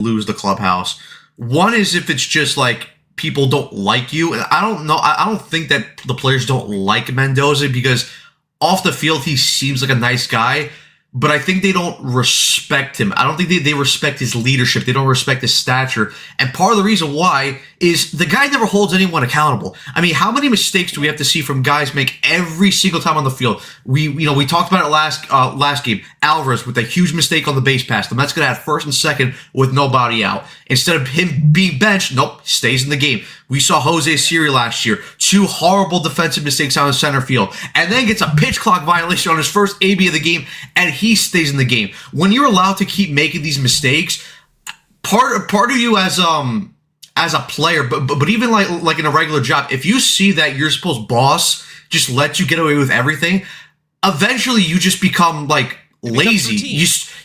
lose the clubhouse. One is if it's just like people don't like you. And I don't know. I don't think that the players don't like Mendoza because off the field he seems like a nice guy. But I think they don't respect him. I don't think they respect his leadership. They don't respect his stature. And part of the reason why is the guy never holds anyone accountable. I mean, how many mistakes do we have to see from guys make every single time on the field? We talked about it last game. Alvarez with a huge mistake on the base pass. The Mets could have first and second with nobody out. Instead of him being benched, nope, stays in the game. We saw Jose Siri last year. 2 horrible defensive mistakes out in center field. And then gets a pitch clock violation on his first AB of the game, and he stays in the game. When you're allowed to keep making these mistakes, part of you as a player, but even like in a regular job, if you see that your supposed boss just lets you get away with everything, eventually you just become like lazy.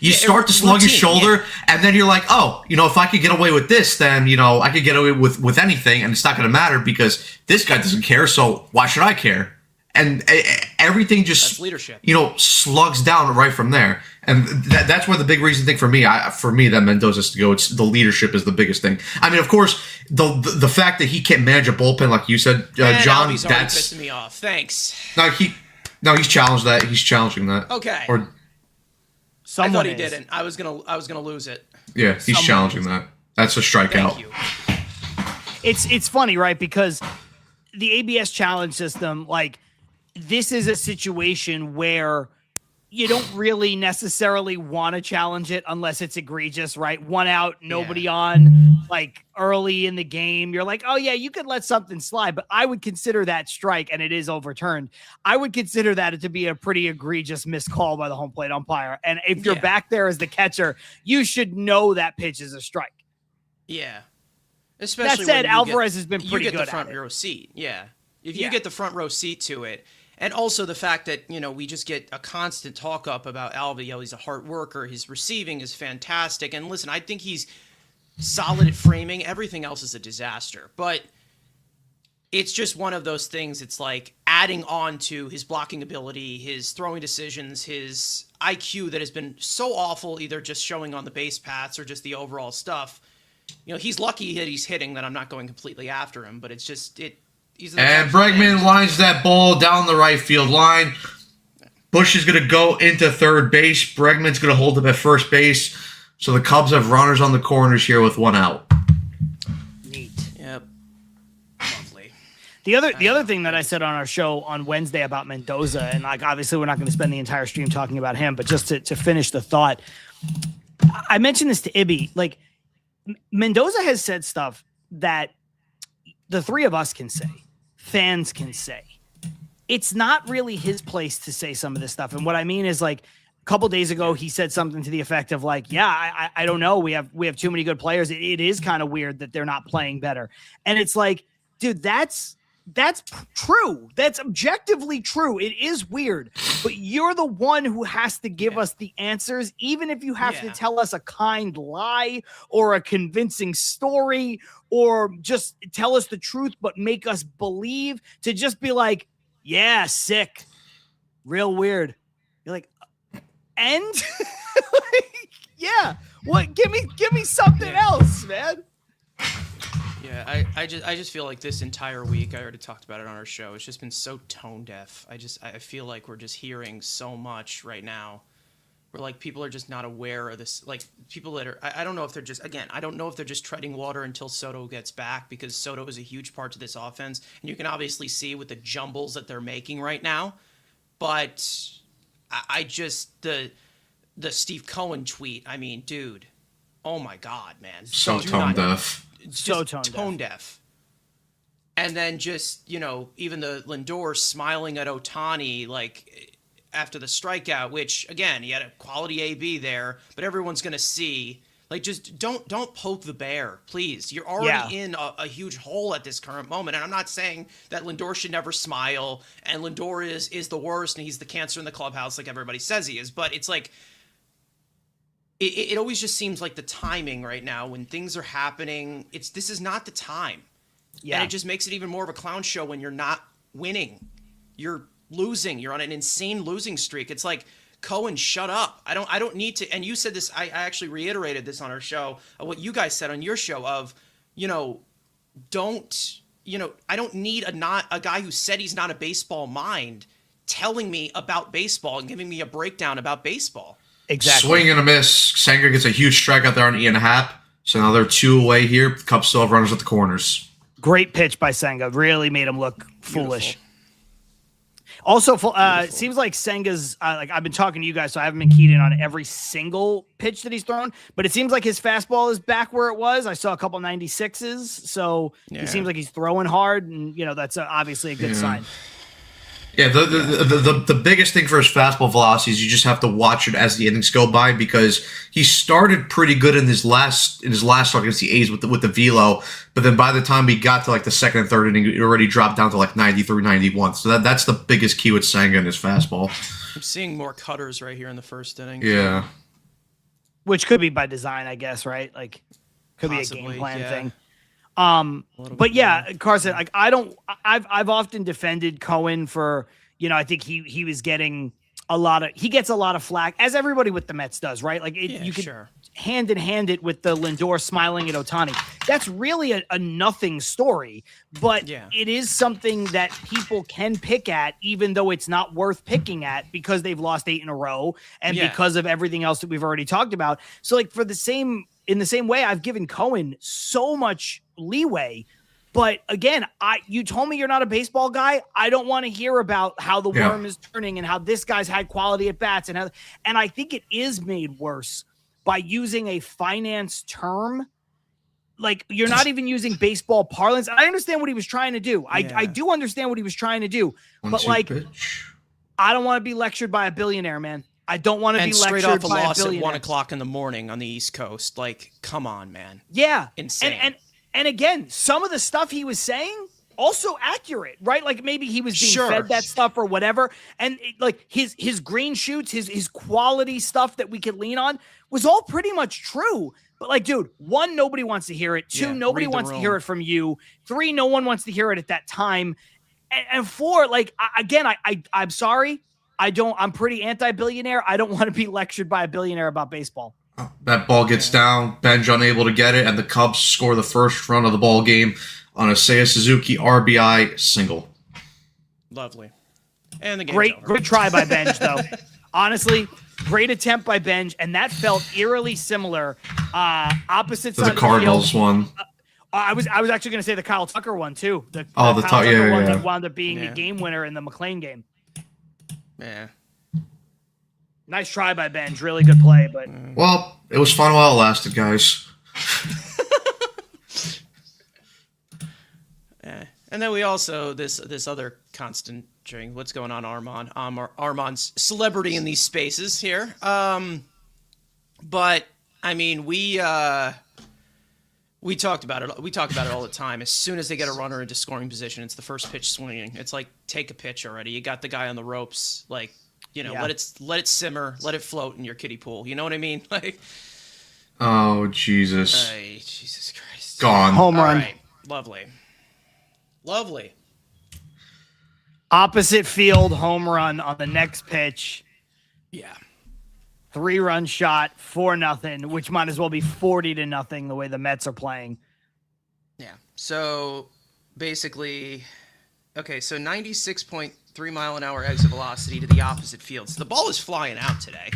You start to slug your shoulder, and then you're like, oh, if I could get away with this, then I could get away with anything, and it's not going to matter because this guy doesn't care. So why should I care? And everything just that's leadership. Slugs down right from there, and that's where the big reason thing for me that Mendoza has to go. It's the leadership is the biggest thing. I mean, of course, the fact that he can't manage a bullpen like you said, John, that's pissing me off. Thanks. He's challenged that. He's challenging that. Okay. Or I thought he didn't. I was gonna lose it. Yeah, he's challenging that. That's a strikeout. Thank you. It's funny, right? Because the ABS challenge system, like, this is a situation where you don't really necessarily want to challenge it unless it's egregious, right? 1 out, nobody on, like early in the game. You're like, oh yeah, you could let something slide, but I would consider that strike, and it is overturned. I would consider that to be a pretty egregious missed call by the home plate umpire. And if you're back there as the catcher, you should know that pitch is a strike. Yeah. Especially that said, Alvarez has been pretty good. You get the front row seat. Yeah. If you get the front row seat to it. And also the fact that, we just get a constant talk up about Alva. He's a hard worker. His receiving is fantastic. And listen, I think he's solid at framing. Everything else is a disaster. But it's just one of those things. It's like adding on to his blocking ability, his throwing decisions, his IQ that has been so awful, either just showing on the base paths or just the overall stuff. He's lucky that he's hitting, that I'm not going completely after him. But it's just and Bregman lines that ball down the right field line. Bush is going to go into third base. Bregman's going to hold up at first base. So the Cubs have runners on the corners here with 1 out. Neat. Yep. Lovely. The other thing that I said on our show on Wednesday about Mendoza, and like obviously we're not going to spend the entire stream talking about him, but just to finish the thought, I mentioned this to Ibby. Like, Mendoza has said stuff that the three of us can say. Fans can say. It's not really his place to say some of this stuff. And what I mean is, like, a couple days ago, he said something to the effect of like, yeah, I don't know. We have too many good players. It is kind of weird that they're not playing better. And it's like, dude, that's true. That's objectively true. It is weird, but you're the one who has to give us the answers, even if you have to tell us a kind lie or a convincing story, or just tell us the truth, but make us believe. To just be like, yeah, sick, real weird. You're like, and like, yeah, what? Give me something else, man. Yeah, I just feel like this entire week, I already talked about it on our show, it's just been so tone deaf. I feel like we're just hearing so much right now where, like, people are just not aware of this. Like, people that are, I don't know if they're just, again, I don't know if they're just treading water until Soto gets back, because Soto is a huge part to this offense. And you can obviously see with the jumbles that they're making right now. But I just, the Steve Cohen tweet, I mean, dude, oh my God, man. So tone deaf. So tone deaf. And then just, even the Lindor smiling at Ohtani, like, after the strikeout, which, again, he had a quality AB there, but everyone's going to see. Like, just don't poke the bear, please. You're already in a huge hole at this current moment. And I'm not saying that Lindor should never smile, and Lindor is the worst, and he's the cancer in the clubhouse like everybody says he is. But it's like, it always just seems like the timing right now when things are happening, this is not the time. Yeah. And it just makes it even more of a clown show when you're not winning. You're losing. You're on an insane losing streak. It's like, Cohen, shut up. I don't need to. And you said this. I actually reiterated this on our show. What you guys said on your show of, don't. I don't need a guy who said he's not a baseball mind telling me about baseball and giving me a breakdown about baseball. Exactly. Swing and a miss. Senga gets a huge strikeout there on Ian Happ. So now they're 2 away here. The Cubs still have runners at the corners. Great pitch by Senga. Really made him look foolish. Also, it seems like Senga's I've been talking to you guys, so I haven't been keyed in on every single pitch that he's thrown, but it seems like his fastball is back where it was. I saw a couple 96s, so it seems like he's throwing hard, and that's obviously a good sign. Yeah, the biggest thing for his fastball velocity is you just have to watch it as the innings go by, because he started pretty good in his last start against the A's with the velo, but then by the time he got to like the second and third inning, it already dropped down to like 93, 91. So that's the biggest key with Senga in his fastball. I'm seeing more cutters right here in the first inning. Yeah, which could be by design, I guess, right? Like, could Possibly, be a game plan thing. But yeah, Carson, like I've often defended Cohen for, I think he was getting he gets a lot of flack, as everybody with the Mets does, right? Like you could hand in hand it with the Lindor smiling at Ohtani. That's really a nothing story, but it is something that people can pick at, even though it's not worth picking at, because they've lost 8 in a row and because of everything else that we've already talked about. So like in the same way, I've given Cohen so much leeway, but again, you told me you're not a baseball guy. I don't want to hear about how the worm is turning and how this guy's had quality at bats, and I think it is made worse by using a finance term. Like, you're not even using baseball parlance. I understand what he was trying to do. I do understand what he was trying to do, but like, I don't want to be lectured by a billionaire, man. I don't want to be lectured straight off a by loss a billionaire. at 1:00 in the morning on the East Coast. Like, come on, man. Yeah, insane. And again, some of the stuff he was saying also accurate, right? Like maybe he was being fed that stuff or whatever, and like his green shoots, his quality stuff that we could lean on was all pretty much true. But like, dude, 1, nobody wants to hear it. 2, nobody wants to hear it from you. 3, no one wants to hear it at that time. And 4, like I'm sorry. I'm pretty anti-billionaire. I don't want to be lectured by a billionaire about baseball. That ball gets down, Benj unable to get it, and the Cubs score the first run of the ball game on a Seiya Suzuki RBI single. Lovely. And the game's great over. Try by Benj, though. Honestly, great attempt by Benj, and that felt eerily similar. Opposite side the Cardinals one. I was actually going to say the Kyle Tucker one too. The Kyle Tucker one that wound up being the game winner in the McLean game. Yeah. Nice try by Benj. Really good play, but well, it was fun while it lasted, guys. And then we also this other constant string. What's going on, Armand? Armand's celebrity in these spaces here. But I mean, we talked about it. We talk about it all the time. As soon as they get a runner into scoring position, it's the first pitch swinging. It's like, take a pitch already. You got the guy on the ropes. Like, let it simmer, let it float in your kiddie pool. You know what I mean? Like, oh Jesus! Jesus Christ! Gone. Home run. All right. Lovely. Opposite field home run on the next pitch. Yeah. 3-run shot, 4-0, which might as well be 40-0 the way the Mets are playing. Yeah. So basically, okay, so 96.3 mile an hour exit velocity to the opposite field. So the ball is flying out today.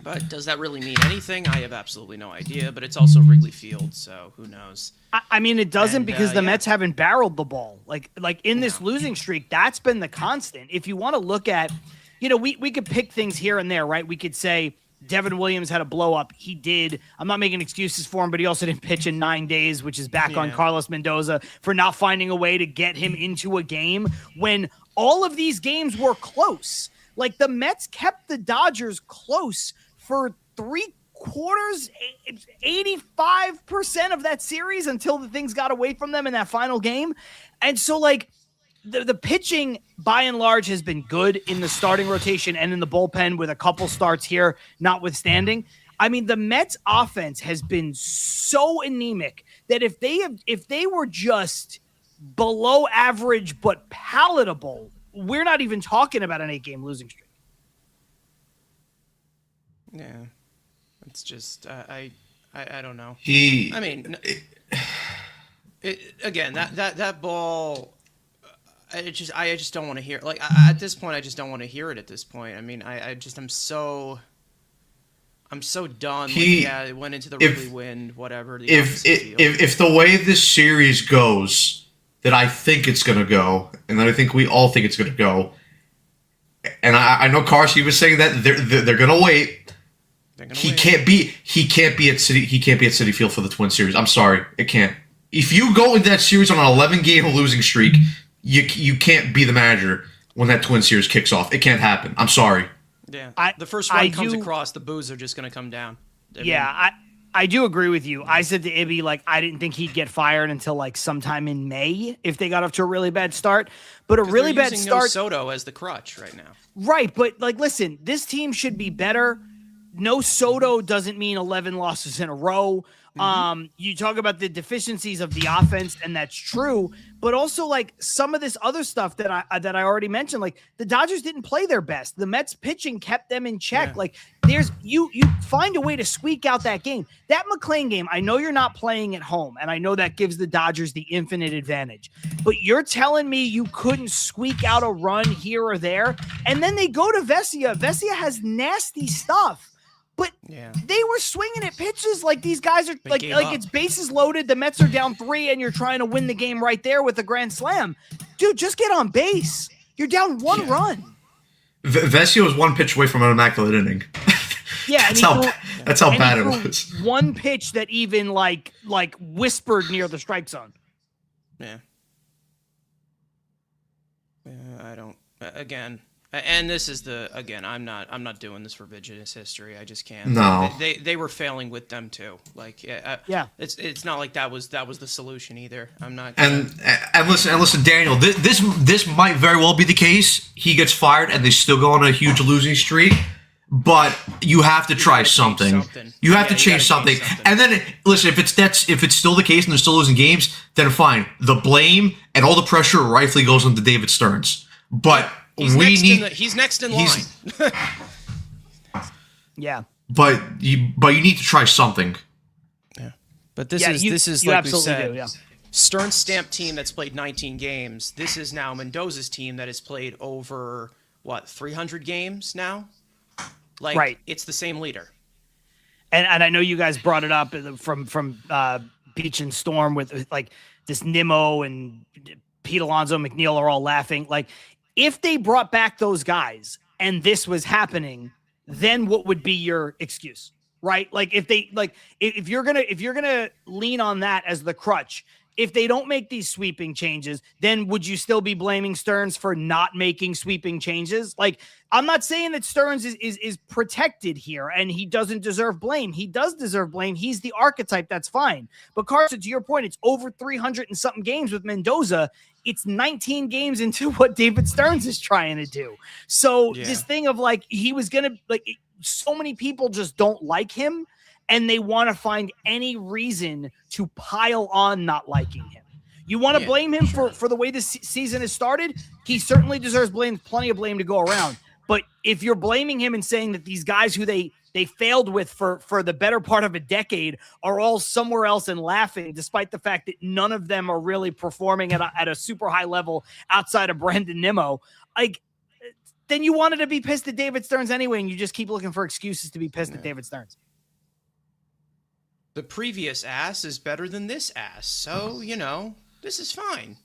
But does that really mean anything? I have absolutely no idea, but it's also Wrigley Field, so who knows? I mean, it doesn't, because the Mets haven't barreled the ball. Like in this losing streak, that's been the constant. If you want to look at, we could pick things here and there, right? We could say Devin Williams had a blow up. He did. I'm not making excuses for him, but he also didn't pitch in 9 days, which is back on Carlos Mendoza for not finding a way to get him into a game when all of these games were close. Like, the Mets kept the Dodgers close for 3/4, 85% of that series until the things got away from them in that final game. And so, like, the pitching, by and large, has been good in the starting rotation and in the bullpen, with a couple starts here notwithstanding. I mean, the Mets offense has been so anemic that if they were just below average but palatable we're not even talking about an 8-game losing streak. Yeah, it's just I don't know. He. I mean, again, that ball. I just don't want to hear. Like at this point, I just don't want to hear it. At this point, I mean, I'm so done. It went into the Wrigley wind, whatever. If the way this series goes, that I think it's gonna go, and that I think we all think it's gonna go, and I know Carsey was saying that they're gonna wait. He can't be at Citi Field for the Twin Series. I'm sorry, it can't. If you go into that series on an 11-game losing streak, you can't be the manager when that Twin Series kicks off. It can't happen. I'm sorry. Yeah, the first run comes across, the boos are just going to come down. I do agree with you. I said to Ibby, like, I didn't think he'd get fired until like sometime in May if they got off to a really bad start. But a really bad start. No Soto as the crutch right now. Right, but like, listen, this team should be better. No Soto doesn't mean 11 losses in a row. You talk about the deficiencies of the offense, and that's true. But also, like, some of this other stuff that I already mentioned, like the Dodgers didn't play their best. The Mets pitching kept them in check. Yeah. Like, there's you find a way to squeak out that game. That McLean game, I know you're not playing at home, and I know that gives the Dodgers the infinite advantage. But you're telling me you couldn't squeak out a run here or there, and then they go to Vesia. Vesia has nasty stuff. But they were swinging at pitches like these guys are like it's bases loaded. The Mets are down 3 and you're trying to win the game right there with a grand slam. Dude, just get on base. You're down 1 run. Vesia was 1 pitch away from an immaculate inning. Yeah, that's how bad it was. 1 pitch that even like whispered near the strike zone. Yeah. I don't. Again. And this is I'm not doing this for Vigilance history. I just can't. No. They were failing with them too. Like it's not like that was the solution either. I'm not. And listen, Daniel. This might very well be the case. He gets fired and they still go on a huge losing streak. But you have to try something. You have to change something. And then listen, if it's still the case and they're still losing games, then fine. The blame and all the pressure rightfully goes on to David Stearns. But he's next in line. Yeah. But you need to try something. Yeah. But this is like we said, Stearns stamped team that's played 19 games. This is now Mendoza's team that has played over 300 games now? Like right. It's the same leader. And I know you guys brought it up from Beach and Storm with like this Nimmo and Pete Alonso, McNeil are all laughing. Like, if they brought back those guys and this was happening, then what would be your excuse, right? Like if you're gonna lean on that as the crutch, if they don't make these sweeping changes, then would you still be blaming Stearns for not making sweeping changes? Like, I'm not saying that Stearns is protected here and he doesn't deserve blame. He does deserve blame. He's the archetype. That's fine. But Carson, to your point, it's over 300 and something games with Mendoza. It's 19 games into what David Stearns is trying to do. So this thing of like, he was going to like, so many people just don't like him. And they want to find any reason to pile on not liking him. You want to blame him for the way this season has started? He certainly deserves blame, plenty of blame to go around. But if you're blaming him and saying that these guys who they failed with for the better part of a decade are all somewhere else and laughing, despite the fact that none of them are really performing at a super high level outside of Brandon Nimmo, like, then you wanted to be pissed at David Stearns anyway, and you just keep looking for excuses to be pissed at David Stearns. The previous ass is better than this ass. So, this is fine.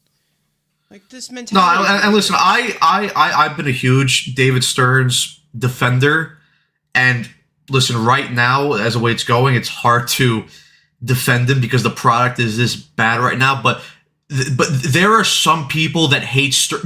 Like, this mentality. No, and listen, I've been a huge David Stearns defender. And listen, right now, as the way it's going, it's hard to defend him because the product is this bad right now. But there are some people that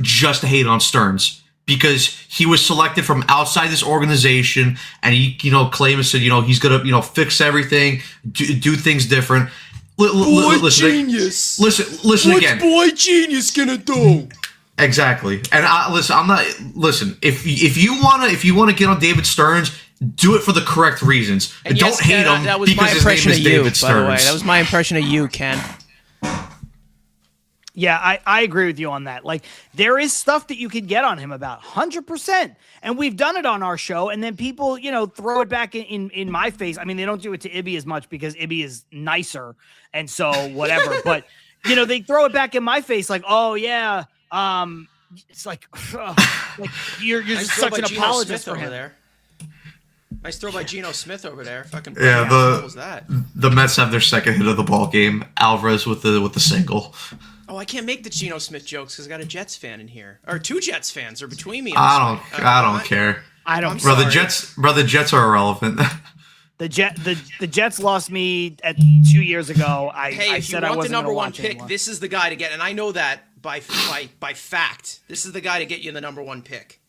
just hate on Stearns. Because he was selected from outside this organization, and he, claimed and said, he's gonna, fix everything, do things different. Listen, genius. Listen again. What's boy genius gonna do? Exactly. And If you wanna get on David Stearns, do it for the correct reasons. And don't hate him that was because my impression his name is David Stearns. By the way, that was my impression of you, Ken. Yeah, I agree with you on that. Like, there is stuff that you could get on him about 100%. And we've done it on our show. And then people, throw it back in my face. I mean, they don't do it to Ibby as much because Ibby is nicer. And so whatever. But, they throw it back in my face like, oh, yeah. It's like you're just such an apologist for him. There. Nice throw by Geno Smith over there. Fucking yeah. What was that? The Mets have their second hit of the ball game. Alvarez with the single. Oh, I can't make the Geno Smith jokes because I got a Jets fan in here, or two Jets fans are between me. I don't care. I don't. Bro, the Jets are irrelevant. The Jets lost me 2 years ago. I if said you I want wasn't the number one watch pick, anymore. this is the guy to get, and I know that by fact. This is the guy to get you the number one pick.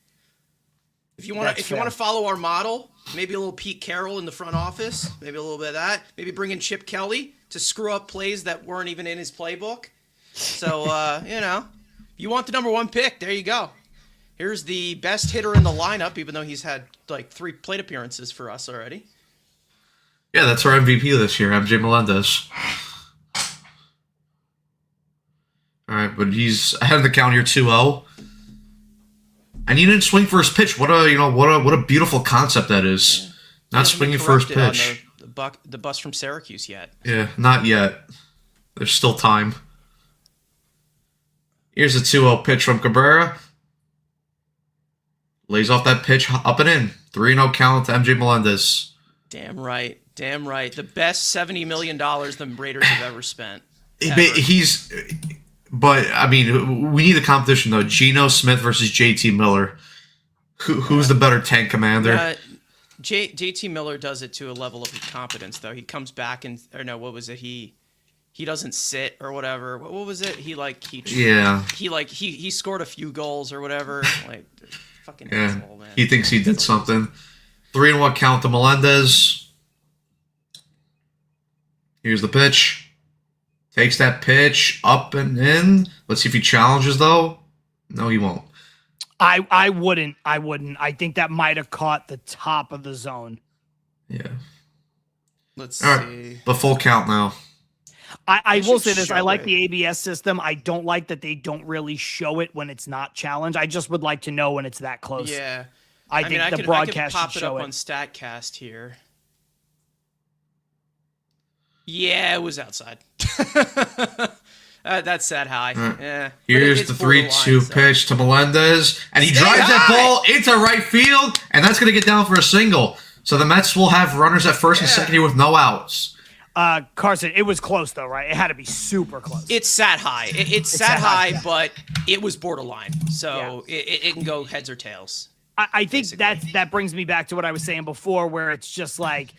If you want to follow our model, maybe a little Pete Carroll in the front office, maybe a little bit of that. Maybe bring in Chip Kelly to screw up plays that weren't even in his playbook. So you want the number one pick? There you go. Here's the best hitter in the lineup, even though he's had like 3 plate appearances for us already. Yeah, that's our MVP this year, MJ Melendez. All right, but he's ahead of the count here, 2-0. And he didn't swing for his pitch. What a beautiful concept that is. Not swinging for his pitch. The bus from Syracuse yet? Yeah, not yet. There's still time. Here's a 2-0 pitch from Cabrera. Lays off that pitch, up and in. 3-0 count to MJ Melendez. Damn right. The best $70 million the Raiders have ever spent. But, I mean, we need a competition, though. Geno Smith versus JT Miller. Who's the better tank commander? JT Miller does it to a level of competence, though. He comes back what was it? He doesn't sit or whatever. What was it? He scored a few goals or whatever. Like, fucking asshole, man. He thinks he did something. 3-1 count to Melendez. Here's the pitch. Takes that pitch up and in. Let's see if he challenges, though. No, he won't. I wouldn't. I think that might have caught the top of the zone. Yeah. Let's All see. Right, but full count now. I will say this. I like the ABS system. I don't like that they don't really show it when it's not challenged. I just would like to know when it's that close. Yeah. I think the broadcast should show pop it up it. on StatCast here. Yeah, it was outside. That's that high. Yeah. Here's the 3-2 pitch to Melendez, and he drives that ball into right field, and that's going to get down for a single. So the Mets will have runners at first and second here with no outs. Carson, it was close though, right? It had to be super close. It sat high. It sat high, but it was borderline. So it can go heads or tails. I think that brings me back to what I was saying before, where it's just like,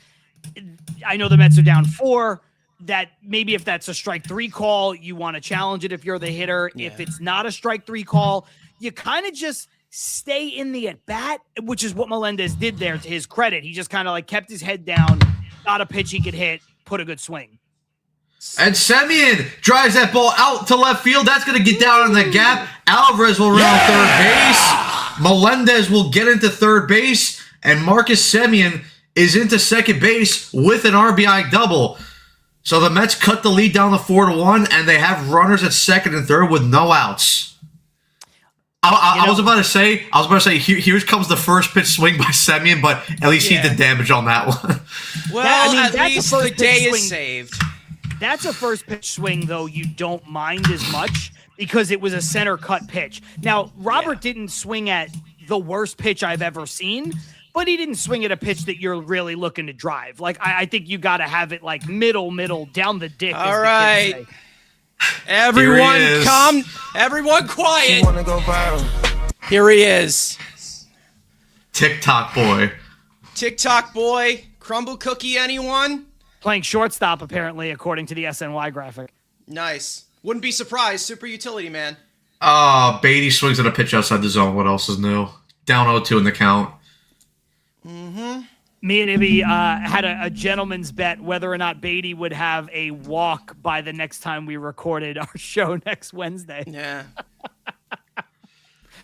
I know the Mets are down 4. That maybe if that's a strike 3 call, you want to challenge it if you're the hitter. Yeah. If it's not a strike 3 call, you kind of just stay in the at bat, which is what Melendez did there. To his credit, he just kind of like kept his head down, got a pitch he could hit, put a good swing. And Semien drives that ball out to left field. That's going to get down in the gap. Alvarez will round third base. Melendez will get into third base, and Marcus Semien is into second base with an RBI double. So the Mets cut the lead down to 4-1, and they have runners at second and third with no outs. I was about to say, here comes the first pitch swing by Semien, but at least he did damage on that one. Well, at least the day is saved. That's a first pitch swing, though, you don't mind as much because it was a center cut pitch. Now, Robert didn't swing at the worst pitch I've ever seen, but he didn't swing at a pitch that you're really looking to drive. Like, I think you got to have it like middle, down the dick. All right. Everyone calm. Everyone quiet. Here he is. TikTok boy. TikTok boy. Crumble cookie, anyone? Playing shortstop, apparently, according to the SNY graphic. Nice. Wouldn't be surprised. Super utility man. Beatty swings at a pitch outside the zone. What else is new? Down 0-2 in the count. Mm-hmm. Me and Ibby had a gentleman's bet whether or not Beatty would have a walk by the next time we recorded our show next Wednesday. Yeah.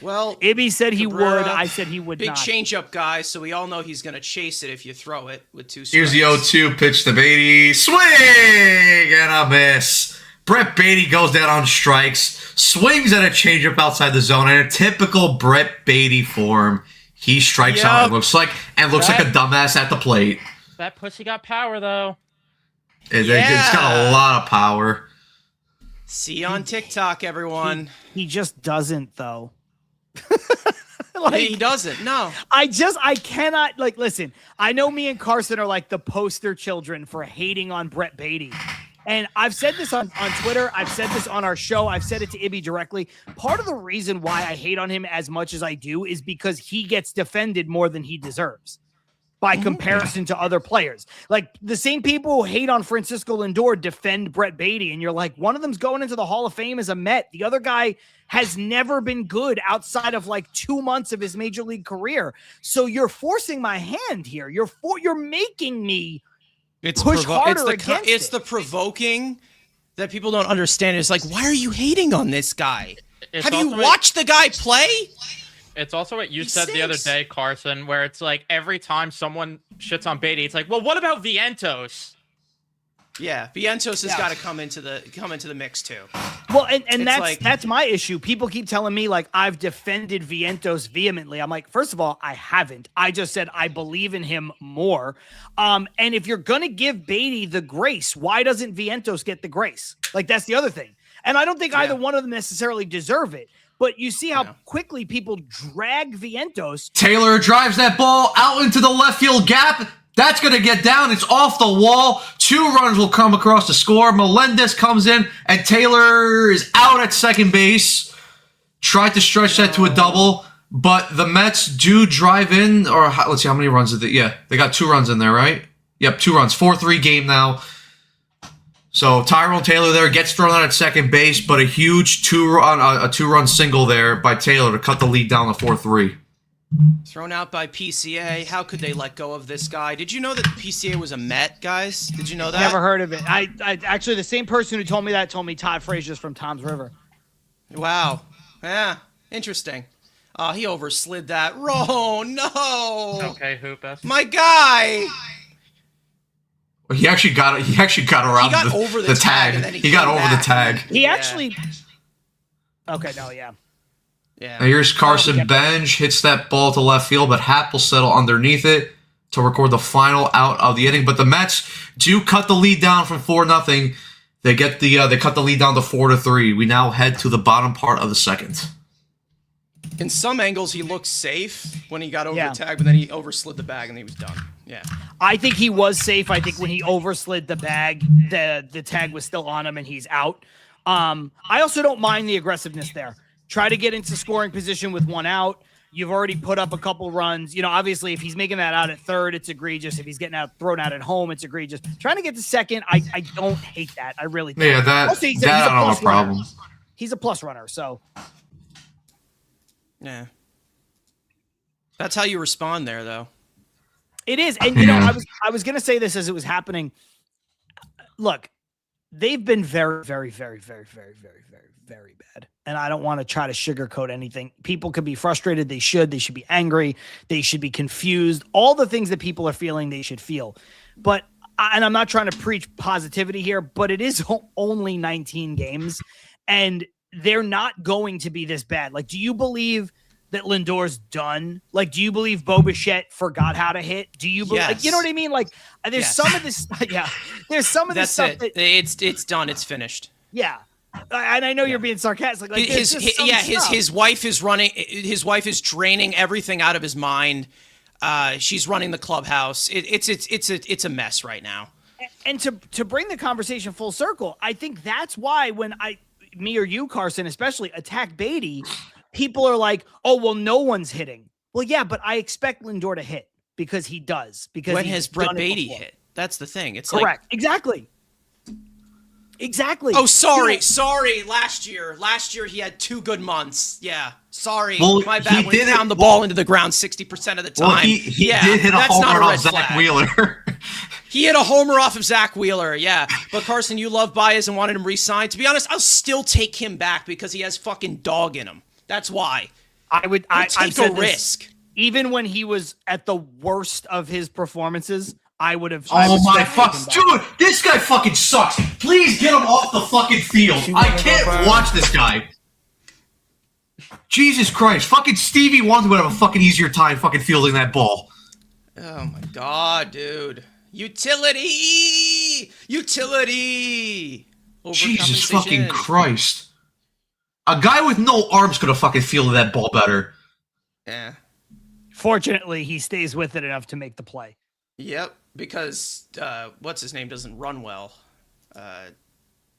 Well, Ibby said he would. I said he would not. not. Big change-up guy, so we all know he's going to chase it if you throw it with 2 strikes. Here's the 0-2 pitch to Beatty. Swing and a miss. Brett Beatty goes down on strikes, swings at a changeup outside the zone, and in typical Brett Beatty form, he strikes out and looks like a dumbass at the plate. That pussy got power though. It's got a lot of power. See you on TikTok, everyone. He just doesn't, though. He doesn't. No. I cannot, listen, I know me and Carson are like the poster children for hating on Brett Beatty. And I've said this on Twitter. I've said this on our show. I've said it to Ibby directly. Part of the reason why I hate on him as much as I do is because he gets defended more than he deserves by comparison to other players. Like the same people who hate on Francisco Lindor defend Brett Beatty. And you're like, one of them's going into the Hall of Fame as a Met. The other guy has never been good outside of 2 months of his major league career. So you're forcing my hand here. You're making me push harder against it. It's the provoking that people don't understand. It's like, why are you hating on this guy? Have you watched the guy play? It's also what you said the other day, Carson, where it's like every time someone shits on Beatty, it's like, well, what about Vientos? Yeah, Vientos has got to come into the mix too. Well, and that's my issue. People keep telling me I've defended Vientos vehemently. I'm like, first of all, I haven't. I just said I believe in him more. And if you're gonna give Beatty the grace, why doesn't Vientos get the grace? That's the other thing. And I don't think either one of them necessarily deserve it. But you see how quickly people drag Vientos. Taylor drives that ball out into the left field gap. That's going to get down. It's off the wall. 2 runs will come across the score. Melendez comes in, and Taylor is out at second base. Tried to stretch that to a double, but the Mets do drive in. Or let's see, how many runs did they? Yeah, they got 2 runs in there, right? Yep, 2 runs. 4-3 game now. So Tyrone Taylor there gets thrown out at second base, but a huge 2-run single there by Taylor to cut the lead down to 4-3. Thrown out by PCA. How could they let go of this guy? Did you know that PCA was a Met, guys? Did you know that? Never heard of it. I actually, the same person who told me that told me Todd Frazier's from Tom's River. Wow. Yeah. Interesting. He overslid that. Oh, no. Okay, Hoopus. My guy. He actually got around. He got over the tag. And then he got over the tag. He actually. Okay. No. Yeah. Yeah. Now here's Carson Bench, hits that ball to left field, but Happ will settle underneath it to record the final out of the inning. But the Mets do cut the lead down from 4-0. They get they cut the lead down to 4-3. We now head to the bottom part of the second. In some angles, he looked safe when he got over the tag, but then he overslid the bag and he was done. Yeah. I think he was safe. I think when he overslid the bag, the tag was still on him and he's out. I also don't mind the aggressiveness there. Try to get into scoring position with 1 out. You've already put up a couple runs. Obviously, if he's making that out at third, it's egregious. If he's getting thrown out at home, it's egregious. Trying to get to second, I don't hate that. I really don't. Yeah, that I don't have a problem. He's a plus runner, so. Yeah. That's how you respond there, though. It is. And, I was going to say this as it was happening. Look, they've been very, very, very, very, very, very, very, very bad. And I don't want to try to sugarcoat anything. People could be frustrated. They should be angry. They should be confused. All the things that people are feeling, they should feel. But, and I'm not trying to preach positivity here, but it is only 19 games and they're not going to be this bad. Do you believe that Lindor's done? Do you believe Bo Bichette forgot how to hit? Do you believe, you know what I mean? There's some of this, there's some of this stuff that it's done. It's finished. Yeah. And I know you're being sarcastic. His wife is running. His wife is draining everything out of his mind. She's running the clubhouse. It's a mess right now. And to bring the conversation full circle, I think that's why when me or you, Carson, especially attack Beatty, people are like, "Oh, well, no one's hitting." Well, yeah, but I expect Lindor to hit because he does. Because when has Brett Beatty hit? That's the thing. It's correct. Exactly. Oh, sorry. Last year he had 2 good months. Yeah. Sorry. Well, my bad. When he found the ball into the ground 60% of the time. Well, he did hit a homer off Zach Wheeler. He hit a homer off of Zach Wheeler. Yeah. But Carson, you love Baez and wanted him re-signed. To be honest, I'll still take him back because he has fucking dog in him. That's why. I take a risk. Even when he was at the worst of his performances, I would have. Oh my fuck, dude! This guy fucking sucks. Please get him off the fucking field. I can't watch this guy. Jesus Christ! Fucking Stevie Wonder would have a fucking easier time fucking fielding that ball. Oh my god, dude! Utility. Jesus fucking Christ! A guy with no arms could have fucking fielded that ball better. Yeah. Fortunately, he stays with it enough to make the play. Yep, because what's his name doesn't run well. Or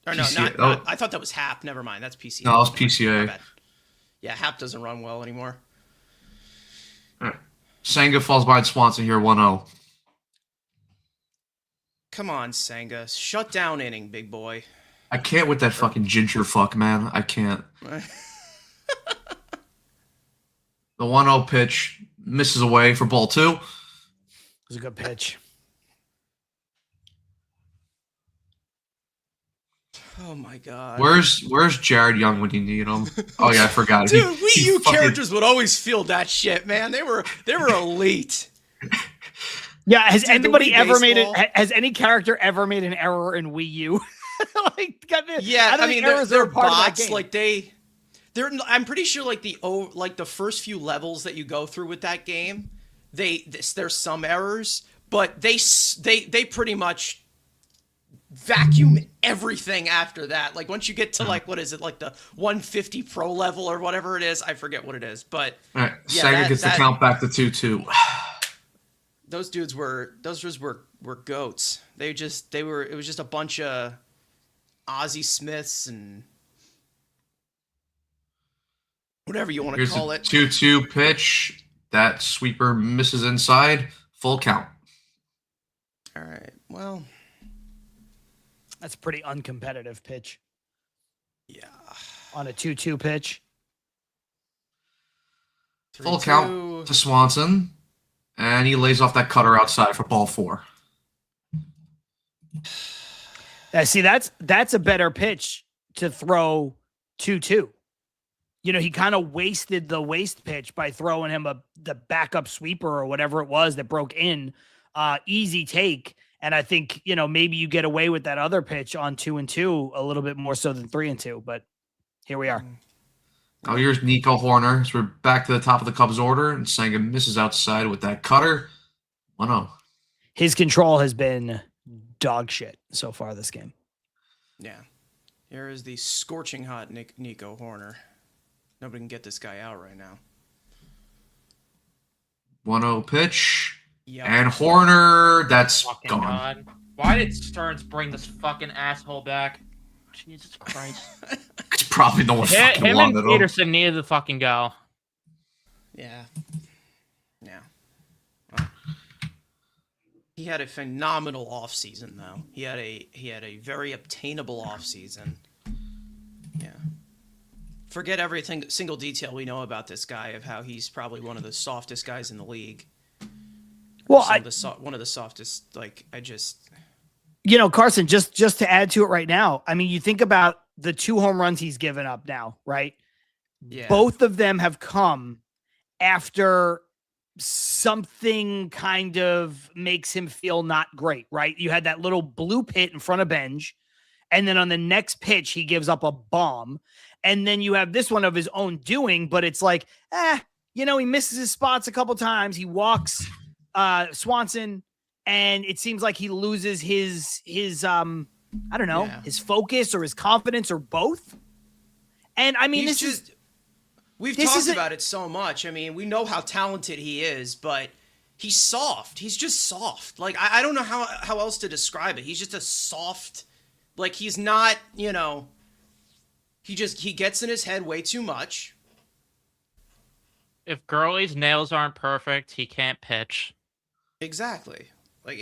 no, PCA. not. I thought that was Hap. Never mind, that's PCA. No, it's PCA. Yeah, Hap doesn't run well anymore. Right. Senga falls behind Swanson here, 1-0. Come on, Senga, shut down inning, big boy. I can't with that fucking ginger fuck, man. I can't. The 1-0 pitch misses away for ball 2. It was a good pitch. Oh my god. Where's Jared Young when you need him? Oh yeah, I forgot. Dude, Wii U characters would always field that shit, man. They were elite. Yeah, has anybody ever made it? Has any character ever made an error in Wii U? I mean, they're bots. Like I'm pretty sure like the first few levels that you go through with that game, there's some errors, but they pretty much vacuum everything after that. Like once you get to like, what is it, like the 150 pro level or whatever it is, I forget what it is, but all right, yeah, Sega gets the count back to 2-2. Those dudes were goats. It was just a bunch of Ozzie Smiths and whatever you want to call it. 2-2 pitch. That sweeper misses inside. Full count. All right. Well, that's a pretty uncompetitive pitch. Yeah. On a 2-2 pitch. Full count to Swanson. And he lays off that cutter outside for ball 4. Yeah, see, that's a better pitch to throw 2-2. You know, he kind of wasted the waste pitch by throwing him the backup sweeper or whatever it was that broke in. Easy take. And I think, you know, maybe you get away with that other pitch on 2-2 a little bit more so than 3-2. But here we are. Oh, here's Nico Horner. So we're back to the top of the Cubs order, and Senga misses outside with that cutter. 1-0. His control has been dog shit so far this game. Yeah. Here is the scorching hot Nico Horner. Nobody can get this guy out right now. 1-0 pitch. Yep. And Horner, that's fucking gone. God. Why did Stearns bring this fucking asshole back? Jesus Christ. It's probably no one fucking him wanted and him. Peterson needed to fucking go. Yeah. Yeah. Well, he had a phenomenal offseason, though. He had a very obtainable offseason. Yeah. Forget everything, single detail we know about this guy of how he's probably one of the softest guys in the league. Well, one of the softest. Like you know, Carson, just to add to it right now, I mean, you think about the 2 home runs he's given up now, right? Yeah. Both of them have come after something kind of makes him feel not great, right? You had that little blue pit in front of Benj, and then on the next pitch, he gives up a bomb. And then you have this one of his own doing, but it's like, you know, he misses his spots a couple times. He walks Swanson, and it seems like he loses his I don't know, his focus or his confidence or both. And I mean, we've talked about it so much. I mean, we know how talented he is, but he's soft. He's just soft. Like, I don't know how else to describe it. He's just a soft, like, he's not, you know, he gets in his head way too much. If Gurley's nails aren't perfect, he can't pitch. Exactly. Like,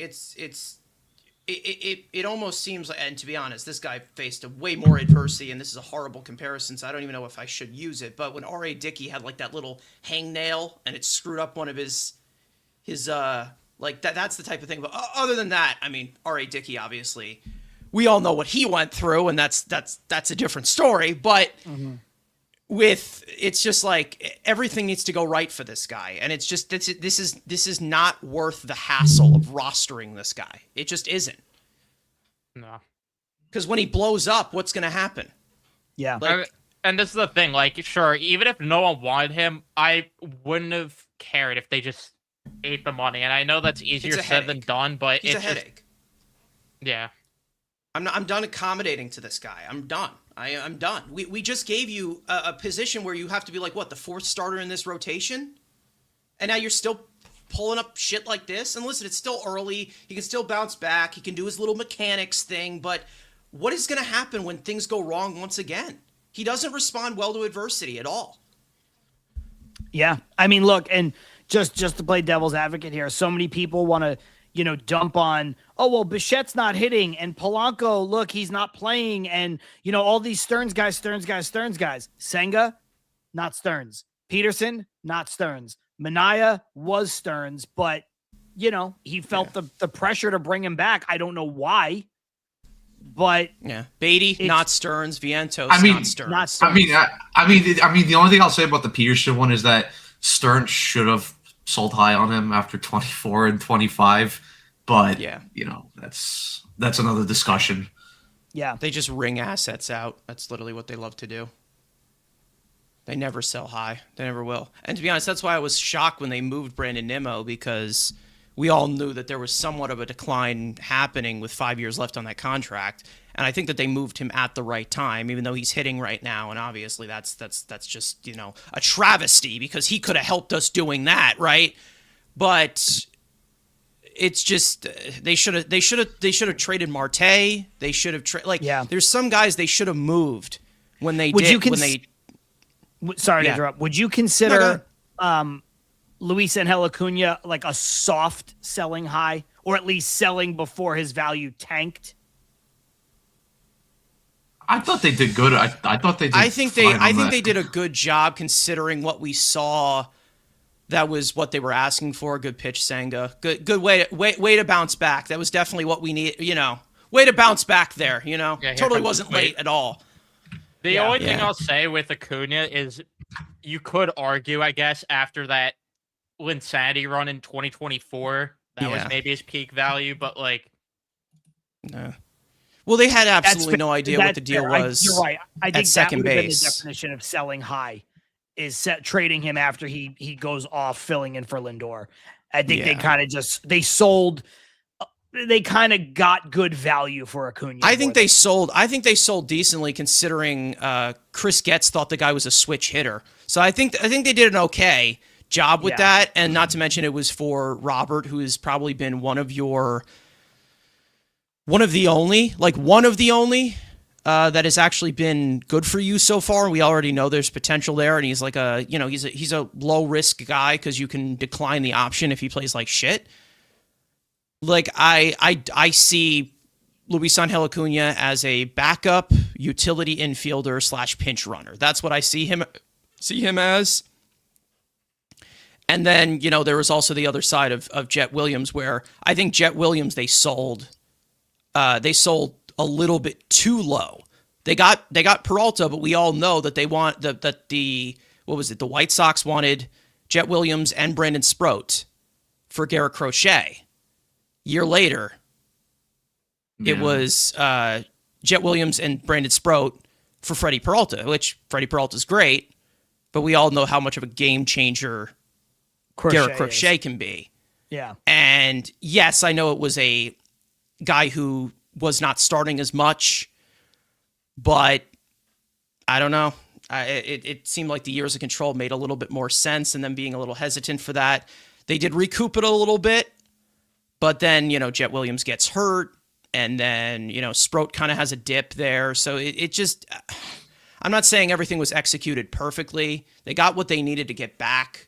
it almost seems like, and to be honest, this guy faced a way more adversity, and this is a horrible comparison, so I don't even know if I should use it, but when R.A. Dickey had, like, that little hangnail, and it screwed up one of his like, that's the type of thing. But other than that, I mean, R.A. Dickey, obviously, we all know what he went through, and that's a different story, but it's just like everything needs to go right for this guy, and it's just this is not worth the hassle of rostering this guy. It just isn't. No. Because when he blows up, what's going to happen? Yeah. Like, and this is the thing, like, sure, even if no one wanted him, I wouldn't have cared if they just ate the money. And I know that's easier said than done, but it's a just, headache. Yeah. I'm done accommodating to this guy. I'm done. I'm done. We just gave you a position where you have to be like, what, the fourth starter in this rotation? And now you're still pulling up shit like this? And listen, it's still early. He can still bounce back. He can do his little mechanics thing. But what is going to happen when things go wrong once again? He doesn't respond well to adversity at all. Yeah. I mean, look, and just to play devil's advocate here, so many people want to, dump on, oh, well, Bichette's not hitting, and Polanco, look, he's not playing, and, all these Stearns guys. Senga, not Stearns. Peterson, not Stearns. Minaya was Stearns, but, he felt the pressure to bring him back. I don't know why, but... Yeah, Beatty, not Stearns. Vientos, not Stearns. Not Stearns. I mean, the only thing I'll say about the Peterson one is that Stearns should have sold high on him after 24 and 25, but yeah, that's another discussion. Yeah, they just wring assets out. That's literally what they love to do. They never sell high. They never will. And to be honest, that's why I was shocked when they moved Brandon Nimmo, because we all knew that there was somewhat of a decline happening with 5 years left on that contract. And I think that they moved him at the right time, even though he's hitting right now. And obviously that's just, a travesty, because he could have helped us doing that, right? But it's just they should have traded Marte. They should have there's some guys they should have moved when they Sorry to interrupt. Would you consider Luis Angel Acuna like a soft selling high, or at least selling before his value tanked? I thought they did good. I thought they did. I think they did a good job considering what we saw. That was what they were asking for. Good pitch, Senga. Good way to bounce back. That was definitely what we need. Way to bounce back there. Yeah, totally wasn't late at all. The only thing I'll say with Acuna is you could argue, I guess, after that Linsanity run in 2024, that was maybe his peak value, but no. Well, they had absolutely no idea what the deal was. You're right. I think that would have been the definition of selling high, is trading him after he goes off filling in for Lindor. I think they kind of sold. They kind of got good value for Acuna. I think they sold decently, considering Chris Getz thought the guy was a switch hitter. So I think they did an okay job with that, and not to mention it was for Robert, who has probably been one of the only that has actually been good for you so far. We already know there's potential there, and he's like he's a low risk guy because you can decline the option if he plays like shit. Like I see Luis Angel Acuna as a backup utility infielder / pinch runner. That's what I see him as. And then, there was also the other side of Jet Williams, where I think Jet Williams they sold a little bit too low. They got Peralta, but we all know that they want the White Sox wanted Jet Williams and Brandon Sproat for Garrett Crochet. Year later, it was Jet Williams and Brandon Sproat for Freddie Peralta, which Freddie Peralta's great, but we all know how much of a game changer Garrett Crochet can be. Yeah. And yes, I know it was a guy who was not starting as much, but I don't know. It seemed like the years of control made a little bit more sense, and them being a little hesitant for that. They did recoup it a little bit, but then, Jet Williams gets hurt, and then, Sproat kind of has a dip there. So it just, I'm not saying everything was executed perfectly. They got what they needed to get back,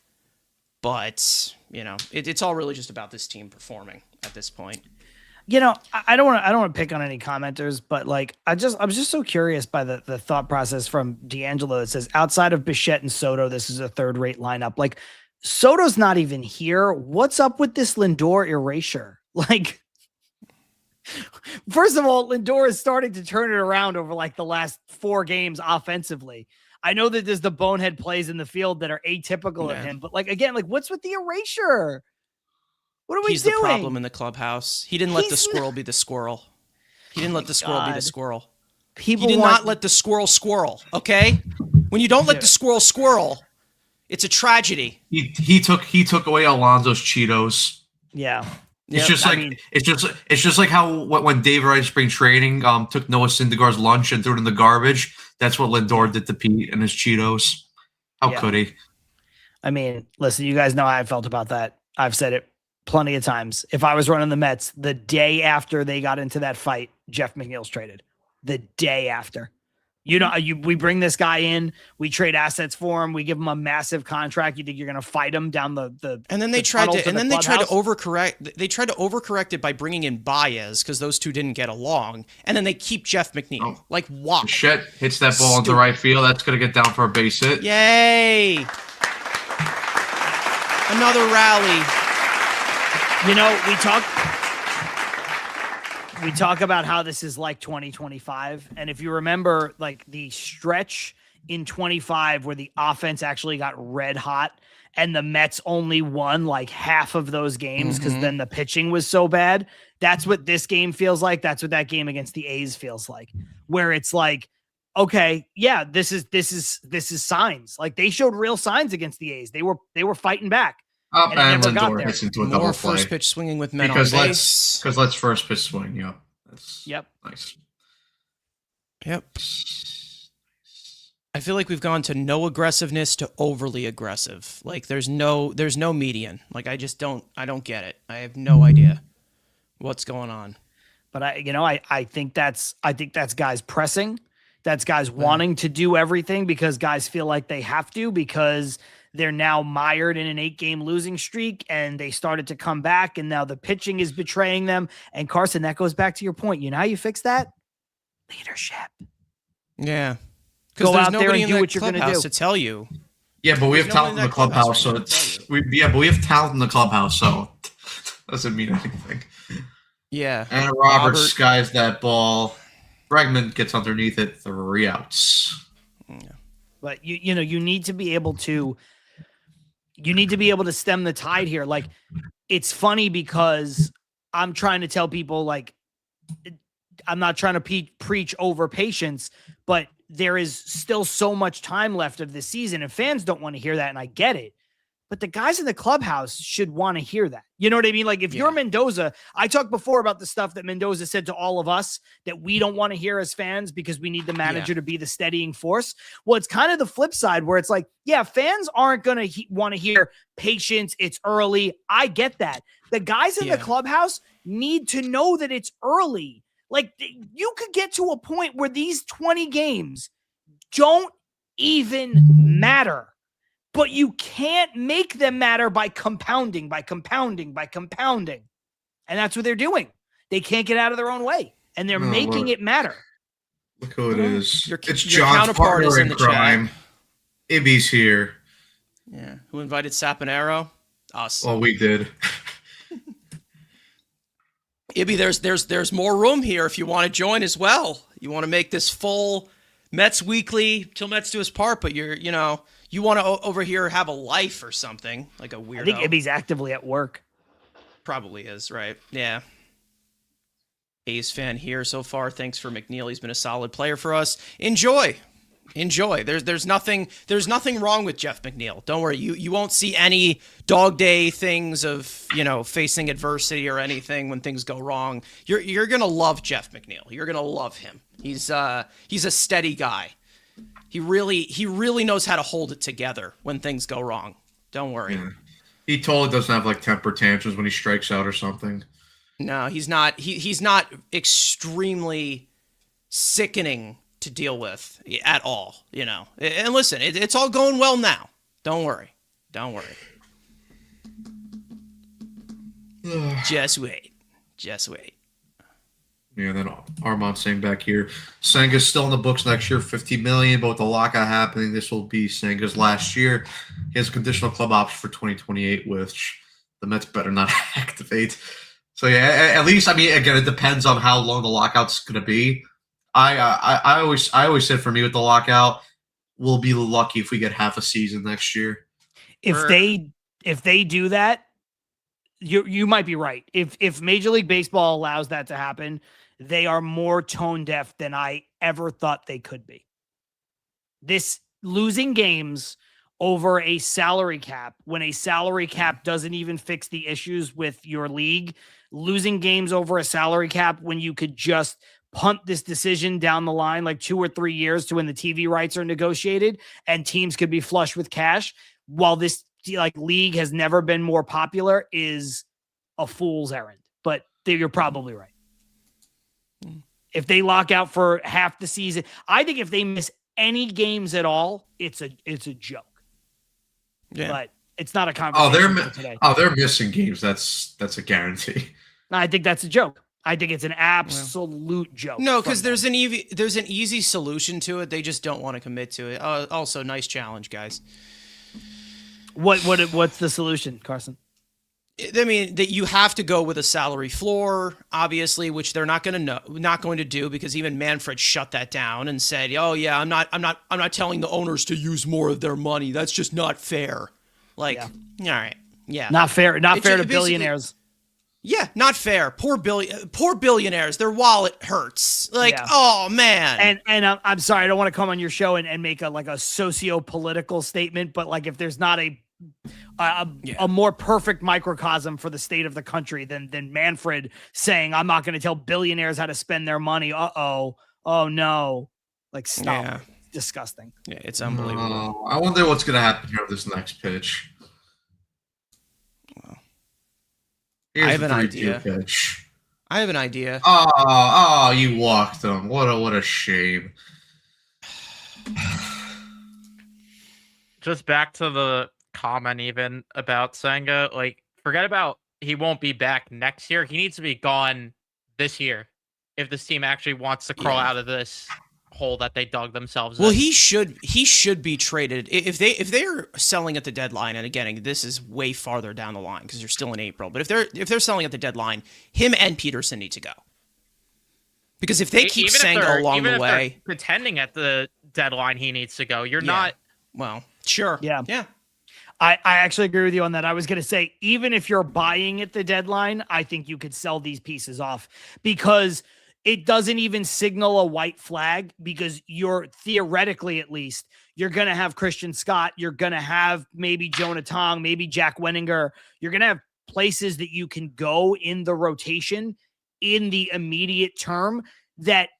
but, it's all really just about this team performing at this point. I don't want to pick on any commenters, but I was just so curious by the thought process from D'Angelo that says outside of Bichette and Soto, this is a third-rate lineup. Soto's not even here. What's up with this Lindor erasure? First of all, Lindor is starting to turn it around over the last 4 games offensively. I know that there's the bonehead plays in the field that are atypical of him, but like, again, like what's with the erasure? What are we doing? He's the problem in the clubhouse. He didn't let the squirrel be the squirrel. He didn't let the squirrel be the squirrel. He did not let the squirrel, okay? When you don't let the squirrel, it's a tragedy. He took away Alonzo's Cheetos. Yeah. It's just like it's just like how when Dave Wright spring training took Noah Syndergaard's lunch and threw it in the garbage. That's what Lindor did to Pete and his Cheetos. How could he? I mean, listen, you guys know how I felt about that. I've said it plenty of times. If I was running the Mets, the day after they got into that fight, Jeff McNeil's traded. The day after. You know, we bring this guy in, we trade assets for him, we give him a massive contract. You think you're going to fight him down the and then they tried to overcorrect. They tried to overcorrect it by bringing in Baez because those two didn't get along, and then they keep Jeff McNeil. Like, why? Shit hits that ball into right field. That's going to get down for a base hit. Yay! Another rally. You know, we talk about how this is like 2025. And if you remember, like the stretch in 25 where the offense actually got red hot and the Mets only won like half of those games because then the pitching was so bad. That's what this game feels like. That's what that game against the A's feels like, where it's like, okay, yeah, this is signs. Like they showed real signs against the A's. They were fighting back. Up and Lindor hits into a double More play. first pitch swinging with men on base. Because let's first pitch swing. Yep. That's nice. Yep. I feel like we've gone to no aggressiveness to overly aggressive. Like there's no median. Like I don't get it. I have no idea what's going on. But I think that's guys pressing. That's guys wanting to do everything because guys feel like they have to because they're now mired in an 8-game losing streak and they started to come back and now the pitching is betraying them. And Carson, that goes back to your point. You know how you fix that? Leadership. Yeah. Go out there and do what you're going to do. To tell you. Yeah, but we have talent in the clubhouse, so we have talent in the clubhouse, so it doesn't mean anything. Yeah. And Robert skies that ball. Bregman gets underneath it, 3 outs. Yeah. But you need to be able to stem the tide here. Like it's funny because I'm trying to tell people like I'm not trying to preach over patience, but there is still so much time left of this season and fans don't want to hear that. And I get it, but the guys in the clubhouse should want to hear that. You know what I mean? Like if you're Mendoza, I talked before about the stuff that Mendoza said to all of us that we don't want to hear as fans because we need the manager to be the steadying force. Well, it's kind of the flip side where it's like, yeah, fans aren't going to want to hear patience. It's early. I get that. The guys in the clubhouse need to know that it's early. Like you could get to a point where these 20 games don't even matter. But you can't make them matter by compounding. And that's what they're doing. They can't get out of their own way. And they're making it matter. Look who it is. It's your John's counterpart is in the crime. Chat. Ibby's here. Yeah. Who invited Saponaro? Us. Well, we did. Ibby, there's more room here if you want to join as well. You want to make this full Mets weekly till Mets do his part, but you want to over here have a life or something, like a weirdo. I think Ibby's actively at work. Probably is, right? Yeah. A's fan here so far. Thanks for McNeil. He's been a solid player for us. Enjoy. There's nothing wrong with Jeff McNeil. Don't worry. You won't see any dog day things of, facing adversity or anything when things go wrong. You're going to love Jeff McNeil. You're going to love him. He's a steady guy. He really knows how to hold it together when things go wrong. Don't worry. Yeah. He totally doesn't have like temper tantrums when he strikes out or something. No, he's not. He's not extremely sickening to deal with at all. And listen, it's all going well now. Don't worry. Just wait. Yeah, and then Armand saying back here, Senga's still in the books next year, $50 million, but with the lockout happening, this will be Senga's last year. He has a conditional club option for 2028, which the Mets better not activate. So yeah, at least, again, it depends on how long the lockout's going to be. I always said for me with the lockout, we'll be lucky if we get half a season next year. If they do that, you might be right. If Major League Baseball allows that to happen, they are more tone deaf than I ever thought they could be. This losing games over a salary cap, when a salary cap doesn't even fix the issues with your league, losing games over a salary cap when you could just punt this decision down the line like 2 or 3 years to when the TV rights are negotiated and teams could be flush with cash while this like league has never been more popular is a fool's errand. But you're probably right. If they lock out for half the season, I think if they miss any games at all, it's a joke. Yeah. But it's not a conversation today. They're missing games. That's a guarantee. I think that's a joke. I think it's an absolute joke. No, because there's an easy solution to it. They just don't want to commit to it. Also, nice challenge, guys. What's the solution, Carson? I mean, that you have to go with a salary floor, obviously, which they're not going to do because even Manfred shut that down and said, "Oh yeah, I'm not telling the owners to use more of their money. That's just not fair." Like, all right, yeah, not fair to billionaires. Yeah, not fair. Poor billionaires. Their wallet hurts. Like, oh man. And I'm sorry, I don't want to come on your show and make a socio-political statement, but like if there's not a more perfect microcosm for the state of the country than Manfred saying, I'm not going to tell billionaires how to spend their money. Oh no. Like, stop. Yeah. It's disgusting. Yeah, it's unbelievable. I wonder what's going to happen here with this next pitch. I have an idea. I have an idea. Oh, you walked him. What a shame. Just back to the comment even about Senga, like, forget about he won't be back next year. He needs to be gone this year if this team actually wants to crawl out of this hole that they dug themselves in. Well, he should be traded if they are selling at the deadline. And again, this is way farther down the line because you're still in April. But if they're selling at the deadline, him and Peterson need to go. Because if they keep Senga along the way, pretending at the deadline he needs to go, you're not. Well, sure, yeah. I actually agree with you on that. I was going to say, even if you're buying at the deadline, I think you could sell these pieces off because it doesn't even signal a white flag because you're theoretically, at least, you're going to have Christian Scott. You're going to have maybe Jonah Tong, maybe Jack Wenninger. You're going to have places that you can go in the rotation in the immediate term that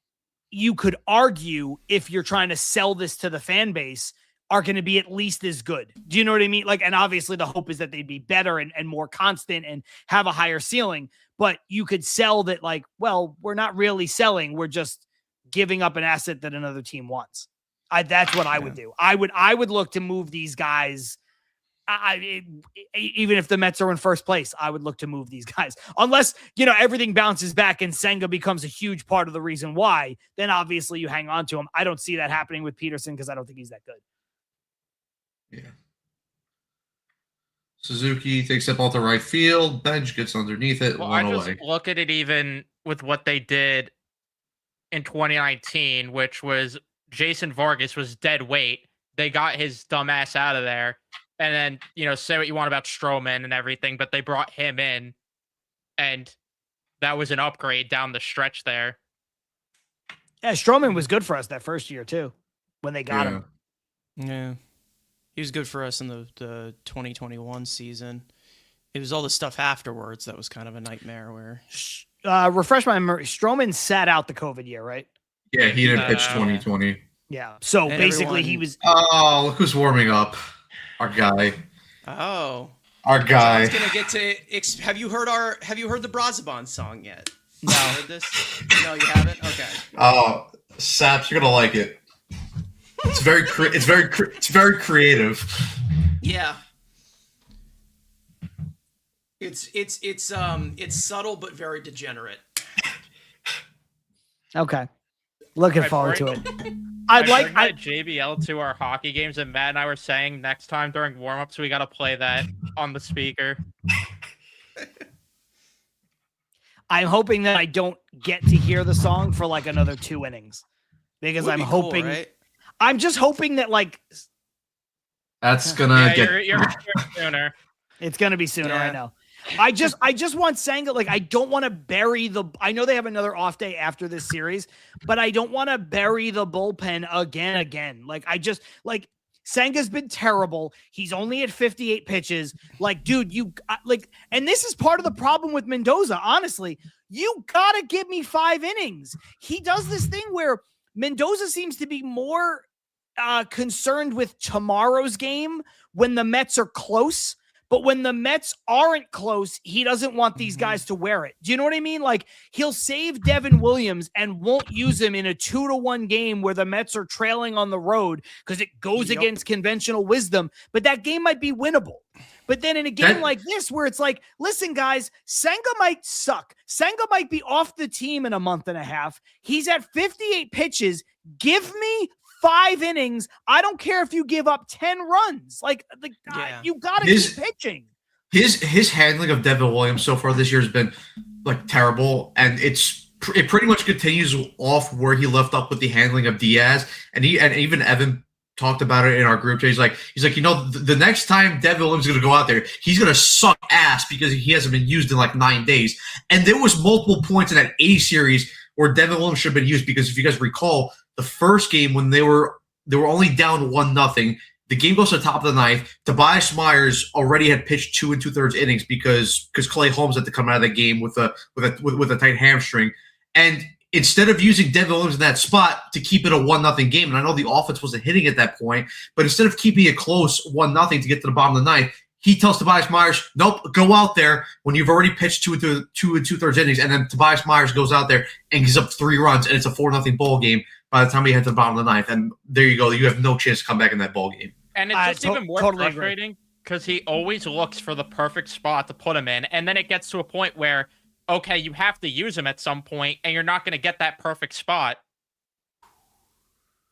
you could argue, if you're trying to sell this to the fan base, are going to be at least as good. Do you know what I mean? Like, and obviously the hope is that they'd be better and more constant and have a higher ceiling, but you could sell that like, well, we're not really selling. We're just giving up an asset that another team wants. That's what I would do. I would look to move these guys. Even if the Mets are in first place, I would look to move these guys unless, everything bounces back and Senga becomes a huge part of the reason why, then obviously you hang on to him. I don't see that happening with Peterson because I don't think he's that good. Yeah. Suzuki takes up off the right field. Bench gets underneath it. Well, I just look at it even with what they did in 2019, which was Jason Vargas was dead weight. They got his dumb ass out of there. And then, say what you want about Stroman and everything, but they brought him in. And that was an upgrade down the stretch there. Yeah, Stroman was good for us that first year, too, when they got him. Yeah. He was good for us in the 2021 season. It was all the stuff afterwards that was kind of a nightmare. Where refresh my memory, Stroman sat out the COVID year, right? Yeah, he didn't pitch 2020. Yeah, so basically he was. Oh, look who's warming up, our guy. Oh, our guy. I was gonna get to. Have you heard the Brazabon song yet? No. Heard this? No, you haven't. Okay. Oh, Saps, you're gonna like it. It's very creative. Yeah. It's subtle but very degenerate. Okay. Looking forward to it. I'd like JBL to our hockey games, and Matt and I were saying next time during warm-ups we got to play that on the speaker. I'm hoping that I don't get to hear the song for like another 2 innings because I'm hoping. Cool, right? I'm just hoping that like That's gonna get. You're sooner. it's gonna be sooner. Yeah. I know. I just want Senga. Like, I don't want to bury the. I know they have another off day after this series, but I don't want to bury the bullpen again. Like, I just like Senga's been terrible. He's only at 58 pitches. Like, dude, and this is part of the problem with Mendoza. Honestly, you gotta give me 5 innings. He does this thing where Mendoza seems to be more concerned with tomorrow's game when the Mets are close. But when the Mets aren't close, he doesn't want these guys to wear it. Do you know what I mean? Like, he'll save Devin Williams and won't use him in a 2-1 game where the Mets are trailing on the road because it goes against conventional wisdom. But that game might be winnable. But then in a game like this, where it's like, listen, guys, Senga might suck. Senga might be off the team in a month and a half. He's at 58 pitches. Give me 5 innings. I don't care if you give up 10 runs. Like you got to keep pitching. His handling of Devin Williams so far this year has been like terrible, and it pretty much continues off where he left up with the handling of Diaz, and even Evan talked about it in our group chat. He's like, the next time Devin Williams is going to go out there, he's going to suck ass because he hasn't been used in like 9 days. And there was multiple points in that A series where Devin Williams should have been used, because if you guys recall, the first game when they were only down 1-0, the game goes to the top of the ninth. Tobias Myers already had pitched 2 2/3 innings because Clay Holmes had to come out of the game with a tight hamstring. And instead of using Devin Williams in that spot to keep it a 1-0 game, and I know the offense wasn't hitting at that point, but instead of keeping it close 1-0 to get to the bottom of the ninth, he tells Tobias Myers, nope, go out there when you've already pitched 2 2/3 innings. And then Tobias Myers goes out there and gives up 3 runs, and it's a 4-0 ball game by the time he heads to the bottom of the ninth. And there you go. You have no chance to come back in that ball game. And it's just even more frustrating because he always looks for the perfect spot to put him in. And then it gets to a point where, okay, you have to use him at some point, and you're not going to get that perfect spot.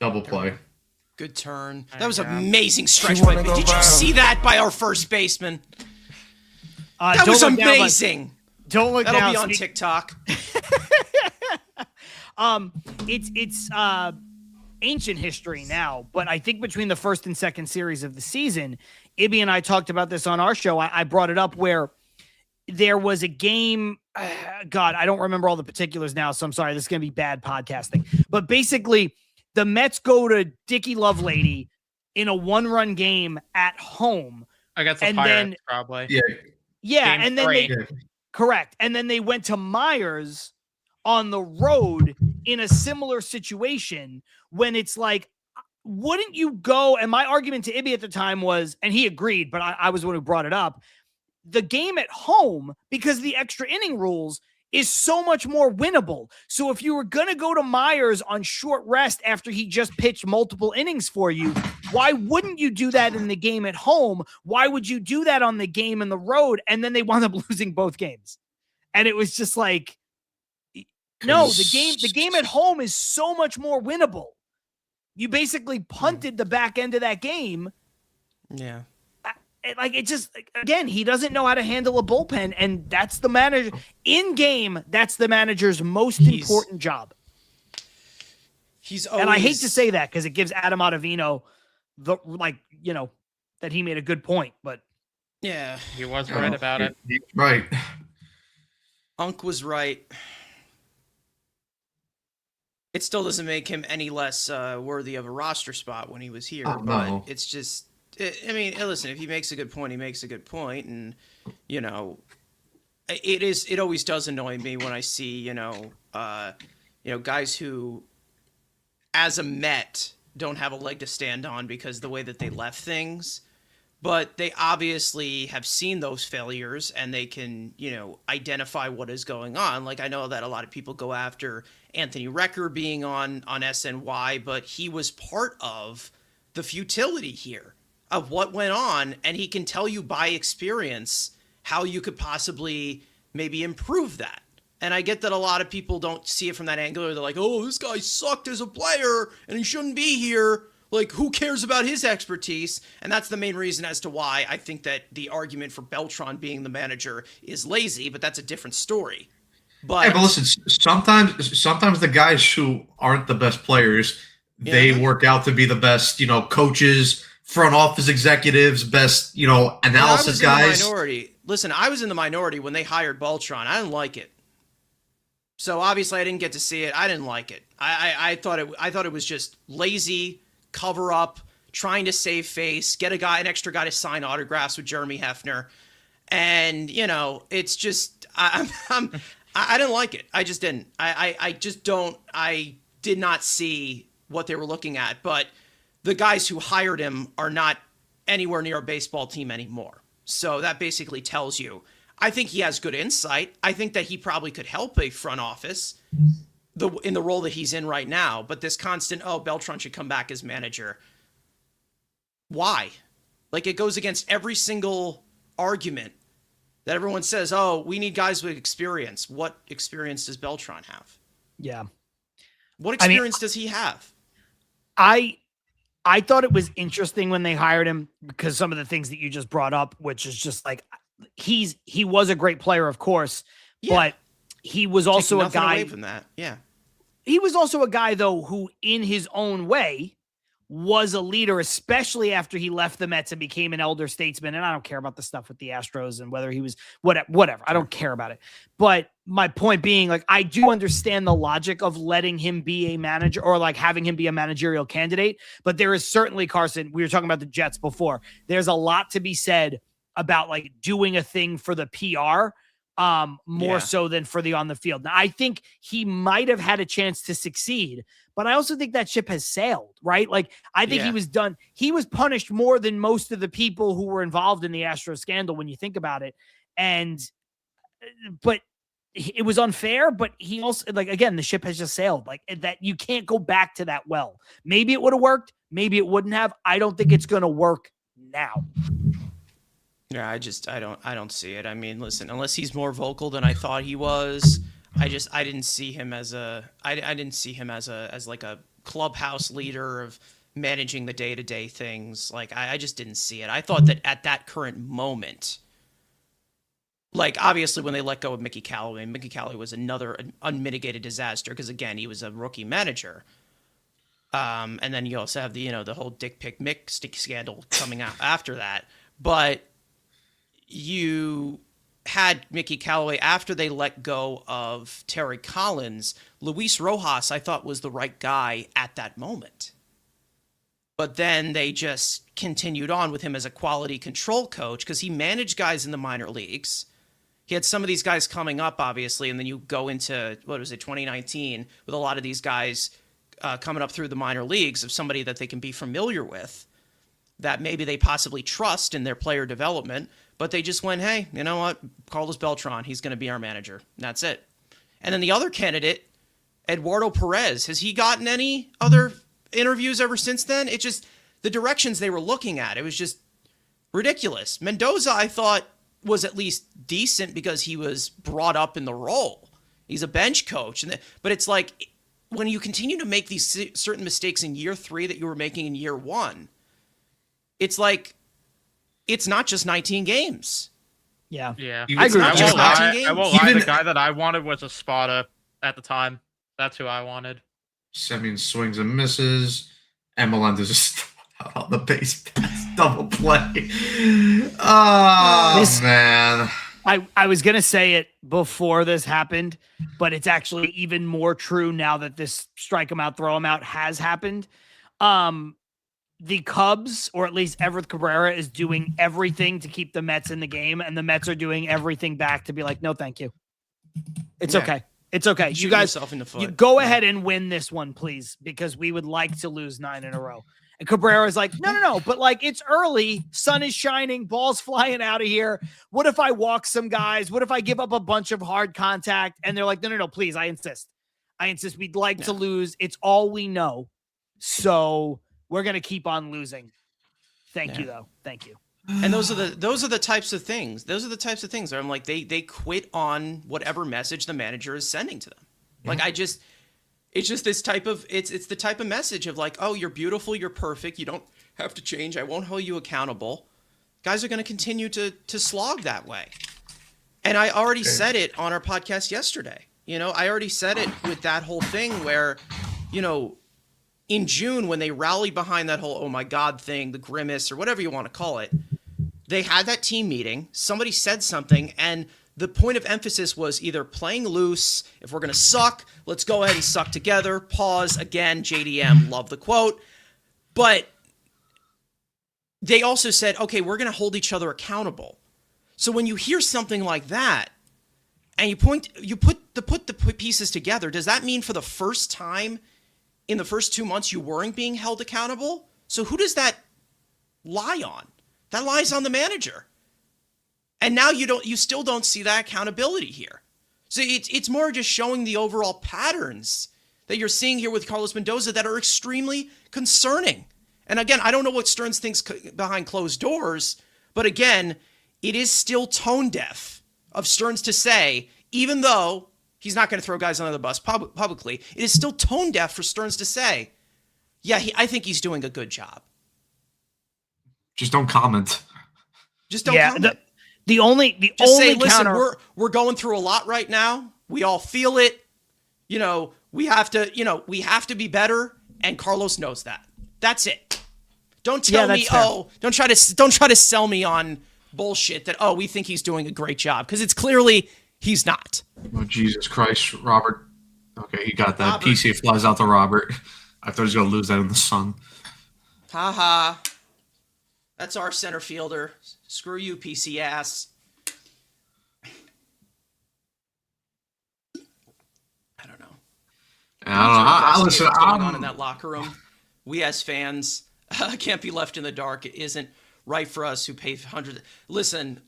Double play. Good turn. That was an amazing stretch play. Did you see that by our first baseman? That was amazing. Don't look down. That'll be on TikTok. It's ancient history now, but I think between the first and second series of the season, Ibby and I talked about this on our show. I brought it up where there was a game. God, I don't remember all the particulars now, so I'm sorry. This is going to be bad podcasting. But basically, the Mets go to Dickie Lovelady in a 1-run game at home. Against the Pirates, probably. Yeah, Game and then 3. Correct. And then they went to Myers on the road in a similar situation when it's like, wouldn't you go? And my argument to Ibby at the time was, and he agreed, but I was the one who brought it up, the game at home, because of the extra inning rules, is so much more winnable. So if you were going to go to Myers on short rest after he just pitched multiple innings for you, why wouldn't you do that in the game at home? Why would you do that on the game in the road? And then they wound up losing both games. And it was just like, no, the game at home is so much more winnable. You basically punted the back end of that game. Yeah. Like, it just, again, he doesn't know how to handle a bullpen, and that's the manager in game. That's the manager's most important job. And I hate to say that because it gives Adam Ottavino that he made a good point, but yeah, he was right about it. Right. Unc was right. It still doesn't make him any less worthy of a roster spot when he was here, but it's just. I mean, listen, if he makes a good point, he makes a good point. And, it always does annoy me when I see, guys who, as a Met, don't have a leg to stand on because of the way that they left things. But they obviously have seen those failures and they can, identify what is going on. Like, I know that a lot of people go after Anthony Recker being on SNY, but he was part of the futility here of what went on, and he can tell you by experience how you could possibly maybe improve that. And I get that a lot of people don't see it from that angle, or they're like, oh, this guy sucked as a player and he shouldn't be here. Like, who cares about his expertise? And that's the main reason as to why I think that the argument for Beltran being the manager is lazy, but that's a different story. But listen, sometimes the guys who aren't the best players, they work out to be the best, coaches, front office executives, best, analysis guys. Minority. Listen, I was in the minority when they hired Beltran. I didn't like it. So obviously I didn't get to see it. I didn't like it. I thought it was just lazy, cover up, trying to save face, get an extra guy to sign autographs with Jeremy Hefner. And, it's just I didn't like it. I just didn't. I did not see what they were looking at, but the guys who hired him are not anywhere near a baseball team anymore. So that basically tells you, I think he has good insight. I think that he probably could help a front office in the role that he's in right now. But this constant, Beltran should come back as manager. Why? Like, it goes against every single argument that everyone says, we need guys with experience. What experience does Beltran have? Yeah. What experience does he have? I thought it was interesting when they hired him because some of the things that you just brought up, which is just like, he was a great player, of course, but he was also a guy away from that. Yeah. He was also a guy, though, who in his own way was a leader, especially after he left the Mets and became an elder statesman. And I don't care about the stuff with the Astros and whether he was whatever. I don't care about it. But my point being, like, I do understand the logic of letting him be a manager or like having him be a managerial candidate. But there is certainly, Carson, we were talking about the Jets before. There's a lot to be said about like doing a thing for the PR more so than for the on the field. Now, I think he might have had a chance to succeed, but I also think that ship has sailed, right? Like, I think he was done. He was punished more than most of the people who were involved in the Astro scandal when you think about it. But it was unfair, but he also, like, again, the ship has just sailed. Like, that you can't go back to that well. Maybe it would have worked. Maybe it wouldn't have. I don't think it's going to work now. Yeah, I don't see it. I mean, listen, unless he's more vocal than I thought he was, I didn't see him as as like a clubhouse leader of managing the day-to-day things. Like, I just didn't see it. I thought that at that current moment, like, obviously when they let go of Mickey Callaway was another unmitigated disaster because, again, he was a rookie manager. And then you also have the whole Dick Pick Mick scandal coming out after that. But you had Mickey Callaway after they let go of Terry Collins. Luis Rojas, I thought, was the right guy at that moment. But then they just continued on with him as a quality control coach because he managed guys in the minor leagues. He had some of these guys coming up, obviously, and then you go into, 2019, with a lot of these guys coming up through the minor leagues of somebody that they can be familiar with, that maybe they possibly trust in their player development. But they just went, hey, you know what? Carlos Beltran, he's going to be our manager. And that's it. And then the other candidate, Eduardo Perez, has he gotten any other interviews ever since then? It just, the directions they were looking at, it was just ridiculous. Mendoza, I thought, was at least decent because he was brought up in the role. He's a bench coach. But it's like, when you continue to make these certain mistakes in year 3 that you were making in year 1, it's like, it's not just 19 games. Yeah. I agree. I won't lie. The guy that I wanted was Espada at the time. That's who I wanted. Semien swings and misses. And Melendez just on the base pass, double play. Oh, man. I was going to say it before this happened, but it's actually even more true now that this strike him out, throw him out has happened. The Cubs, or at least Everett Cabrera, is doing everything to keep the Mets in the game, and the Mets are doing everything back to be like, no, thank you. It's okay. It's okay. You guys, you go ahead and win this one, please, because we would like to lose 9 in a row. And Cabrera is like, no, but like, it's early, sun is shining, balls flying out of here. What if I walk some guys? What if I give up a bunch of hard contact? And they're like, no, please, I insist. We'd like to lose. It's all we know. So we're going to keep on losing. Thank you, though. Thank you. And those are the types of things. Those are the types of things where I'm like, they quit on whatever message the manager is sending to them. Yeah. Like, it's just this type of, it's the type of message of like, oh, you're beautiful, you're perfect, you don't have to change, I won't hold you accountable. Guys are going to continue to slog that way. And I already said it on our podcast yesterday. I already said it with that whole thing where, in June, when they rallied behind that whole, oh my God thing, the grimace or whatever you want to call it, they had that team meeting. Somebody said something, and the point of emphasis was either playing loose. If we're going to suck, let's go ahead and suck together. Pause. Again, JDM, love the quote. But they also said, okay, we're going to hold each other accountable. So when you hear something like that, and you put the pieces together, does that mean for the first time in the first 2 months you weren't being held accountable? So who does that lie on? That lies on the manager. And now you still don't see that accountability here. So it's more just showing the overall patterns that you're seeing here with Carlos Mendoza that are extremely concerning. And again, I don't know what Stearns thinks behind closed doors, but again, it is still tone deaf of Stearns to say, even though he's not going to throw guys under the bus publicly, it is still tone deaf for Stearns to say, yeah, I think he's doing a good job. Just don't comment. Just don't comment. The only say, counter, listen, we're going through a lot right now. We all feel it. We have to be better, and Carlos knows that. That's it. Don't tell me, don't try to sell me on bullshit that, we think he's doing a great job, because it's clearly he's not. Oh, Jesus Christ, Robert. Okay, he got that. Robert. PC flies out to Robert. I thought he was going to lose that in the sun. Ha. That's our center fielder. Screw you, PC ass. I don't know. I listen. What's going on in that locker room? We as fans can't be left in the dark. It isn't right for us who pay hundreds. Listen,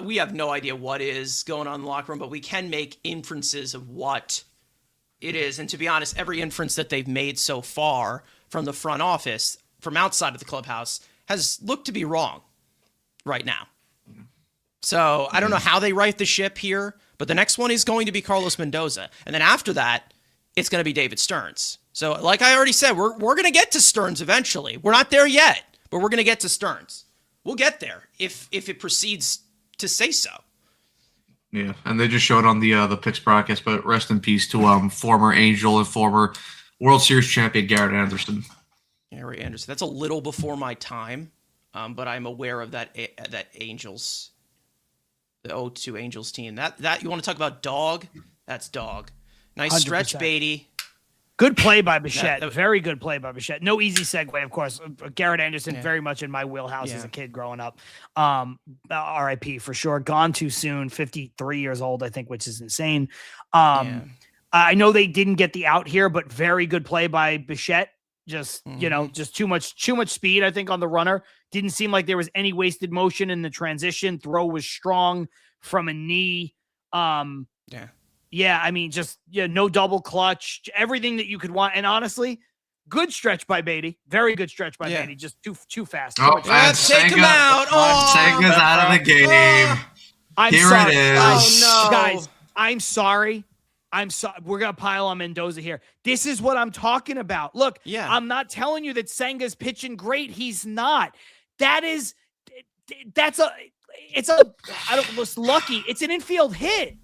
we have no idea what is going on in the locker room, but we can make inferences of what it is. And to be honest, every inference that they've made so far from the front office, from outside of the clubhouse, has looked to be wrong right now. So I don't know how they right the ship here, but the next one is going to be Carlos Mendoza. And then after that, it's going to be David Stearns. So like I already said, we're going to get to Stearns eventually. We're not there yet, but we're going to get to Stearns. We'll get there if it proceeds to say so. Yeah, and they just showed on the picks broadcast, but rest in peace to former Angel and former World Series champion Garrett Anderson. Gary Anderson. That's a little before my time, but I'm aware of that Angels, the 0-2 Angels team. That you want to talk about dog? That's dog. Nice 100%. Stretch, Beatty. Good play by Bichette. Very good play by Bichette. No easy segue, of course. Garrett Anderson, very much in my wheelhouse as a kid growing up. RIP for sure. Gone too soon. 53 years old, I think, which is insane. I know they didn't get the out here, but very good play by Bichette. Just too much speed, I think, on the runner. Didn't seem like there was any wasted motion in the transition. Throw was strong from a knee. I mean, no double clutch, everything that you could want. And honestly, good stretch by Beatty. Very good stretch by Beatty. Just too fast. Let's take him out. Senga's out of the game. I'm Here sorry. it is. Oh, no. Guys, I'm sorry. We're going to pile on Mendoza here. This is what I'm talking about. Look, I'm not telling you that Senga's pitching great. He's not. It's lucky. It's an infield hit.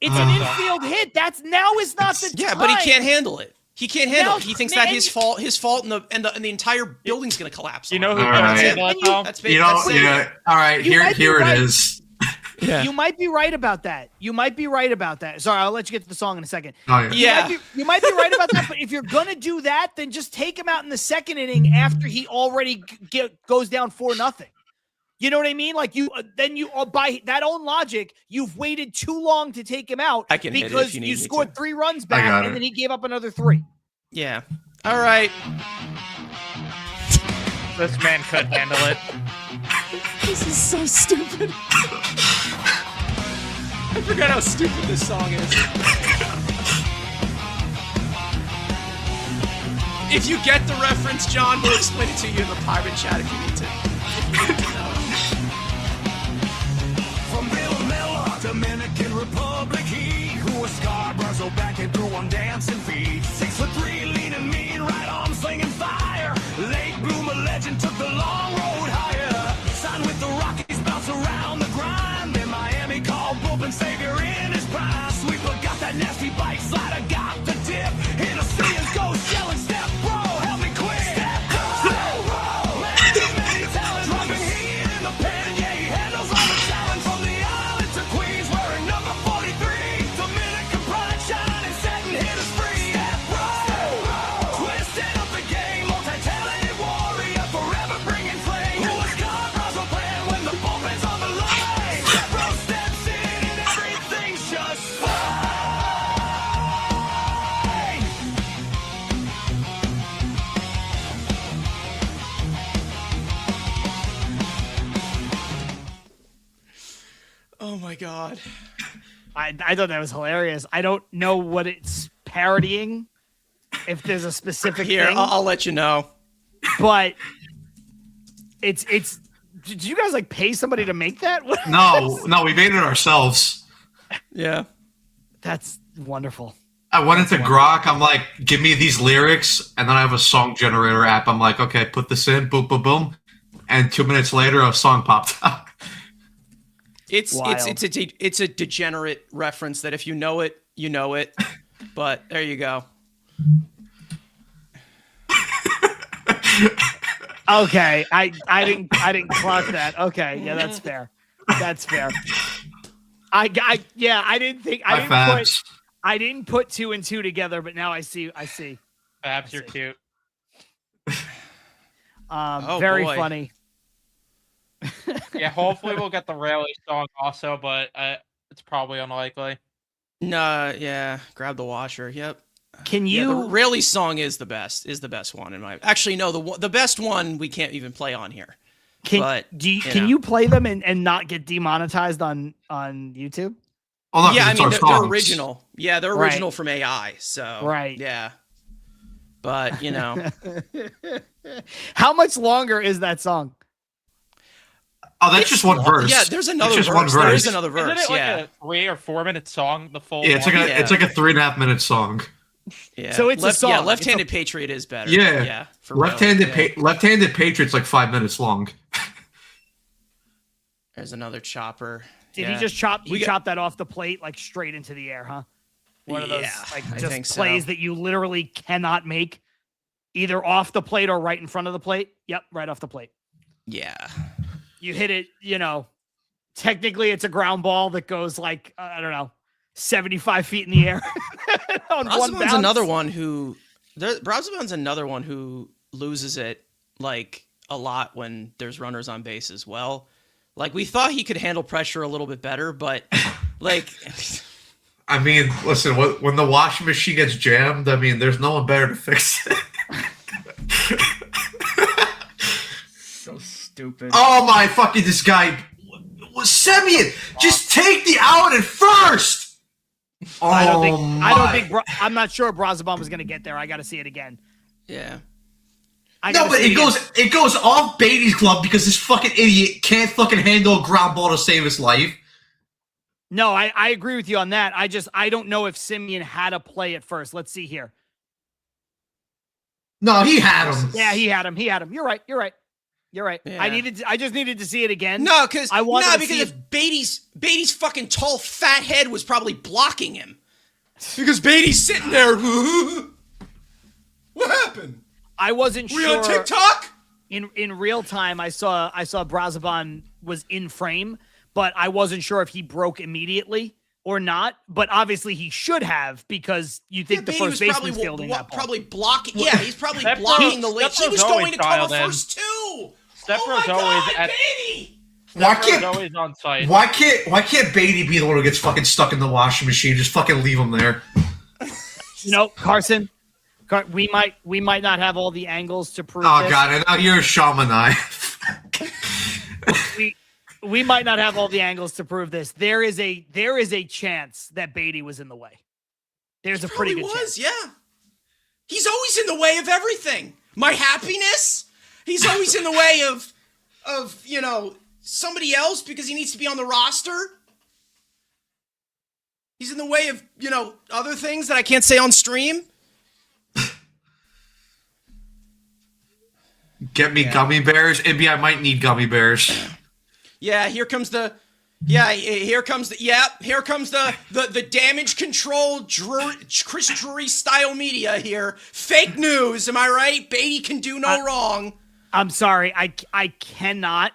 It's an infield hit. Now is not the time. Yeah, but he can't handle it. He can't handle it. He thinks that his fault, and the entire building's going to collapse. You know who can handle it, though? All right, here it is. Yeah. You might be right about that. Sorry, I'll let you get to the song in a second. Oh, yeah. You might be right about that, but if you're going to do that, then just take him out in the second inning after he already goes down 4-0. You know what I mean? Like by that own logic, you've waited too long to take him out because you scored 3 runs back and then he gave up another 3. Yeah. All right. This man could handle it. This is so stupid. I forgot how stupid this song is. If you get the reference, John, we'll explain it to you in the pirate chat if you need to. From Bill Miller, Dominican Republic, he who was Scarborough's back and threw on dancing feet. 6'3", leaning mean, right arm slinging fire. Late bloomer legend took the long road higher. Signed with the Rockies, bounce around the grind. Then Miami called bullpen savior in his prime. Sweeper got that nasty bite, slider got the dip. Hit a Seals, go yelling. my God. I thought that was hilarious. I don't know what it's parodying, if there's a specific Here, thing, I'll let you know. but it's. Did you guys like pay somebody to make that? No, we made it ourselves. Yeah. That's wonderful. I went into Grok. I'm like, give me these lyrics, and then I have a song generator app. I'm like, okay, put this in, boom, boom, boom, and 2 minutes later, a song popped up. It's Wild. it's a degenerate reference that if you know it, you know it. But there you go. Okay, I didn't clock that. Okay, yeah, that's fair. That's fair. I didn't put 2 and 2 together, but now I see. Babs, you're cute. Very boy. funny. Yeah, hopefully we'll get the Rayleigh song also, but it's probably unlikely. Nah, yeah. Grab the washer. Yep. Can Yeah, you? the Rayleigh song is the best one in my. Actually, no, the best one we can't even play on here. Can know. you play them and not get demonetized on YouTube? Oh, no, Yeah, I it's mean our they're songs. original. Yeah, they're Right. original from AI. So Right. Yeah. But you know, How much longer is that song? Oh, that's just one verse. yeah, there's another It's just verse. one There verse. is another verse. Isn't it like Yeah. a 3 or 4 minute song? The full. Yeah, it's one? like a 3.5 minute song. Yeah. So it's a song. Yeah, It's Left-Handed Patriot is better. Yeah. Yeah. For real. Left-handed Patriot's like 5 minutes long. There's another chopper. Did Yeah. he just chop? We He got- chopped that off the plate like straight into the air, huh? One of those Yeah, like I just think so. plays that you literally cannot make, either off the plate or right in front of the plate. Yep, right off the plate. Yeah. You hit it. Technically it's a ground ball that goes like I don't know, 75 feet in the air. On one Brazaban's bounce. another one who loses it like a lot when there's runners on base as well. Like we thought he could handle pressure a little bit better, but like I mean, listen, when the washing machine gets jammed, I mean, there's no one better to fix it. so stupid. Oh my fucking, this guy was Semyon. Just take the out at first. I don't think I'm not sure Brazaban was going to get there. I got to see it again. Yeah. No, but it goes off Beatty's glove because this fucking idiot can't fucking handle a ground ball to save his life. No, I agree with you on that. I don't know if Semyon had a play at first. Let's see here. No, he had him. Yeah, he had him. You're right. Yeah. I just needed to see it again. No, because see if Beatty's fucking tall fat head was probably blocking him. Because Beatty's sitting there. What happened? I wasn't We sure. on TikTok? In real time, I saw Brazaban was in frame, but I wasn't sure if he broke immediately or not. But obviously he should have, because you think the Beatty first was baseman's fielding that ball. probably blocking. Yeah, he's probably blocking the late. He was going to cover first too. Stepbro's always at. Beatty! Why Stepbro's can't always on site. why can't Beatty be the one who gets fucking stuck in the washing machine? Just fucking leave him there. Carson, we might not have all the angles to prove Oh this. god, and now you're a shaman. We might not have all the angles to prove this. There is a chance that Beatty was in the way. There's a pretty good chance. Yeah. He's always in the way of everything. My happiness. He's always in the way of somebody else because he needs to be on the roster. He's in the way of other things that I can't say on stream. Get me gummy bears. Maybe I might need gummy bears. Yeah, here comes the damage control Chris Drury style media here. Fake news, am I right? Beatty can do no wrong. I'm sorry. I cannot,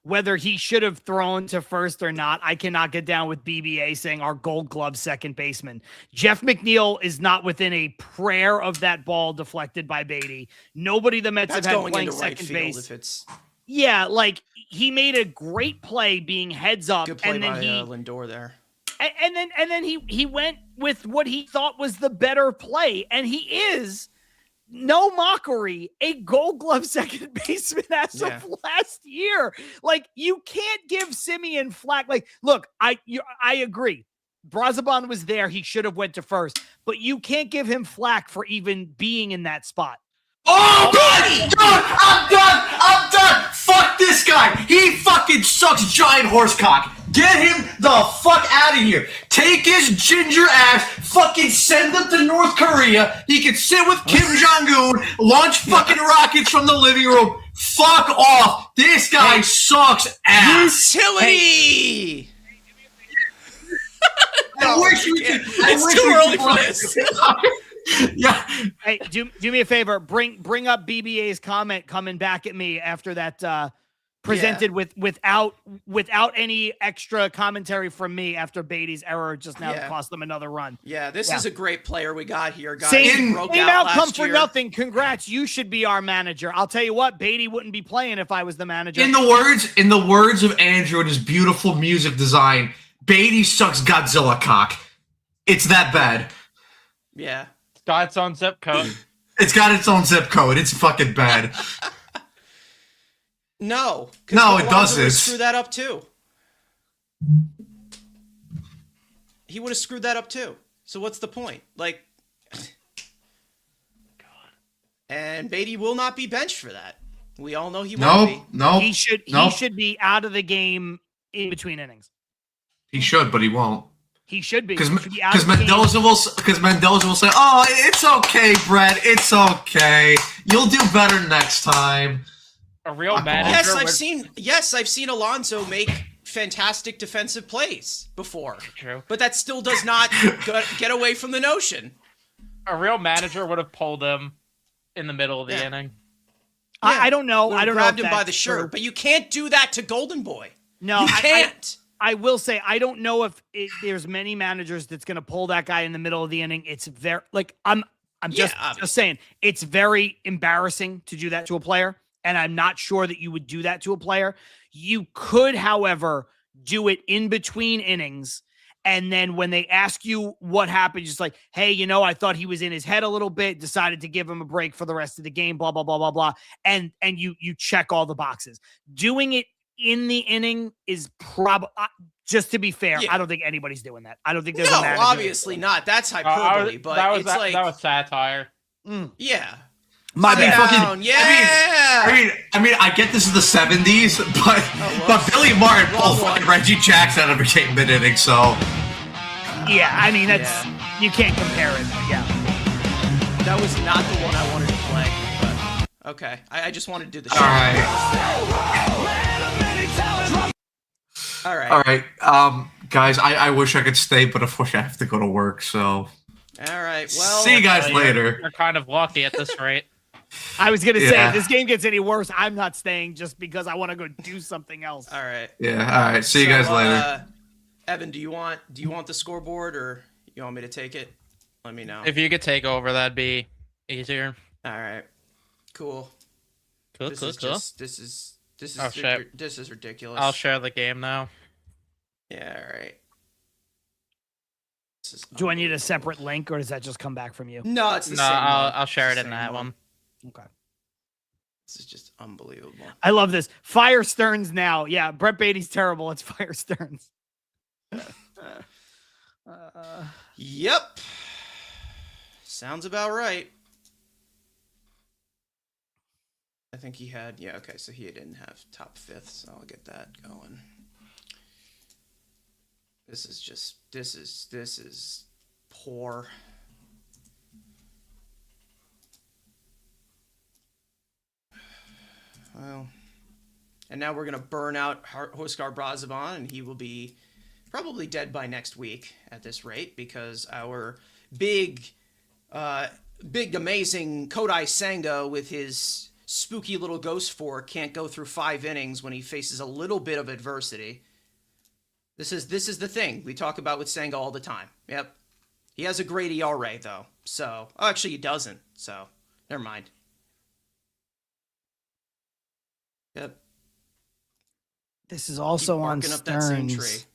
whether he should have thrown to first or not, I cannot get down with BBA saying our Gold Glove second baseman. Jeff McNeil is not within a prayer of that ball deflected by Beatty. Nobody the Mets That's have had going playing into right second field base. if it's Yeah, like he made a great play being heads up, good play and then by he Lindor there. and then he went with what he thought was the better play, and he is no mockery, a Gold Glove second baseman as of last year. Like, you can't give Simeon flack. Like, look, I agree. Brazoban was there. He should have went to first, but you can't give him flack for even being in that spot. Oh, good! I'm done! Fuck this guy! He fucking sucks giant horse cock! Get him the fuck out of here! Take his ginger ass, fucking send him to North Korea. He can sit with Kim Jong-un, launch fucking rockets from the living room. Fuck off! This guy sucks ass! Utility! I wish we could. It's too early for this. Yeah. Hey, do me a favor. Bring up BBA's comment coming back at me after that presented without any extra commentary from me after Beatty's error just now cost them another run. Yeah, this is a great player we got here, guys. Same broke out outcome last for year. nothing. Congrats. You should be our manager. I'll tell you what, Beatty wouldn't be playing if I was the manager. In the words of Andrew and his beautiful music design, Beatty sucks Godzilla cock. It's that bad. Yeah. It's got its own zip code. It's got its own zip code. It's fucking bad. No, it doesn't. Screw that up too. He would have screwed that up too. So what's the point? Like, God. And Beatty will not be benched for that. We all know he won't be. No, he should be out of the game in between innings. He should, but he won't. He should be. Because Mendoza will say, "Oh, it's okay, Brett. It's okay. You'll do better next time." A real manager. Yes, I've seen Alonso make fantastic defensive plays before. True. But that still does not get away from the notion. A real manager would have pulled him in the middle of the inning. Yeah. I don't know. I don't know. Grabbed him by the shirt, but you can't do that to Golden Boy. No, you can't. I will say, I don't know if there's many managers that's going to pull that guy in the middle of the inning. It's very, like, I'm just saying, it's very embarrassing to do that to a player. And I'm not sure that you would do that to a player. You could, however, do it in between innings. And then when they ask you what happened, just like, hey, I thought he was in his head a little bit, decided to give him a break for the rest of the game, blah, blah, blah, blah, blah. And you check all the boxes. Doing it in the inning is probably, just to be fair, I don't think anybody's doing that. I don't think there's a manager. No, obviously not. That's hyperbole, but that was satire. Yeah. My big fucking yeah. I mean, I get this is the '70s, but Billy Martin pulled fucking Reggie Jackson out of a game mid-inning, so yeah, I mean that's you can't compare it. Yeah, that was not the one I wanted to play, but okay, I just wanted to do the show. All right. Guys, I wish I could stay, but unfortunately I have to go to work. So all right, well, see you guys later. You're kind of lucky at this rate. I was going to say, if this game gets any worse, I'm not staying just because I want to go do something else. All right. Yeah, all right. See you guys later. Evan, do you want the scoreboard or you want me to take it? Let me know. If you could take over, that'd be easier. All right. Cool. This is ridiculous. I'll share the game now. Yeah, all right. Do I need a separate link or does that just come back from you? No, it's the same. I'll share it in that one. Okay. This is just unbelievable. I love this. Fire Stearns now. Yeah, Brett Beatty's terrible. It's Fire Stearns. Yep. Sounds about right. I think he had, okay, so he didn't have top fifth, so I'll get that going. This is poor. Well, and now we're going to burn out Huskar Brazoban, and he will be probably dead by next week at this rate because our big, amazing Kodai Senga with his spooky little ghost fork can't go through 5 innings when he faces a little bit of adversity. This is the thing we talk about with Senga all the time. Yep. He has a great ERA, though. So, actually, he doesn't. So, never mind. Yep. This is also on Keep barking up that same tree. Stearns.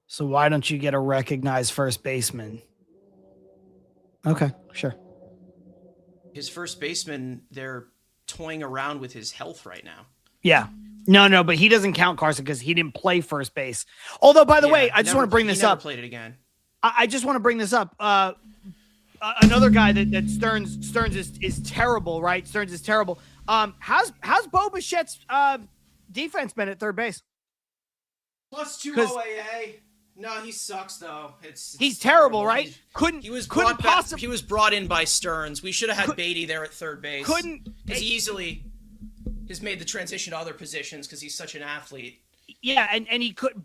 So why don't you get a recognized first baseman? Okay, sure. his first baseman, they're toying around with his health right now. Yeah. No, but he doesn't count, Carson, because he didn't play first base. Although, by the way, I just want to bring this up. Played it again. I just want to bring this up. Another guy that Stearns is terrible, right? Stearns is terrible. How's Bo Bichette's defense been at third base? +2 OAA. No, he sucks though. He's terrible, right? He was brought in by Stearns. We should have had Beatty there at third base. Because he easily has made the transition to other positions because he's such an athlete. Yeah, and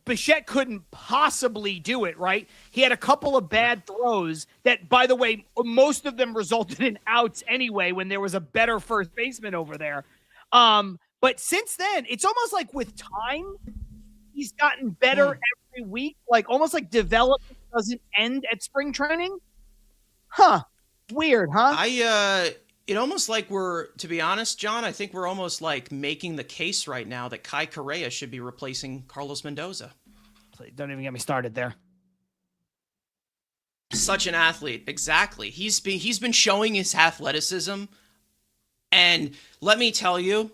Bichette couldn't possibly do it, right? He had a couple of bad throws that, by the way, most of them resulted in outs anyway when there was a better first baseman over there. But since then, it's almost like with time, he's gotten better every week, like almost like development doesn't end at spring training. Huh. Weird, huh? It almost like to be honest, John, I think we're almost like making the case right now that Kai Correa should be replacing Carlos Mendoza. Don't even get me started there. Such an athlete. Exactly. He's been showing his athleticism. And let me tell you,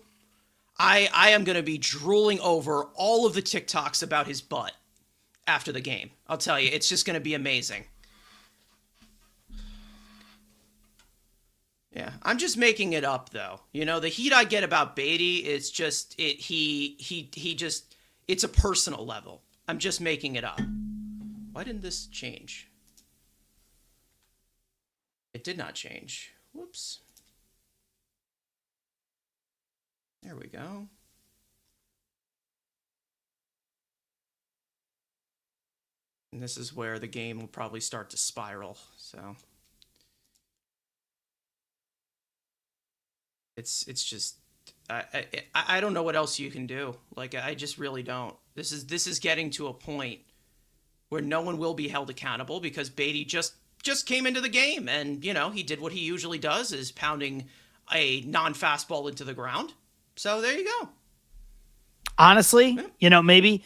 I am going to be drooling over all of the TikToks about his butt after the game. I'll tell you, it's just going to be amazing. Yeah, I'm just making it up though. You know, the heat I get about Beatty is just it's a personal level. I'm just making it up. Why didn't this change? It did not change. Whoops. There we go. And this is where the game will probably start to spiral, so it's just I don't know what else you can do. Like I just really don't. This is getting to a point where no one will be held accountable because Beatty just came into the game and, you know, he did what he usually does, is pounding a non-fastball into the ground. So there you go. Honestly, you know, maybe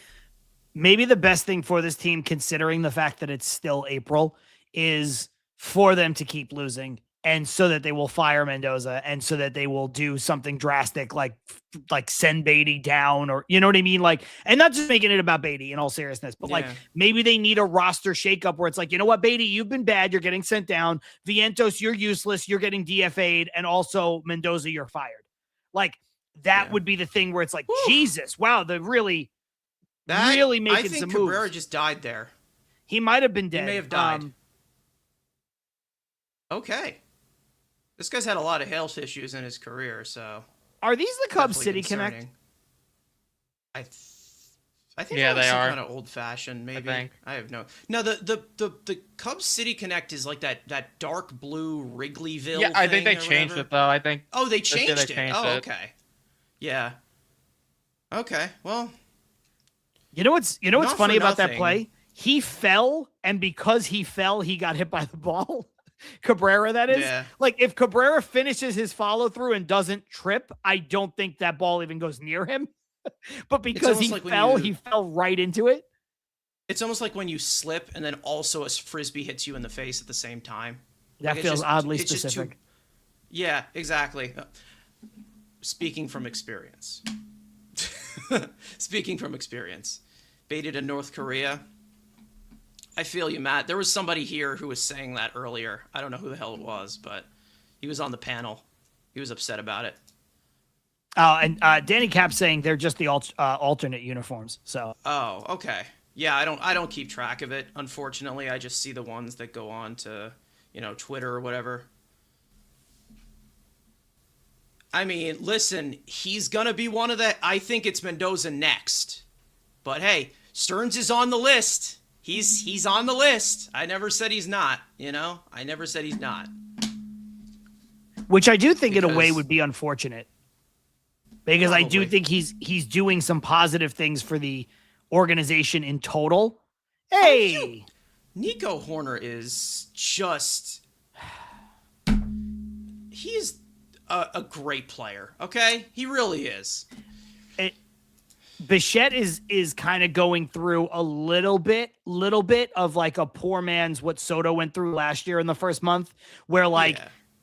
the best thing for this team, considering the fact that it's still April, is for them to keep losing, and so that they will fire Mendoza, and so that they will do something drastic like send Beatty down, or you know what I mean? Like, and not just making it about Beatty in all seriousness, but like maybe they need a roster shakeup where it's like, you know what, Beatty, you've been bad, you're getting sent down. Vientos, you're useless, you're getting DFA'd, and also Mendoza, you're fired. Like that would be the thing where it's like, Jesus, wow, they're really making I think some Cabrera moves. just died there. He might have been dead. He may have died. Okay. This guy's had a lot of health issues in his career, so. Are these the Cubs City concerning. Connect? I think yeah, they are kind of old fashioned. Maybe I have no. No, the Cubs City Connect is like that dark blue Wrigleyville. Yeah, I think they changed it though. I think. Oh, they changed it. Oh, it. okay. Yeah. Okay. Well. You know what's funny about that play? He fell, and because he fell, he got hit by the ball. Cabrera, that is. Yeah. Like, if Cabrera finishes his follow-through and doesn't trip, I don't think that ball even goes near him. But because he fell right into it. It's almost like when you slip and then also a frisbee hits you in the face at the same time. That like feels oddly specific. Yeah, exactly. Speaking from experience. Speaking from experience. Baited in North Korea. I feel you, Matt. There was somebody here who was saying that earlier. I don't know who the hell it was, but he was on the panel. He was upset about it. Oh, and Danny Cap saying they're just the alternate uniforms. So. Oh, okay. Yeah, I don't keep track of it. Unfortunately, I just see the ones that go on to, Twitter or whatever. I mean, listen, he's gonna be one of the. I think it's Mendoza next, but hey, Stearns is on the list. He's on the list. I never said he's not. I never said he's not. Which I do think, in a way, would be unfortunate, because probably. I do think he's doing some positive things for the organization in total. Hey, Nico Horner is just. He's a great player. Okay, he really is. Bichette is kind of going through a little bit of like a poor man's what Soto went through last year in the first month, where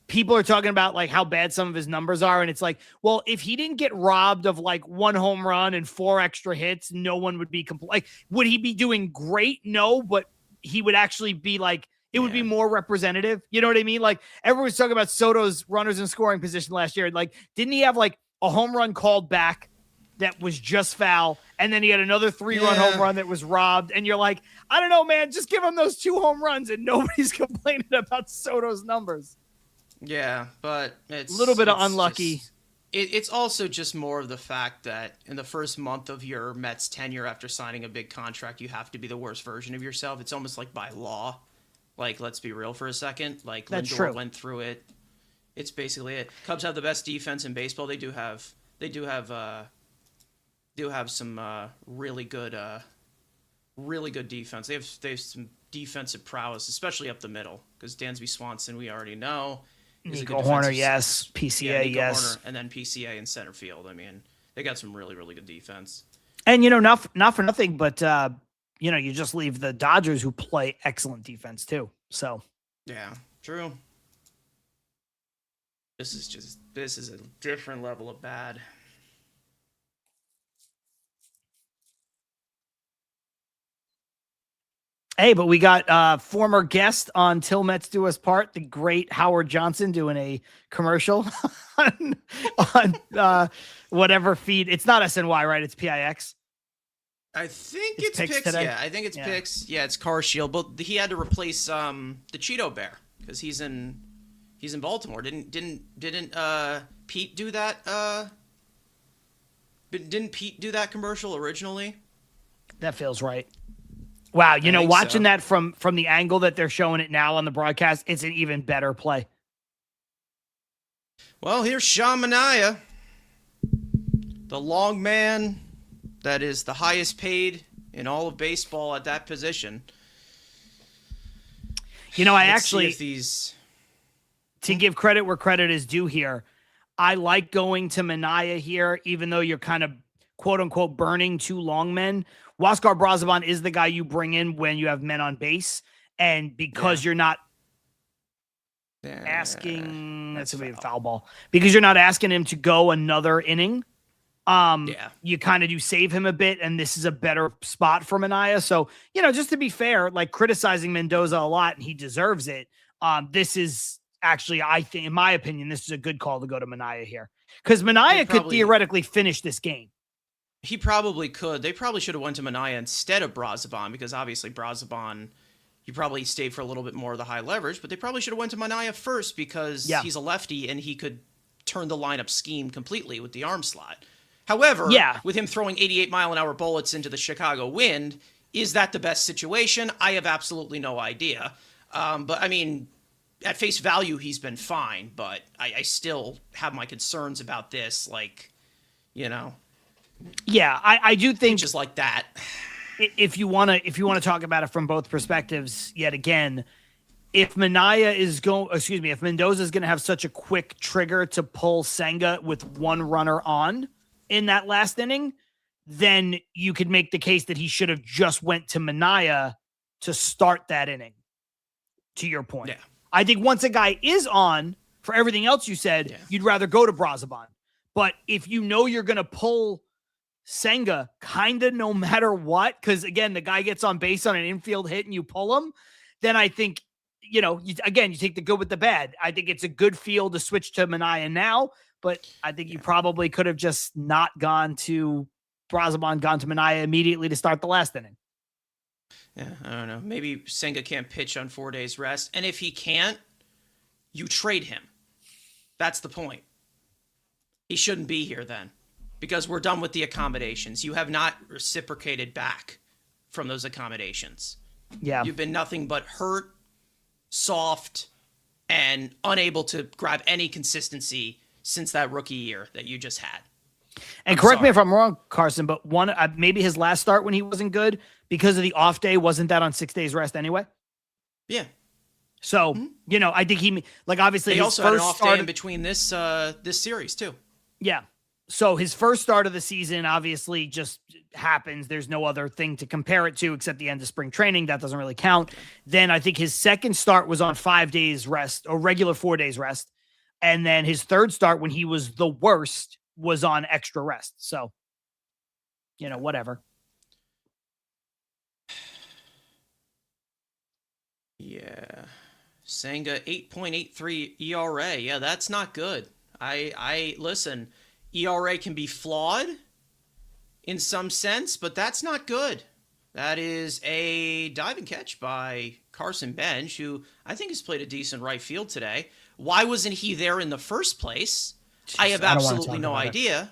people are talking about like how bad some of his numbers are. And it's like, well, if he didn't get robbed of like 1 home run and 4 extra hits, no one would be like, would he be doing great? No, but he would actually be like, it would be more representative. You know what I mean? Like everyone's talking about Soto's runners in scoring position last year. Like, didn't he have like a home run called back that was just foul? And then he had another 3-run home run that was robbed. And you're like, I don't know, man, just give him those 2 home runs and nobody's complaining about Soto's numbers. Yeah, but it's a little bit of unlucky. It's also just more of the fact that in the first month of your Mets tenure after signing a big contract, you have to be the worst version of yourself. It's almost like by law. Like, let's be real for a second. Like, Lindor went through it. It's basically it. Cubs have the best defense in baseball. They do have some really good defense. They have some defensive prowess, especially up the middle. Because Dansby Swanson, we already know. Nico Horner, yes. PCA, yes. Horner, and then PCA in center field. I mean, they got some really, really good defense. And, you know, not for nothing, but, you know, you just leave the Dodgers who play excellent defense too. So, yeah, true. This is a different level of bad. Hey, but we got former guest on TilMetsDoUsPart, the great Howard Johnson, doing a commercial on whatever feed. It's not SNY, right? It's PIX. I think it's Pix. Yeah, I think it's Pix. Yeah, it's Car Shield. But he had to replace the Cheeto Bear because he's in Baltimore. Didn't Pete do that? Didn't Pete do that commercial originally? That feels right. Wow, you know, watching that from the angle that they're showing it now on the broadcast, it's an even better play. Well, here's Sean Manaea, the long man that is the highest paid in all of baseball at that position. You know, to give credit where credit is due here, I like going to Manaea here, even though you're kind of quote unquote burning 2 long men. Huascar Brazoban is the guy you bring in when you have men on base. And because you're not asking, that's a foul ball, because you're not asking him to go another inning. You kind of do save him a bit, and this is a better spot for Manaea. So, you know, just to be fair, like criticizing Mendoza a lot, and he deserves it. This is actually, I think, in my opinion, this is a good call to go to Manaea here, because Manaea could theoretically finish this game. He probably could. They probably should have went to Manaea instead of Brazoban, because obviously Brazoban, you probably stayed for a little bit more of the high leverage, but they probably should have went to Manaea first because he's a lefty and he could turn the lineup scheme completely with the arm slot. However, with him throwing 88-mile-an-hour bullets into the Chicago wind, is that the best situation? I have absolutely no idea. But, I mean, at face value, he's been fine, but I still have my concerns about this, like, you know. Yeah, I do think just like that. If you want to talk about it from both perspectives, yet again, if Mendoza is going to have such a quick trigger to pull Senga with 1 runner on in that last inning, then you could make the case that he should have just went to Manaea to start that inning. To your point, I think once a guy is on, for everything else you said, you'd rather go to Brazoban. But if you know you're going to pull Senga kind of no matter what, because again, the guy gets on base on an infield hit and you pull him, then I think, you know, you take the good with the bad. I think it's a good feel to switch to Manaea now, but I think you probably could have just not gone to Brazoban, gone to Manaea immediately to start the last inning. Yeah, I don't know. Maybe Senga can't pitch on 4 days rest. And if he can't, you trade him. That's the point. He shouldn't be here then, because we're done with the accommodations. You have not reciprocated back from those accommodations. Yeah. You've been nothing but hurt, soft, and unable to grab any consistency since that rookie year that you just had. And correct me if I'm wrong, Carson, but maybe his last start when he wasn't good because of the off day, wasn't that on 6 days rest anyway? Yeah. So, you know, I think obviously he also had an off day in between this series too. Yeah. So his first start of the season obviously just happens. There's no other thing to compare it to except the end of spring training. That doesn't really count. Then I think his second start was on 5 days rest, or regular 4 days rest. And then his third start when he was the worst was on extra rest. So, whatever. Yeah. Senga 8.83 ERA. Yeah, that's not good. I listen, ERA can be flawed in some sense, but that's not good. That is a diving catch by Carson Bench, who I think has played a decent right field today. Why wasn't he there in the first place? Jeez, I have I don't wanna absolutely talk no about it. idea.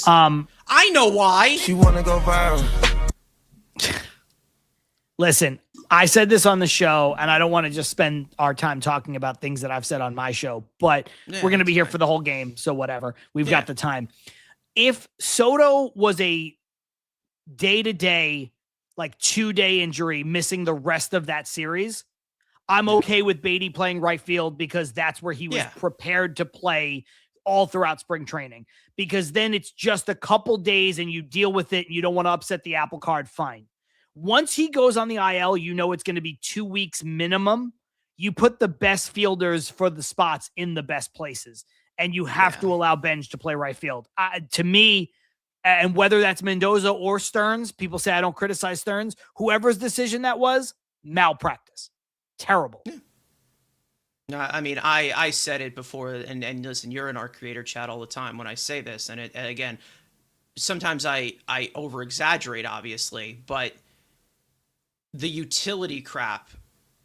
I know why. She wanna go viral. Listen, I said this on the show, and I don't want to just spend our time talking about things that I've said on my show, but Yeah, we're going to be that's here fine. for the whole game, so whatever. We've Yeah. got the time. If Soto was a day-to-day, like 2-day injury, missing the rest of that series, I'm okay with Beatty playing right field because that's where he was Yeah. prepared to play all throughout spring training. Because then it's just a couple days and you deal with it and you don't want to upset the apple cart, fine. Once he goes on the IL, it's going to be 2 weeks minimum. You put the best fielders for the spots in the best places, and you have to allow Benj to play right field. To me, and whether that's Mendoza or Stearns, people say I don't criticize Stearns. Whoever's decision that was, malpractice. Terrible. No, I mean, I said it before, and listen, you're in our creator chat all the time when I say this, and again, sometimes I over-exaggerate, obviously, but the utility crap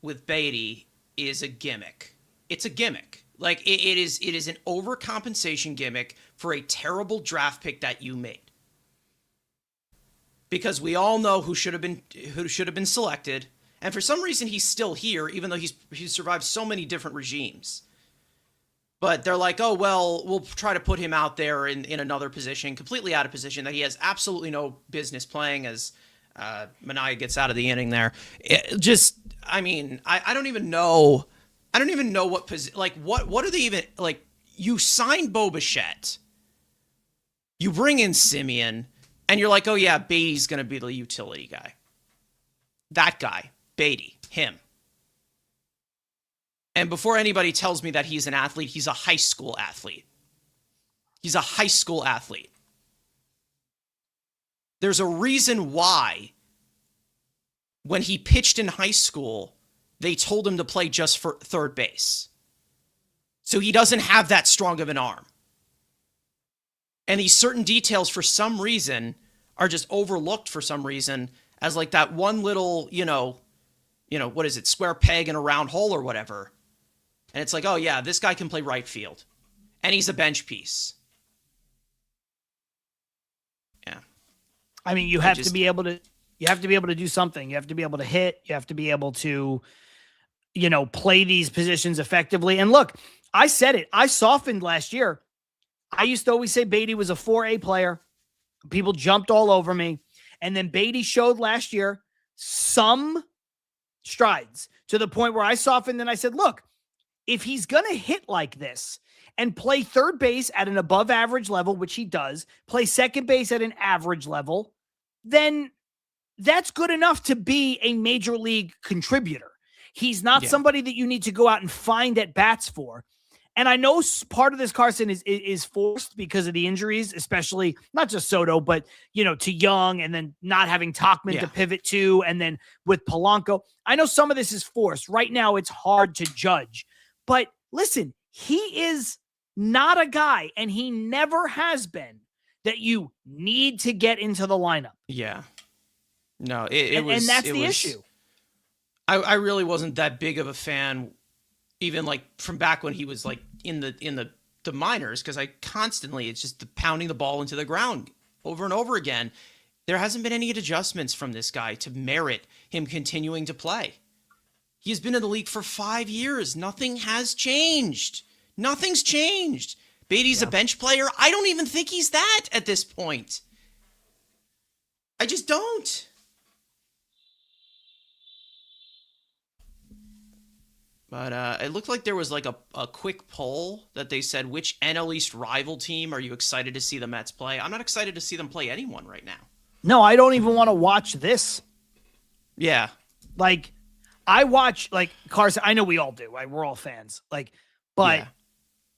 with Beatty is a gimmick. It's a gimmick. Like, it is an overcompensation gimmick for a terrible draft pick that you made. Because we all know who should have been selected. And for some reason, he's still here, even though he's survived so many different regimes. But they're like, oh, well, we'll try to put him out there in another position, completely out of position, that he has absolutely no business playing as Manaea gets out of the inning there. I don't even know. I don't even know what position. Like, what are they even like? You sign Bo Bichette, you bring in Simeon, and you're like, oh yeah, Beatty's gonna be the utility guy. That guy, Beatty, him. And before anybody tells me that he's an athlete, he's a high school athlete. He's a high school athlete. There's a reason why when he pitched in high school, they told him to play just for third base. So he doesn't have that strong of an arm. And these certain details, for some reason, are just overlooked for some reason as like that one little, what is it, square peg in a round hole or whatever. And it's like, oh yeah, this guy can play right field. And he's a bench piece. Yeah. I mean, you have to be able to do something. You have to be able to hit. You have to be able to, play these positions effectively. And look, I said it. I softened last year. I used to always say Beatty was a 4A player. People jumped all over me. And then Beatty showed last year some strides to the point where I softened and I said, look, if he's going to hit like this and play third base at an above average level, which he does, play second base at an average level, then that's good enough to be a major league contributor. He's not somebody that you need to go out and find at bats for. And I know part of this, Carson, is forced because of the injuries, especially not just Soto, but, to Young and then not having Tauchman to pivot to. And then with Polanco, I know some of this is forced. Right now, it's hard to judge. But listen, he is not a guy, and he never has been, that you need to get into the lineup. Yeah. No, and that's the issue. I really wasn't that big of a fan, even like from back when he was like in the minors, because it's just pounding the ball into the ground over and over again. There hasn't been any adjustments from this guy to merit him continuing to play. He's been in the league for 5 years. Nothing has changed. Nothing's changed. Beatty's a bench player. I don't even think he's that at this point. I just don't. But it looked like there was like a quick poll that they said, which NL East rival team are you excited to see the Mets play? I'm not excited to see them play anyone right now. No, I don't even want to watch this. Yeah. Like, I watch, like, Carson, I know we all do. Right? We're all fans. Like, but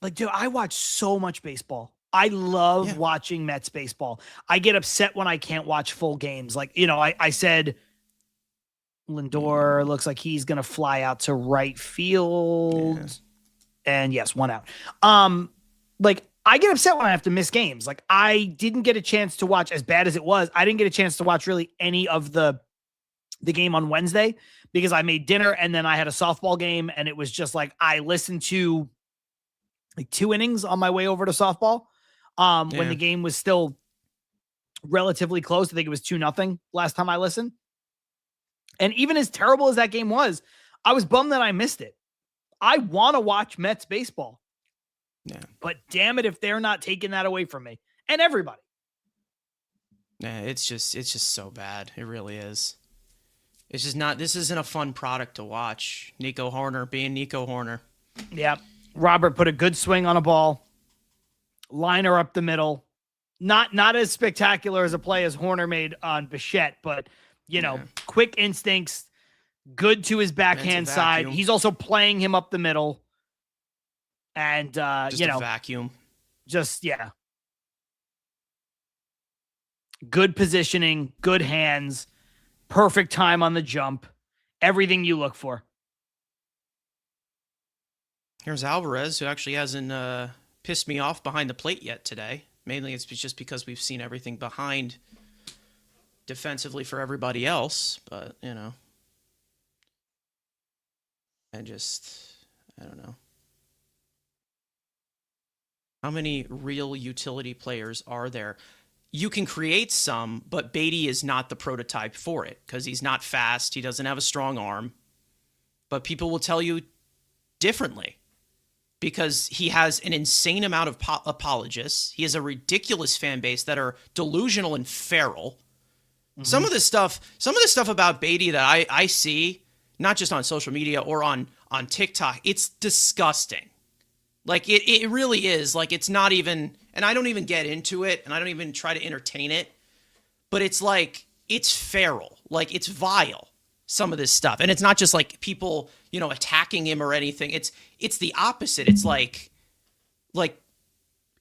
Like, dude, I watch so much baseball. I love watching Mets baseball. I get upset when I can't watch full games. Like, I said Lindor looks like he's going to fly out to right field. Yeah. And yes, 1 out. Like, I get upset when I have to miss games. Like, I didn't get a chance to watch, as bad as it was, I didn't get a chance to watch really any of the game on Wednesday because I made dinner and then I had a softball game, and it was just like I listened to like 2 innings on my way over to softball when the game was still relatively close. I think it was 2-0 last time I listened. And even as terrible as that game was, I was bummed that I missed it. I want to watch Mets baseball. Yeah. But damn it if they're not taking that away from me. And everybody. Yeah, it's just so bad. It really is. It's just not, this isn't a fun product to watch. Nico Horner being Nico Horner. Yeah. Robert put a good swing on a ball. Liner up the middle. Not as spectacular as a play as Horner made on Bichette, but quick instincts, good to his backhand side. He's also playing him up the middle. And just a vacuum. Good positioning, good hands, perfect time on the jump, everything you look for. Here's Alvarez, who actually hasn't pissed me off behind the plate yet today. Mainly it's just because we've seen everything behind defensively for everybody else, but I don't know. How many real utility players are there? You can create some, but Beatty is not the prototype for it because he's not fast. He doesn't have a strong arm. But people will tell you differently because he has an insane amount of apologists. He has a ridiculous fan base that are delusional and feral. Mm-hmm. Some of this stuff about Beatty that I see, not just on social media or on TikTok, it's disgusting. Like, it really is. Like, it's not even, and I don't even get into it, and I don't even try to entertain it, but it's like, it's feral. Like, it's vile, some of this stuff. And it's not just, like, people, attacking him or anything. It's the opposite. It's like,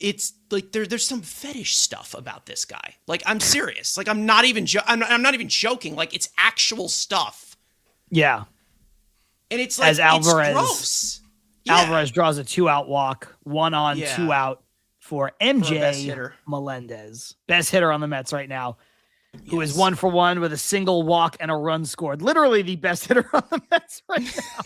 it's like there's some fetish stuff about this guy. Like, I'm serious. Like, I'm not even joking. Like, it's actual stuff. Yeah. And it's like, as Alvarez, it's gross. Alvarez draws a 2-out walk, 1 on, 2 out for MJ Melendez. Best hitter on the Mets right now, who is 1 for 1 with a single walk and a run scored. Literally the best hitter on the Mets right now.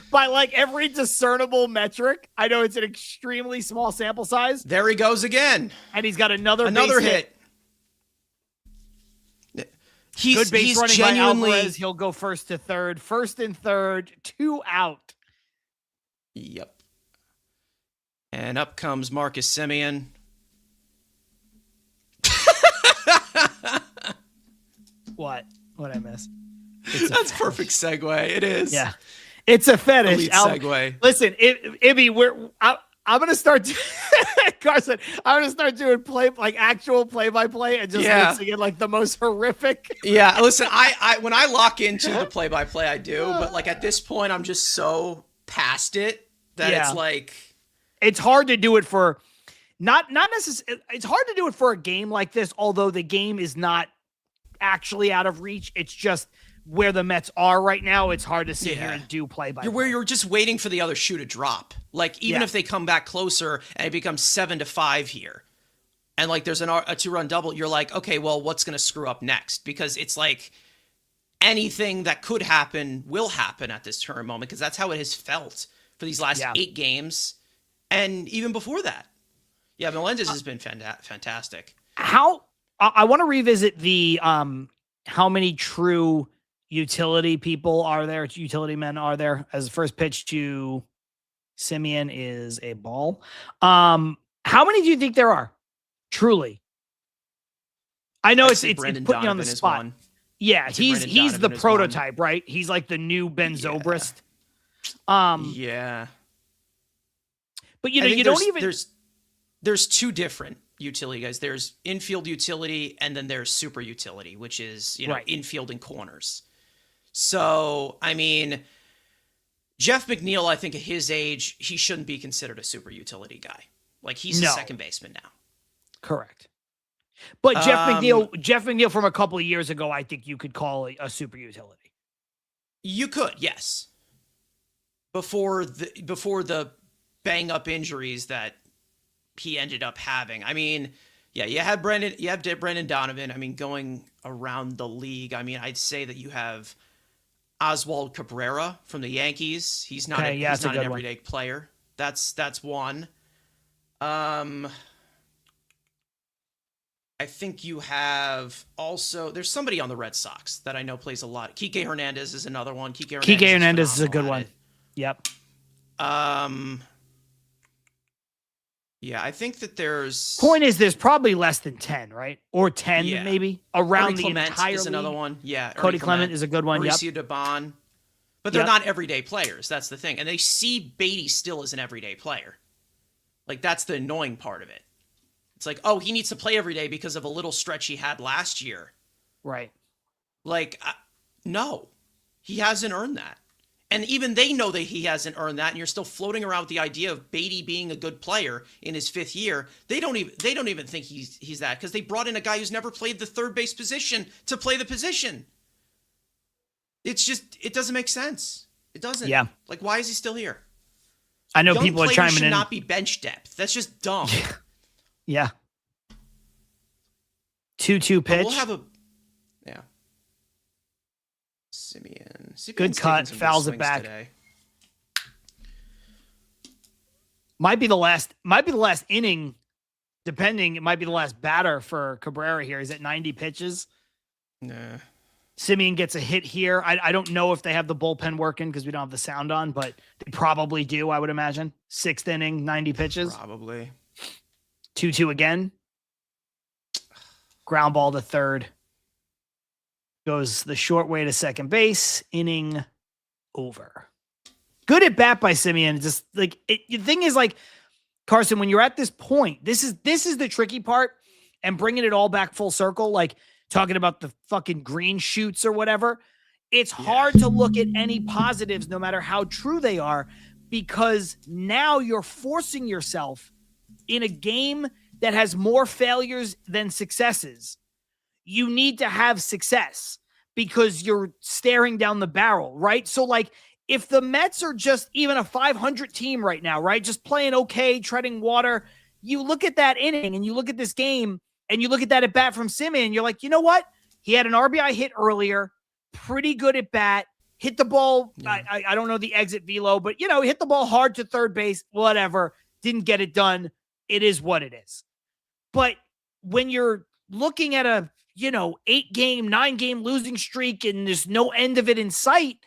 By like every discernible metric. I know it's an extremely small sample size. There he goes again. And he's got another hit. Good base running genuinely by Alvarez. He'll go first to third. First and third, 2 out. Yep. And up comes Marcus Semien. What? What'd I miss? That's perfect segue. It is. Yeah. It's a fetish. Elite segue. Listen, Ibby, I'm going to start Carson, I'm going to start doing actual play-by-play and just mixing in like the most horrific. Yeah. Listen, I when I lock into the play-by-play, I do, but like at this point, I'm just so past it that it's like, it's hard to do it for not necessarily. It's hard to do it for a game like this, although the game is not actually out of reach. It's just where the Mets are right now. It's hard to sit here and do play-by-play. Where you're just waiting for the other shoe to drop. Like even if they come back closer and it becomes 7-5 here, and like there's a 2-run double, you're like, okay, well, what's going to screw up next? Because it's like anything that could happen will happen at this current moment because that's how it has felt for these last 8 games. And even before that. Yeah, Melendez has been fantastic. I want to revisit the how many true utility people are there, utility men are there, as the first pitch to Semien is a ball. How many do you think there are? Truly. I know it's putting you on the spot. Yeah, he's the prototype, right? He's like the new Ben Zobrist. Yeah. But you don't even there's 2 different utility guys. There's infield utility and then there's super utility, which is, infield and corners. So, I mean, Jeff McNeil, I think at his age, he shouldn't be considered a super utility guy. Like he's a second baseman now. Correct. But Jeff Um, McNeil from a couple of years ago, I think you could call a super utility. You could, yes. Before the bang up injuries that he ended up having. I mean, yeah, you have Brendan Donovan. I mean, going around the league, I mean, I'd say that you have Oswald Cabrera from the Yankees. He's not he's not an everyday player. That's one. I think you have also, there's somebody on the Red Sox that I know plays a lot. Kike Hernandez is another one. Kike Hernandez is a good one. Yep. Yeah, I think that there's... Point is, there's probably less than 10, right? Or 10 maybe around the entire is another league. one. Yeah. Cody Clement is a good one. Mauricio Dubon. But they're not everyday players. That's the thing. And they see Beatty still as an everyday player. Like, that's the annoying part of it. It's like, oh, he needs to play every day because of a little stretch he had last year. Right. Like, no, he hasn't earned that. And even they know that he hasn't earned that. And you're still floating around with the idea of Beatty being a good player in his 5th year. They don't even think he's that, because they brought in a guy who's never played the third base position to play the position. It's just, it doesn't make sense. It doesn't. Yeah. Like, why is he still here? I know Young people are chiming should in. not be bench depth. That's just dumb. Yeah. 2-2 pitch. We'll have a Simeon. Good cut. Fouls it back. Today. Might be the last inning. Depending, it might be the last batter for Cabrera here. He's at 90 pitches. Nah. Simeon gets a hit here. I don't know if they have the bullpen working because we don't have the sound on, but they probably do, I would imagine. 6th inning, 90 pitches. Probably. 2-2 again. Ground ball to third. Goes the short way to second base. Inning over. Good at bat by Simeon. Just like the thing is, like, Carson, when you're at this point, this is the tricky part, and bringing it all back full circle, like talking about the fucking green shoots or whatever. It's hard to look at any positives, no matter how true they are, because now you're forcing yourself in a game that has more failures than successes. You need to have success because you're staring down the barrel, right? So, like, if the Mets are just even a 500 team right now, right, just playing okay, treading water, you look at that inning and you look at this game and you look at that at bat from Simeon, you're like, you know what? He had an RBI hit earlier, pretty good at bat, hit the ball. I don't know the exit velo, but, you know, hit the ball hard to third base, whatever, didn't get it done. It is what it is. But when you're looking at a, 8-game, 9-game losing streak and there's no end of it in sight,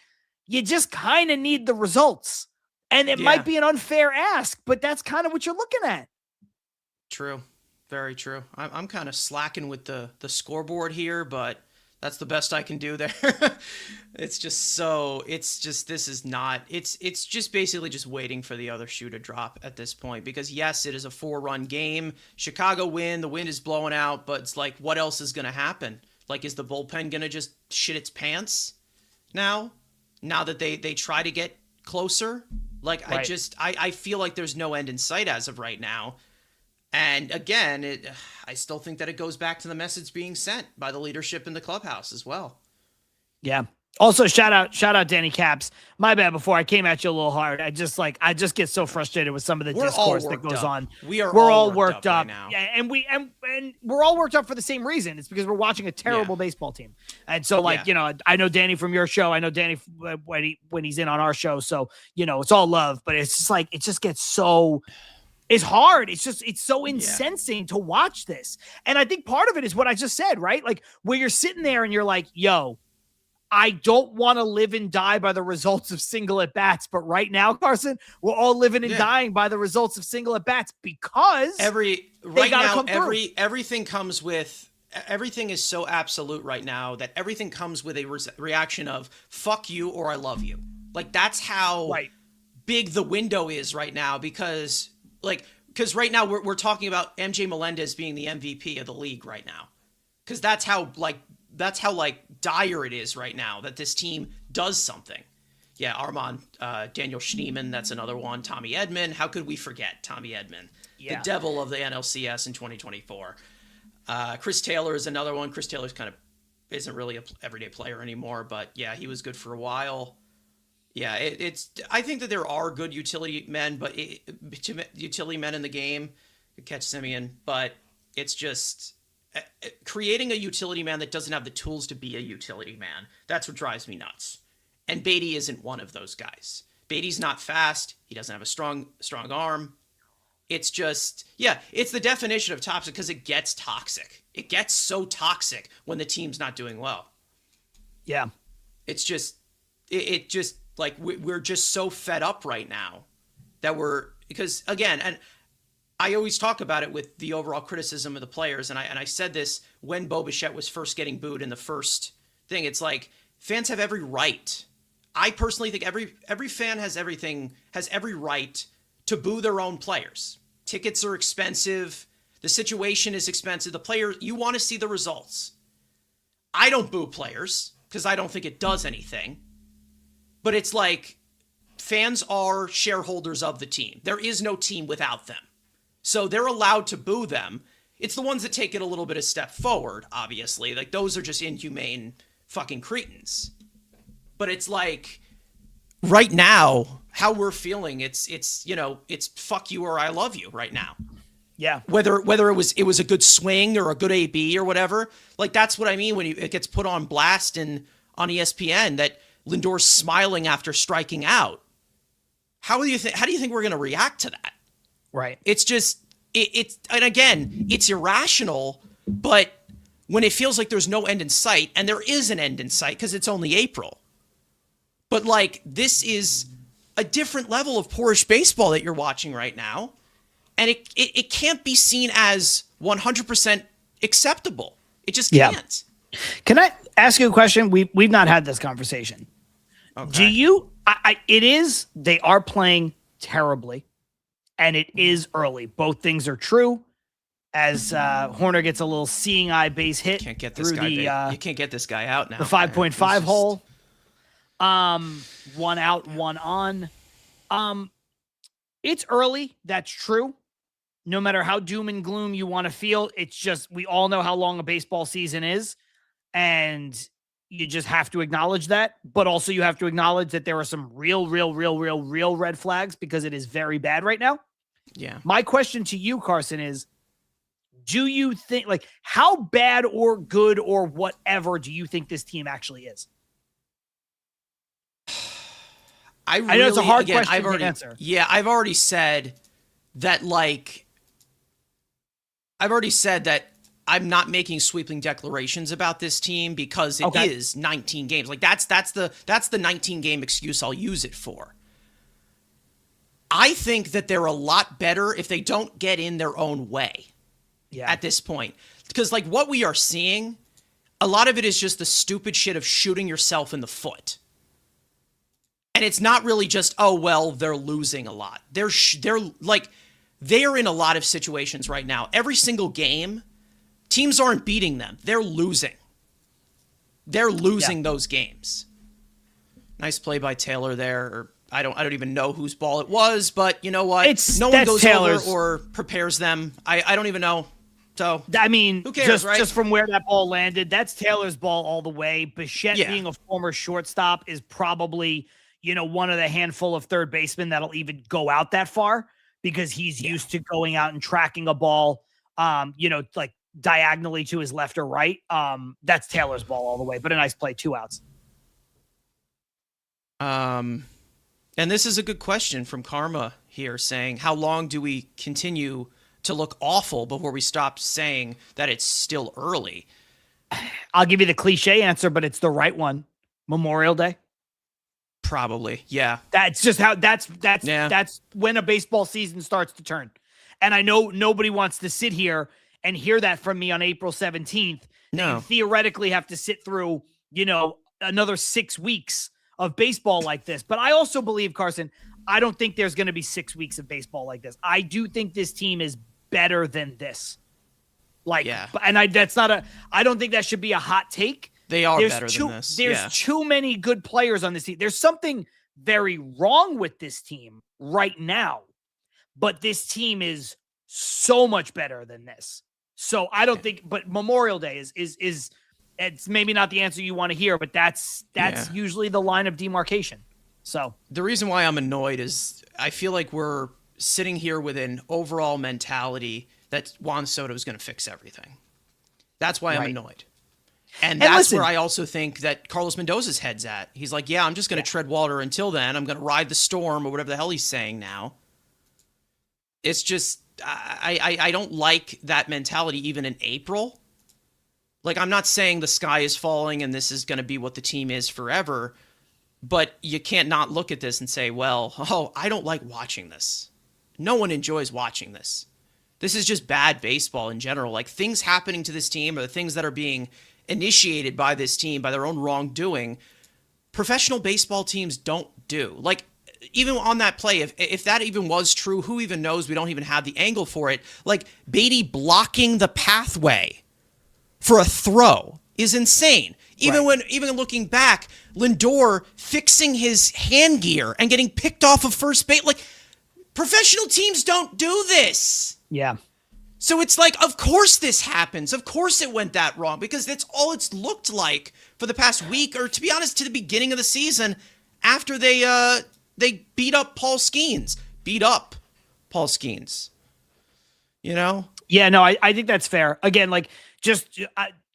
you just kind of need the results. And it might be an unfair ask, but that's kind of what you're looking at. True. Very true. I'm kind of slacking with the scoreboard here, but that's the best I can do there. It's just basically just waiting for the other shoe to drop at this point, because yes, it is a 4-run game. Chicago win, the wind is blowing out, but it's like, what else is going to happen? Like, is the bullpen going to just shit its pants now that they try to get closer? Like, right. I feel like there's no end in sight as of right now. And again, I still think that it goes back to the message being sent by the leadership in the clubhouse as well. Yeah. Also, shout out Danny Caps. My bad, before I came at you a little hard. I just get so frustrated with some of the discourse that goes on. We're all worked up right now. Yeah, and we're all worked up for the same reason. It's because we're watching a terrible baseball team. And so, I know Danny from your show. I know Danny when he's in on our show. So, it's all love, but it's just like, it just gets so... It's hard. It's so incensing to watch this. And I think part of it is what I just said, right? Like, where you're sitting there and you're like, yo, I don't want to live and die by the results of single at bats. But right now, Carson, we're all living and dying by the results of single at bats, because everything is so absolute right now that everything comes with a reaction of fuck you or I love you. Like, that's how big the window is right now, because right now we're talking about MJ Melendez being the MVP of the league right now, because that's how dire it is right now that this team does something. Yeah, Armand, Daniel Schneemann, that's another one. Tommy Edman. How could we forget Tommy Edman? Yeah. The devil of the NLCS in 2024. Chris Taylor is another one. Chris Taylor's kind of isn't really an everyday player anymore, but yeah, he was good for a while. Yeah, it's. I think that there are good utility men, but utility men in the game. Catch Simeon, but it's just creating a utility man that doesn't have the tools to be a utility man. That's what drives me nuts. And Beatty isn't one of those guys. Beatty's not fast. He doesn't have a strong arm. It's just, yeah, it's the definition of toxic because it gets toxic. It gets so toxic when the team's not doing well. Yeah. It's just, it just, like, we're just so fed up right now that because again, and I always talk about it with the overall criticism of the players, and I said this when Bo Bichette was first getting booed in the first thing. It's like, fans have every right. I personally think every fan has every right to boo their own players. Tickets are expensive. The situation is expensive. The player, you want to see the results. I don't boo players because I don't think it does anything. But it's like, fans are shareholders of the team. There is no team without them. So they're allowed to boo them. It's the ones that take it a little bit a step forward, obviously. Like, those are just inhumane fucking cretins. But it's like, right now, how we're feeling, it's fuck you or I love you right now. Yeah. Whether it was a good swing or a good AB or whatever, like, that's what I mean when it gets put on blast and on ESPN that Lindor's smiling after striking out. How do you think we're going to react to that? Right. It's just and again, it's irrational, but when it feels like there's no end in sight, and there is an end in sight because it's only April. But, like, this is a different level of poorish baseball that you're watching right now. And it can't be seen as 100% acceptable. It just can't. Can I ask you a question? We've not had this conversation. Okay. Do you, they are playing terribly, and it is early. Both things are true. As Horner gets a little seeing eye base hit Can't get this through guy. You can't get this guy out now. the 5.5 hole. One out, one on. It's early. That's true. No matter how doom and gloom you want to feel, it's just, we all know how long a baseball season is, and you just have to acknowledge that. But also you have to acknowledge that there are some real red flags because it is very bad right now. Yeah. My question to you, Carson, is, do you think, like, how bad or good or whatever do you think this team actually is? I know it's a hard question to answer. Yeah, I've already said that, I'm not making sweeping declarations about this team because it is 19 games. Like, that's the 19 game excuse I'll use it for. I think that they're a lot better if they don't get in their own way at this point. Because, like, what we are seeing, a lot of it is just the stupid shit of shooting yourself in the foot. And it's not really just, oh, well, they're losing a lot. They're in a lot of situations right now. Every single game, teams aren't beating them. They're losing. They're losing those games. Nice play by Taylor there. Or I don't even know whose ball it was, but you know what? No one goes over or prepares them. I don't even know. So, I mean, who cares, right? Just from where that ball landed, that's Taylor's ball all the way. Bichette being a former shortstop is probably, one of the handful of third basemen that'll even go out that far because he's used to going out and tracking a ball, like diagonally to his left or right. That's Taylor's ball all the way, but a nice play, 2 outs. And this is a good question from Karma here saying, how long do we continue to look awful before we stop saying that it's still early? I'll give you the cliche answer, but it's the right one. Memorial Day. Probably. Yeah. That's just how that's when a baseball season starts to turn. And I know nobody wants to sit here and hear that from me on April 17th. No. You theoretically have to sit through, another 6 weeks of baseball like this. But I also believe, Carson, I don't think there's going to be 6 weeks of baseball like this. I do think this team is better than this. And I don't think that should be a hot take. They are better than this. There's too many good players on this team. There's something very wrong with this team right now, but this team is so much better than this. So I don't think, but Memorial Day is it's maybe not the answer you want to hear, but that's usually the line of demarcation. So the reason why I'm annoyed is I feel like we're sitting here with an overall mentality that Juan Soto is going to fix everything. That's why I'm annoyed. And that's where I also think that Carlos Mendoza's head's at. He's like, yeah, I'm just going to tread water until then. I'm going to ride the storm or whatever the hell he's saying now. It's just, I don't like that mentality even in April. Like, I'm not saying the sky is falling and this is going to be what the team is forever, but you can't not look at this and say, well, I don't like watching this. No one enjoys watching this. This is just bad baseball in general. Like, things happening to this team or the things that are being initiated by this team by their own wrongdoing, professional baseball teams don't do. Like, even on that play, if that even was true, who even knows? We don't even have the angle for it. Like, Beatty blocking the pathway for a throw is insane. Even looking back, Lindor fixing his hand gear and getting picked off of first base. Like, professional teams don't do this. Yeah. So it's like, of course this happens. Of course it went that wrong, because that's all it's looked like for the past week, or to be honest, to the beginning of the season after they beat up Paul Skeens. You know? Yeah, no, I think that's fair. Again, like, just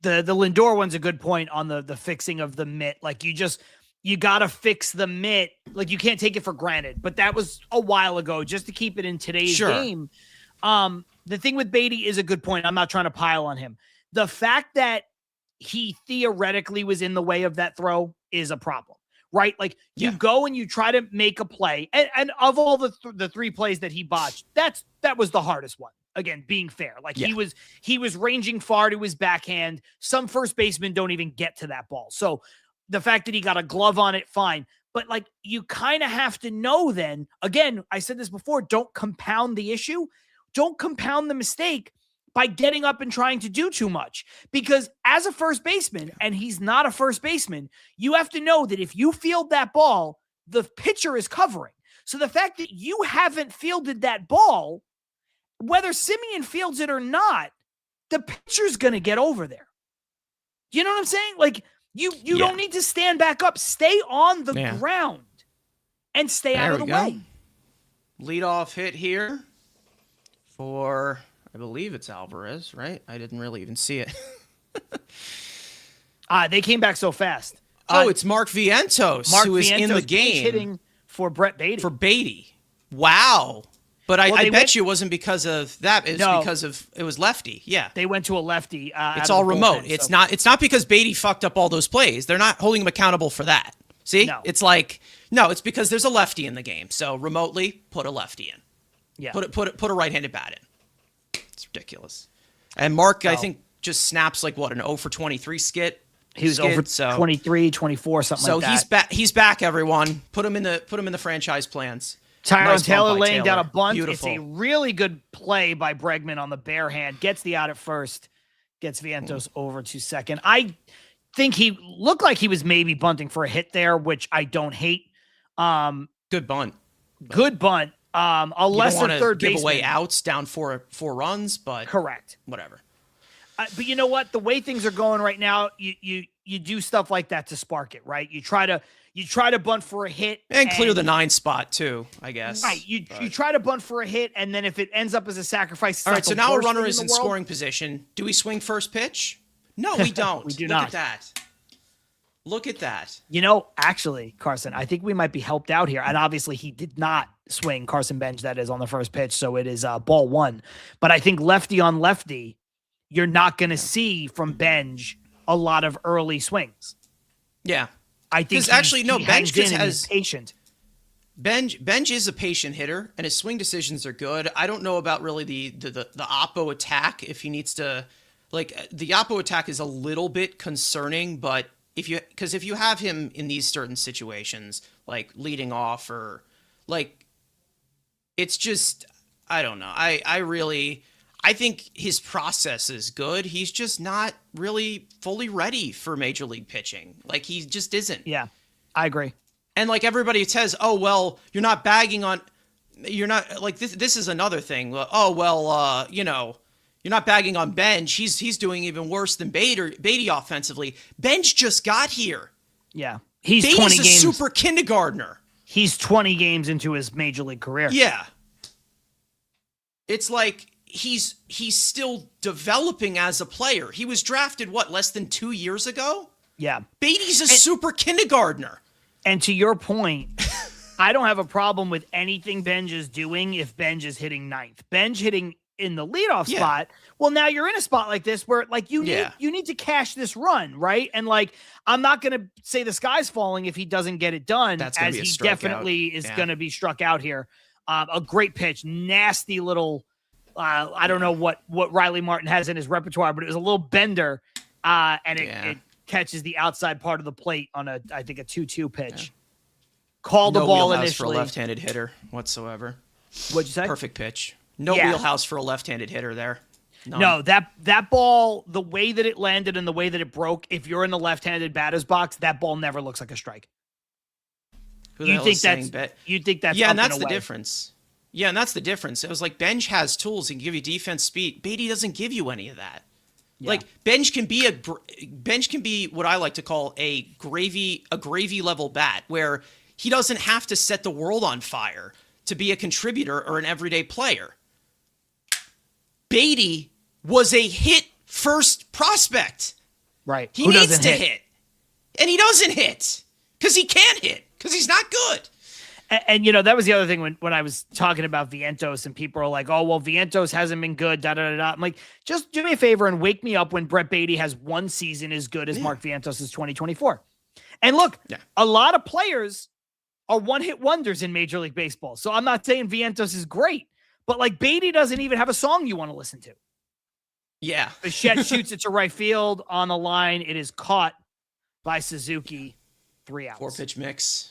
the Lindor one's a good point on the fixing of the mitt. Like, you got to fix the mitt. Like, you can't take it for granted. But that was a while ago, just to keep it in today's game. The thing with Beatty is a good point. I'm not trying to pile on him. The fact that he theoretically was in the way of that throw is a problem, right? Like, you go and you try to make a play, and of all the three plays that he botched, that was the hardest one. Again, being fair, like he was ranging far to his backhand. Some first basemen don't even get to that ball. So the fact that he got a glove on it, fine. But, like, you kind of have to know then, again, I said this before, don't compound the issue. Don't compound the mistake by getting up and trying to do too much. Because as a first baseman, and he's not a first baseman, you have to know that if you field that ball, the pitcher is covering. So the fact that you haven't fielded that ball, whether Simeon fields it or not, the pitcher's going to get over there. You know what I'm saying? Like, you don't need to stand back up. Stay on the ground and stay out of the way. Leadoff hit here for, I believe it's Alvarez, right? I didn't really even see it. They came back so fast. It's Mark Vientos, who is in the game. Hitting for Brett Beatty. For Beatty. Wow. But I bet you it wasn't because of that. It was because of it was lefty. Yeah. They went to a lefty. It's all remote. It's not because Beatty fucked up all those plays. They're not holding him accountable for that. See? No. It's like, no, it's because there's a lefty in the game. So remotely put a lefty in. Yeah. Put a right-handed bat in. It's ridiculous. And Mark, I think, just snaps like what, an 0 for 23 skit. He was over 23, 24, something like that. So he's back, everyone. Put him in the franchise plans. Tyrone Taylor laying down a bunt. Beautiful. It's a really good play by Bregman on the bare hand. Gets the out at first. Gets Vientos over to second. I think he looked like he was maybe bunting for a hit there, which I don't hate. Good bunt. Good bunt. A lesser third baseman. Give away outs down four runs, but correct. Whatever. But you know what? The way things are going right now, you do stuff like that to spark it, right? You try to bunt for a hit and clear the 9 spot too, I guess. Right. You try to bunt for a hit, and then if it ends up as a sacrifice, all right. So now a runner is in scoring position. Do we swing first pitch? No, we don't. We do not. Look at that. You know, actually, Carson, I think we might be helped out here. And obviously, he did not swing Carson Benj, that is, on the first pitch. So it is ball 1. But I think lefty on lefty, you're not going to see from Benj a lot of early swings. Yeah. I think Benj has patient. Benj is a patient hitter, and his swing decisions are good. I don't know about really the oppo attack, if he needs to, like, the oppo attack is a little bit concerning, but if you have him in these certain situations, like leading off or like, it's just, I don't know. I think his process is good. He's just not really fully ready for major league pitching. Like, he just isn't. Yeah, I agree. And like everybody says, oh well, you're not bagging on, you're not like this. This is another thing. Oh well, you're not bagging on Benj. He's doing even worse than Beatty offensively. Benj just got here. Yeah, he's Beatty's 20 a games. super kindergartner. He's 20 games into his major league career. Yeah, it's like he's still developing as a player. He was drafted less than 2 years ago. Yeah, Beatty's a super kindergartner. And to your point, I don't have a problem with anything Benj is doing if Benj is hitting ninth. Benj hitting in the leadoff spot. Well, now you're in a spot like this where like you need to cash this run, right? And like I'm not going to say the sky's falling if he doesn't get it done, That's as he definitely is going to be struck out here. A great pitch, nasty little. I don't know what Riley Martin has in his repertoire, but it was a little bender, and it catches the outside part of the plate on I think a 2-2 pitch. Yeah. Called the ball wheelhouse initially for a left-handed hitter whatsoever. What'd you say? Perfect pitch. No wheelhouse for a left-handed hitter there. No, that ball, the way that it landed and the way that it broke, if you're in the left-handed batter's box, that ball never looks like a strike. You think that's yeah, and that's the difference. Yeah, and that's the difference. It was like Benj has tools. He can give you defense speed. Beatty doesn't give you any of that. Yeah. Like Benj can be what I like to call a gravy level bat, where he doesn't have to set the world on fire to be a contributor or an everyday player. Beatty was a hit first prospect. Right. He needs to hit. And he doesn't hit because he can't hit because he's not good. And that was the other thing when I was talking about Vientos and people are like, oh, well, Vientos hasn't been good, da-da-da-da. I'm like, just do me a favor and wake me up when Brett Beatty has one season as good as Mark Vientos' 2024. And look, a lot of players are one-hit wonders in Major League Baseball. So I'm not saying Vientos is great, but like Beatty doesn't even have a song you want to listen to. Yeah. Bichette shoots it to right field on the line. It is caught by Suzuki. 3 outs. 4-pitch mix.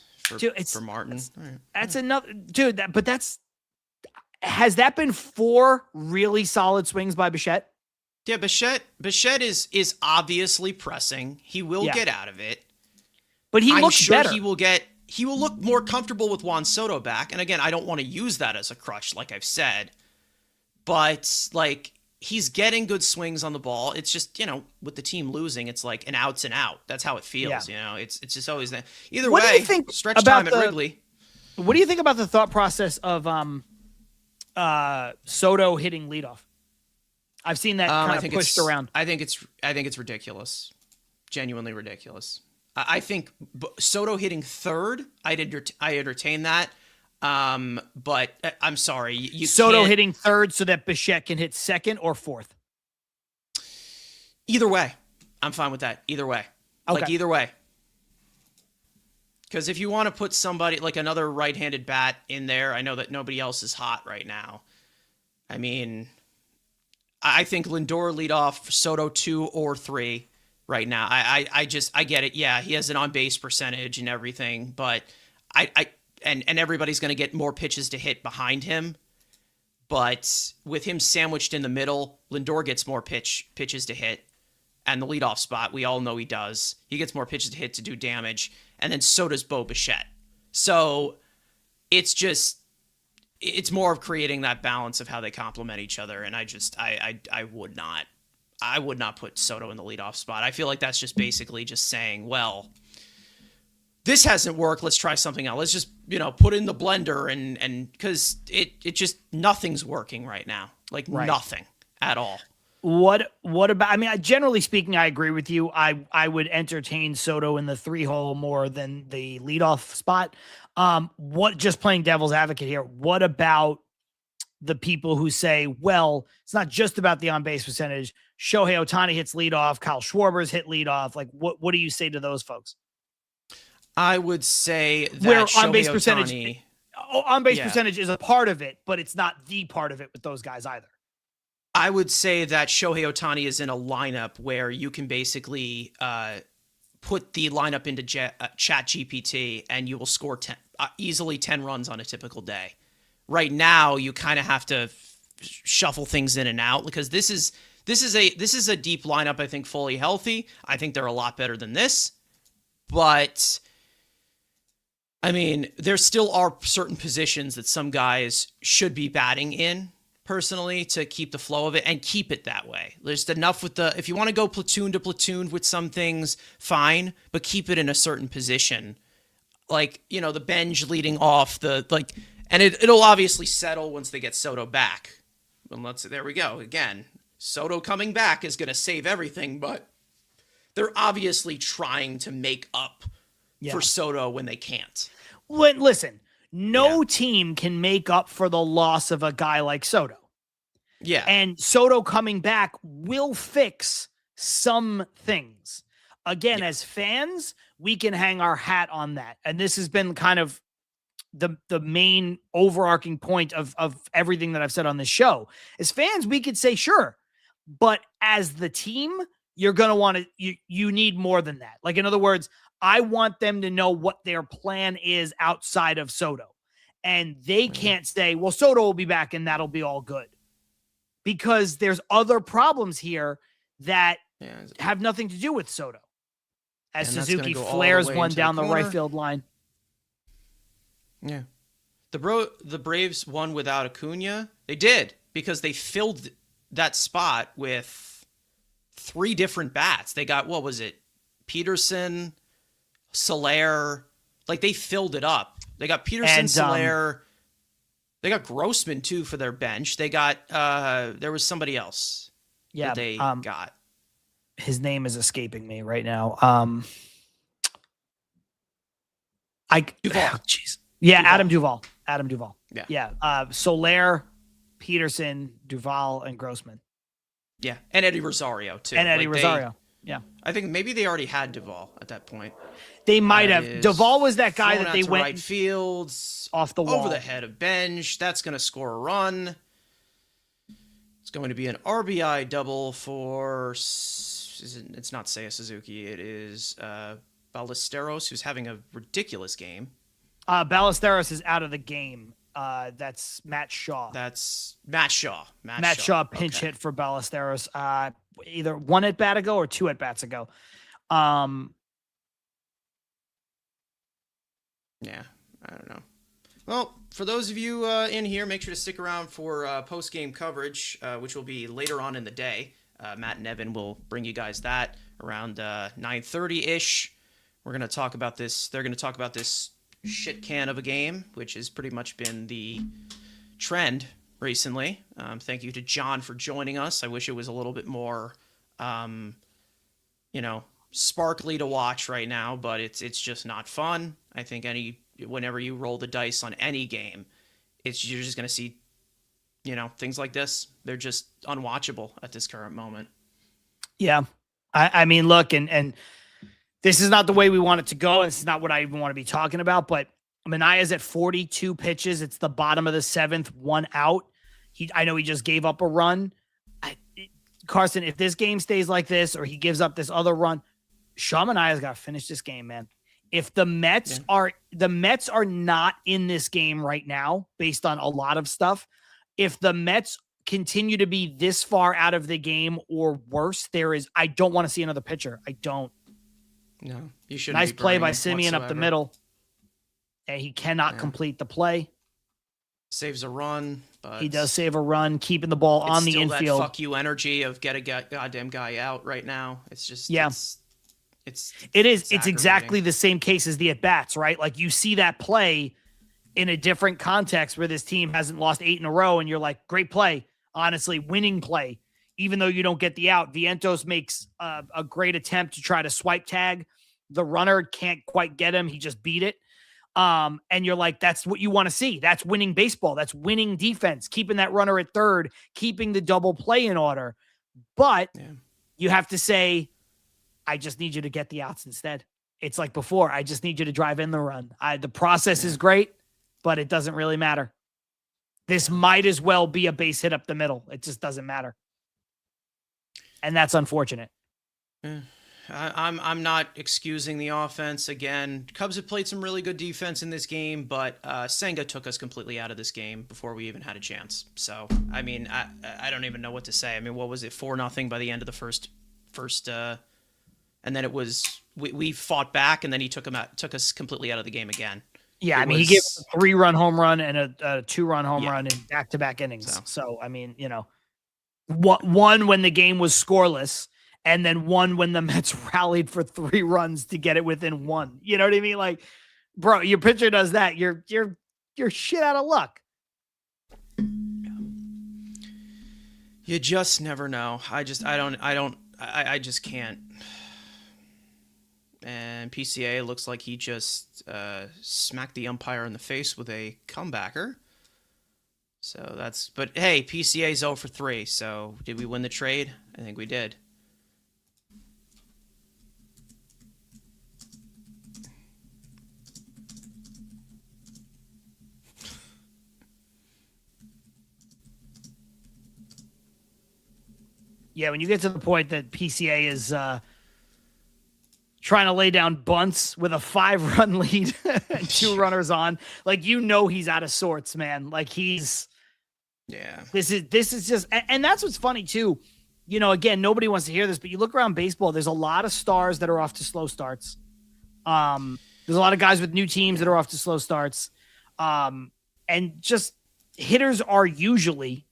For Martin. That's another dude. Has that been 4 really solid swings by Bichette? Yeah, Bichette is obviously pressing. He will get out of it, but he looks better. He will look more comfortable with Juan Soto back. And again, I don't want to use that as a crutch, like I've said, but like he's getting good swings on the ball. It's just, with the team losing, it's like an out's an out. That's how it feels. It's just always that. Either way, do you think stretch time at Wrigley. What do you think about the thought process of Soto hitting leadoff? I've seen that kind of pushed around. I think it's ridiculous. Genuinely ridiculous. I think Soto hitting third, I entertain that. But I'm sorry, Soto hitting third so that Bichette can hit second or fourth. Either way, I'm fine with that. Either way, either way. Because if you want to put somebody like another right-handed bat in there, I know that nobody else is hot right now. I mean, I think Lindor lead off, Soto 2 or 3 right now. I get it. Yeah, he has an on-base percentage and everything, but And everybody's going to get more pitches to hit behind him. But with him sandwiched in the middle, Lindor gets more pitches to hit. And the leadoff spot, we all know he does. He gets more pitches to hit to do damage. And then so does Bo Bichette. So it's more of creating that balance of how they complement each other. And I would not put Soto in the leadoff spot. I feel like that's just basically just saying, well, this hasn't worked. Let's try something else. Let's just, put in the blender and because it just nothing's working right now. Like nothing at all. What about, I mean, generally speaking, I agree with you. I would entertain Soto in the 3-hole more than the leadoff spot. Just playing devil's advocate here. What about the people who say, well, it's not just about the on-base percentage. Shohei Ohtani hits leadoff. Kyle Schwarber's hit leadoff. Like, what do you say to those folks? I would say that where on-base Shohei percentage, Ohtani, percentage is a part of it, but it's not the part of it with those guys either. I would say that Shohei Ohtani is in a lineup where you can basically put the lineup into Chat GPT and you will score easily 10 runs on a typical day. Right now, you kind of have to shuffle things in and out because this is a deep lineup. I think fully healthy. I think they're a lot better than this, but I mean, there still are certain positions that some guys should be batting in, personally, to keep the flow of it and keep it that way. There's enough with if you want to go platoon to platoon with some things, fine, but keep it in a certain position. Like, the bench leading off and it'll obviously settle once they get Soto back. And there we go. Again, Soto coming back is going to save everything, but they're obviously trying to make up for Soto when they can't. Listen, no team can make up for the loss of a guy like Soto. Yeah. And Soto coming back will fix some things. Again, as fans, we can hang our hat on that. And this has been kind of the main overarching point of everything that I've said on this show. As fans, we could say, sure. But as the team, you're going to want to, you need more than that. Like, in other words, I want them to know what their plan is outside of Soto. And they can't say, well, Soto will be back and that'll be all good. Because there's other problems here that have nothing to do with Soto. As Suzuki flares one down the right field line. Yeah. The Braves won without Acuna. They did, because they filled that spot with 3 different bats. They got, what was it? Peterson, Soler. Like, they filled it up. They got Peterson, Soler. They got Grossman, too, for their bench. They got, there was somebody else that they got. His name is escaping me right now. Duvall. Jeez. Yeah, Duvall. Adam Duvall. Yeah. Soler, Peterson, Duvall, and Grossman. Yeah, and Eddie Rosario, too. And Eddie Rosario. Yeah. I think maybe they already had Duvall at that point. They might have. Duvall was that guy that they went right fields off the wall over the head of bench. That's going to score a run. It's going to be an RBI double for. It's not Seiya Suzuki. It is Ballesteros, who's having a ridiculous game. Ballesteros is out of the game. That's Matt Shaw. That's Matt Shaw. Matt Shaw pinch hit for Ballesteros. Either 1 at bat ago or 2 at bats ago. Yeah, I don't know. Well, for those of you in here, make sure to stick around for post-game coverage, which will be later on in the day. Matt and Evan will bring you guys that around 9:30-ish. We're going to talk about this. They're going to talk about this shit can of a game, which has pretty much been the trend recently. Thank you to John for joining us. I wish it was a little bit more, sparkly to watch right now, but it's just not fun. I think whenever you roll the dice on any game, you're just going to see, things like this. They're just unwatchable at this current moment. Yeah. I mean, look, and this is not the way we want it to go. And this is not what I even want to be talking about, but Manaya's at 42 pitches. It's the bottom of the 7th, 1 out. I know he just gave up a run. Carson, if this game stays like this, or he gives up this other run, Sean Manaya's got to finish this game, man. If the Mets are not in this game right now, based on a lot of stuff, if the Mets continue to be this far out of the game or worse, I don't want to see another pitcher. I don't. No, you shouldn't. Nice play by Simeon up the middle. And he cannot complete the play. Saves a run, but he does save a run, keeping the ball on the infield. That fuck you energy of get a goddamn guy out right now. It's just it is. It's exactly the same case as the at bats, right? Like, you see that play in a different context where this team hasn't lost 8 in a row, and you're like, great play, honestly, winning play. Even though you don't get the out, Vientos makes a great attempt to try to swipe tag. The runner can't quite get him. He just beat it. And you're like, that's what you want to see. That's winning baseball. That's winning defense, keeping that runner at third, keeping the double play in order. But you have to say, I just need you to get the outs instead. It's like before, I just need you to drive in the run. The process is great, but it doesn't really matter. This might as well be a base hit up the middle. It just doesn't matter. And that's unfortunate. I'm not excusing the offense. Again, Cubs have played some really good defense in this game, but Senga took us completely out of this game before we even had a chance. So, I mean, I don't even know what to say. I mean, what was it, 4-0 by the end of the first, and then it was we fought back, and then he took us completely out of the game again. Yeah, It I mean, he was- gave us a 3-run home run and a 2-run home Yeah. run in back-to-back innings. So. So, I mean, one when the game was scoreless, and then one when the Mets rallied for 3 runs to get it within 1. You know what I mean? Like, bro, your pitcher does that, you're shit out of luck. You just never know. I just can't. And PCA looks like he just smacked the umpire in the face with a comebacker. So but hey, PCA's 0 for 3. So did we win the trade? I think we did. Yeah, when you get to the point that PCA is trying to lay down bunts with a 5-run lead and 2 runners on, like, he's out of sorts, man. Like, this is just, and that's what's funny too. Again, nobody wants to hear this, but you look around baseball, there's a lot of stars that are off to slow starts. There's a lot of guys with new teams that are off to slow starts. And just hitters are usually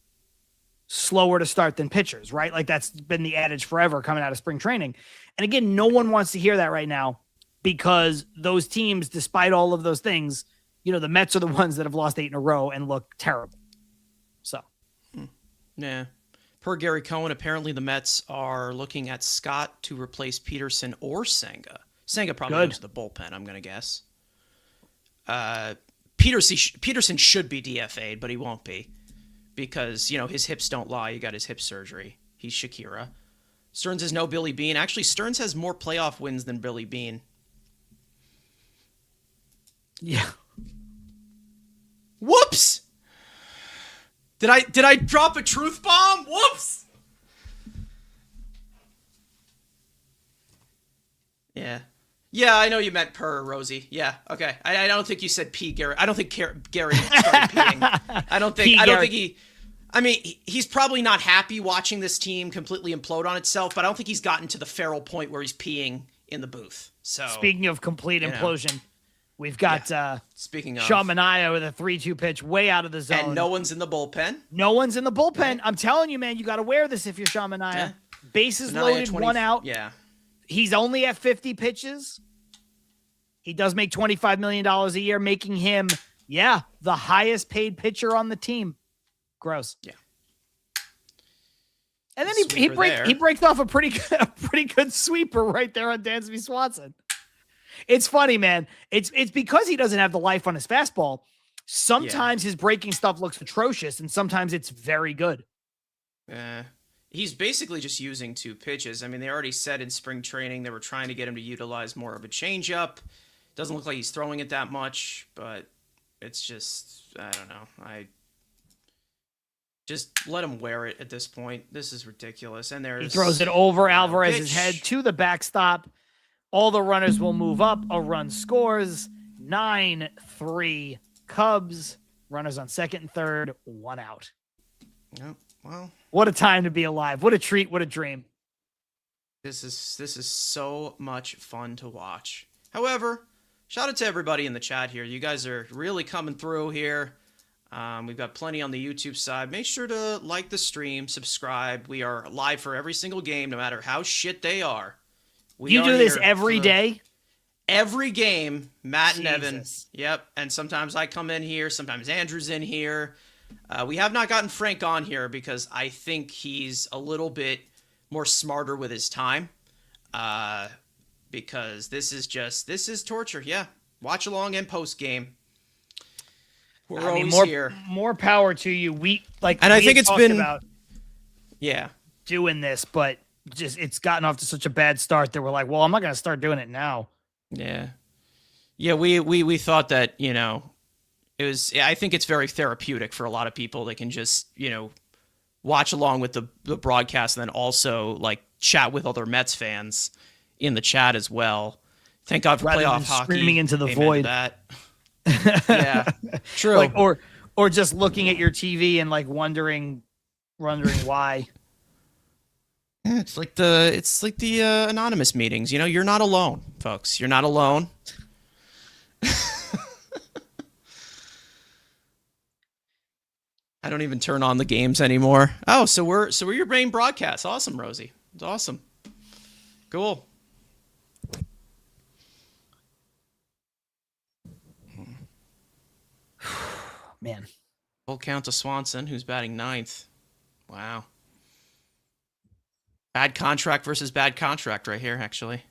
slower to start than pitchers, right? Like, that's been the adage forever coming out of spring training. And again, no one wants to hear that right now, because those teams, despite all of those things, the Mets are the ones that have lost 8 in a row and look terrible. So, yeah. Per Gary Cohen, apparently the Mets are looking at Scott to replace Peterson or Senga. Senga probably into the bullpen, I'm going to guess. Peterson should be DFA'd, but he won't be, because, his hips don't lie. He got his hip surgery. He's Shakira. Stearns is no Billy Bean. Actually, Stearns has more playoff wins than Billy Bean. yeah. Whoops! Did I drop a truth bomb? Whoops! Yeah. Yeah, I know you meant per, Rosie. Yeah, okay. I don't think you said P, Gary. I don't think Gary started peeing. I don't think he... I mean, he's probably not happy watching this team completely implode on itself, but I don't think he's gotten to the feral point where he's peeing in the booth. So, speaking of complete implosion, we've got speaking of Sean Manaea with a 3-2 pitch way out of the zone. And no one's in the bullpen. No one's in the bullpen. Right. I'm telling you, man, you got to wear this if you're Sean Manaea. Yeah. Bases loaded, 1 out. Yeah. He's only at 50 pitches. He does make $25 million a year, making him, the highest paid pitcher on the team. Gross. Yeah. And then he breaks off a pretty good sweeper right there on Dansby Swanson. It's funny, man. It's because he doesn't have the life on his fastball. Sometimes his breaking stuff looks atrocious, and sometimes it's very good. He's basically just using 2 pitches. I mean, they already said in spring training they were trying to get him to utilize more of a changeup. Doesn't look like he's throwing it that much, but it's just, I don't know. Just let him wear it at this point. This is ridiculous. And he throws it over Alvarez's head to the backstop. All the runners will move up. A run scores. 9-3 Cubs. Runners on second and third. 1 out. Yep. Well, what a time to be alive. What a treat. What a dream. This is so much fun to watch. However, shout out to everybody in the chat here. You guys are really coming through here. We've got plenty on the YouTube side. Make sure to like the stream, subscribe. We are live for every single game, no matter how shit they are. You do this every day? Every game, Matt and Evan. Yep. And sometimes I come in here. Sometimes Andrew's in here. We have not gotten Frank on here because I think he's a little bit more smarter with his time. Because this is torture. Yeah. Watch along and post game. We're always here. More power to you. I think it's been about doing this, but just it's gotten off to such a bad start that we're like, well, I'm not going to start doing it now. Yeah. Yeah, we thought that, it was, I think it's very therapeutic for a lot of people. They can just, watch along with the broadcast and then also like chat with other Mets fans in the chat as well. Thank God for playoff hockey. Screaming into the void. That. Yeah, true. Like, or just looking at your TV and like wondering why. Yeah, it's like the anonymous meetings. You're not alone, folks. You're not alone. I don't even turn on the games anymore. Oh, so we're your main broadcast. Awesome, Rosie. It's awesome. Cool. Man. Full count to Swanson, who's batting ninth. Wow. Bad contract versus bad contract right here, actually.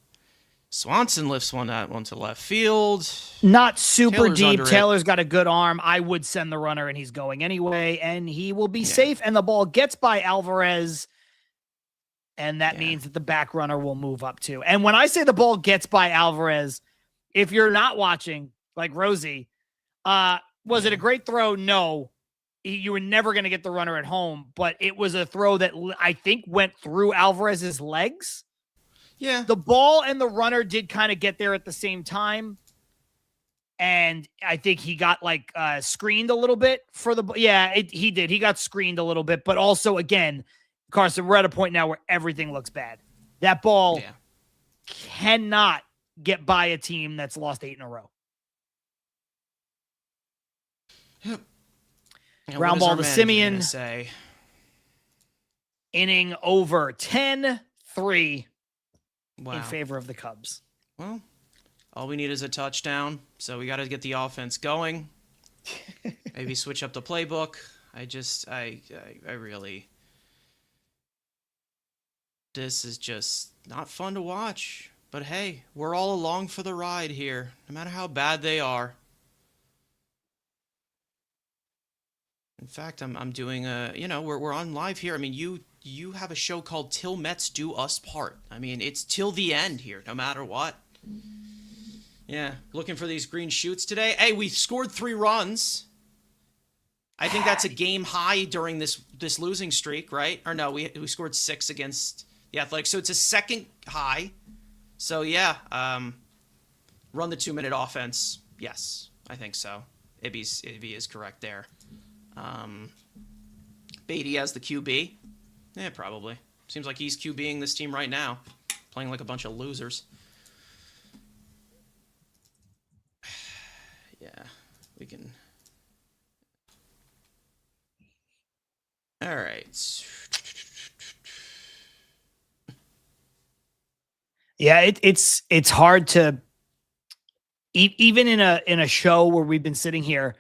Swanson lifts one to left field. Not super Taylor's deep. under it. Taylor's got a good arm. I would send the runner, and he's going anyway, and he will be safe. And the ball gets by Alvarez, and that means that the back runner will move up too. And when I say the ball gets by Alvarez, if you're not watching, like Rosie, was it a great throw? No. You were never going to get the runner at home, but it was a throw that I think went through Alvarez's legs. Yeah. The ball and the runner did kind of get there at the same time. And I think he got screened a little bit for the, he did. He got screened a little bit, but also again, Carson, we're at a point now where everything looks bad. That ball cannot get by a team that's lost 8 in a row. Yep. Ground ball to Simeon. Inning over 10-3 in favor of the Cubs. Well, all we need is a touchdown, so we got to get the offense going. Maybe switch up the playbook. I really... This is just not fun to watch. But hey, we're all along for the ride here, no matter how bad they are. In fact, I'm doing we're on live here. I mean, you have a show called TilMetsDoUsPart. I mean, it's till the end here, no matter what. Yeah, looking for these green shoots today. Hey, we scored 3 runs. I think that's a game high during this losing streak, right? Or no, we scored 6 against the Athletics, so it's a second high. So yeah, run the 2-minute offense. Yes, I think so. Ibby is correct there. Beatty as the QB. Yeah, probably. Seems like he's QBing this team right now. Playing like a bunch of losers. Yeah, we can. All right. Yeah, it's hard to even in a show where we've been sitting here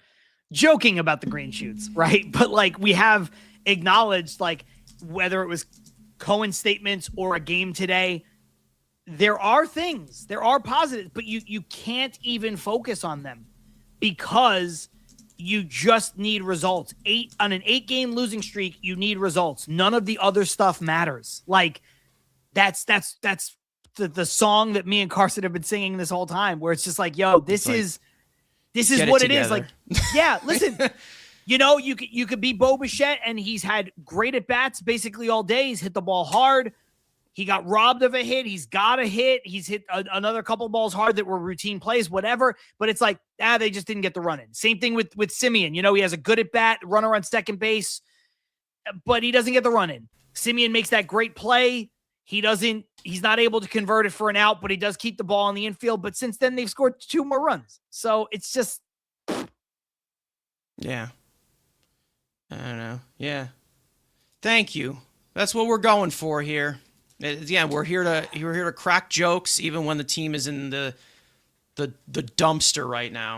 joking about the green shoots, right? But we have acknowledged, whether it was Cohen's statements or a game today, there are things, there are positives, but you can't even focus on them because you just need results. On an 8-game losing streak, you need results. None of the other stuff matters. That's the song that me and Carson have been singing this whole time, where it's just this is what it is. Yeah, listen, you could be Bo Bichette, and he's had great at-bats basically all day. He's hit the ball hard. He got robbed of a hit. He's got a hit. He's hit another couple balls hard that were routine plays, whatever. But it's they just didn't get the run in. Same thing with Simeon. He has a good at-bat, runner on second base, but he doesn't get the run in. Simeon makes that great play. He's not able to convert it for an out, but he does keep the ball in the infield. But since then, they've scored 2 more runs. So it's just... Yeah. I don't know. Yeah. Thank you. That's what we're going for here. Yeah, we're here to crack jokes even when the team is in the dumpster right now.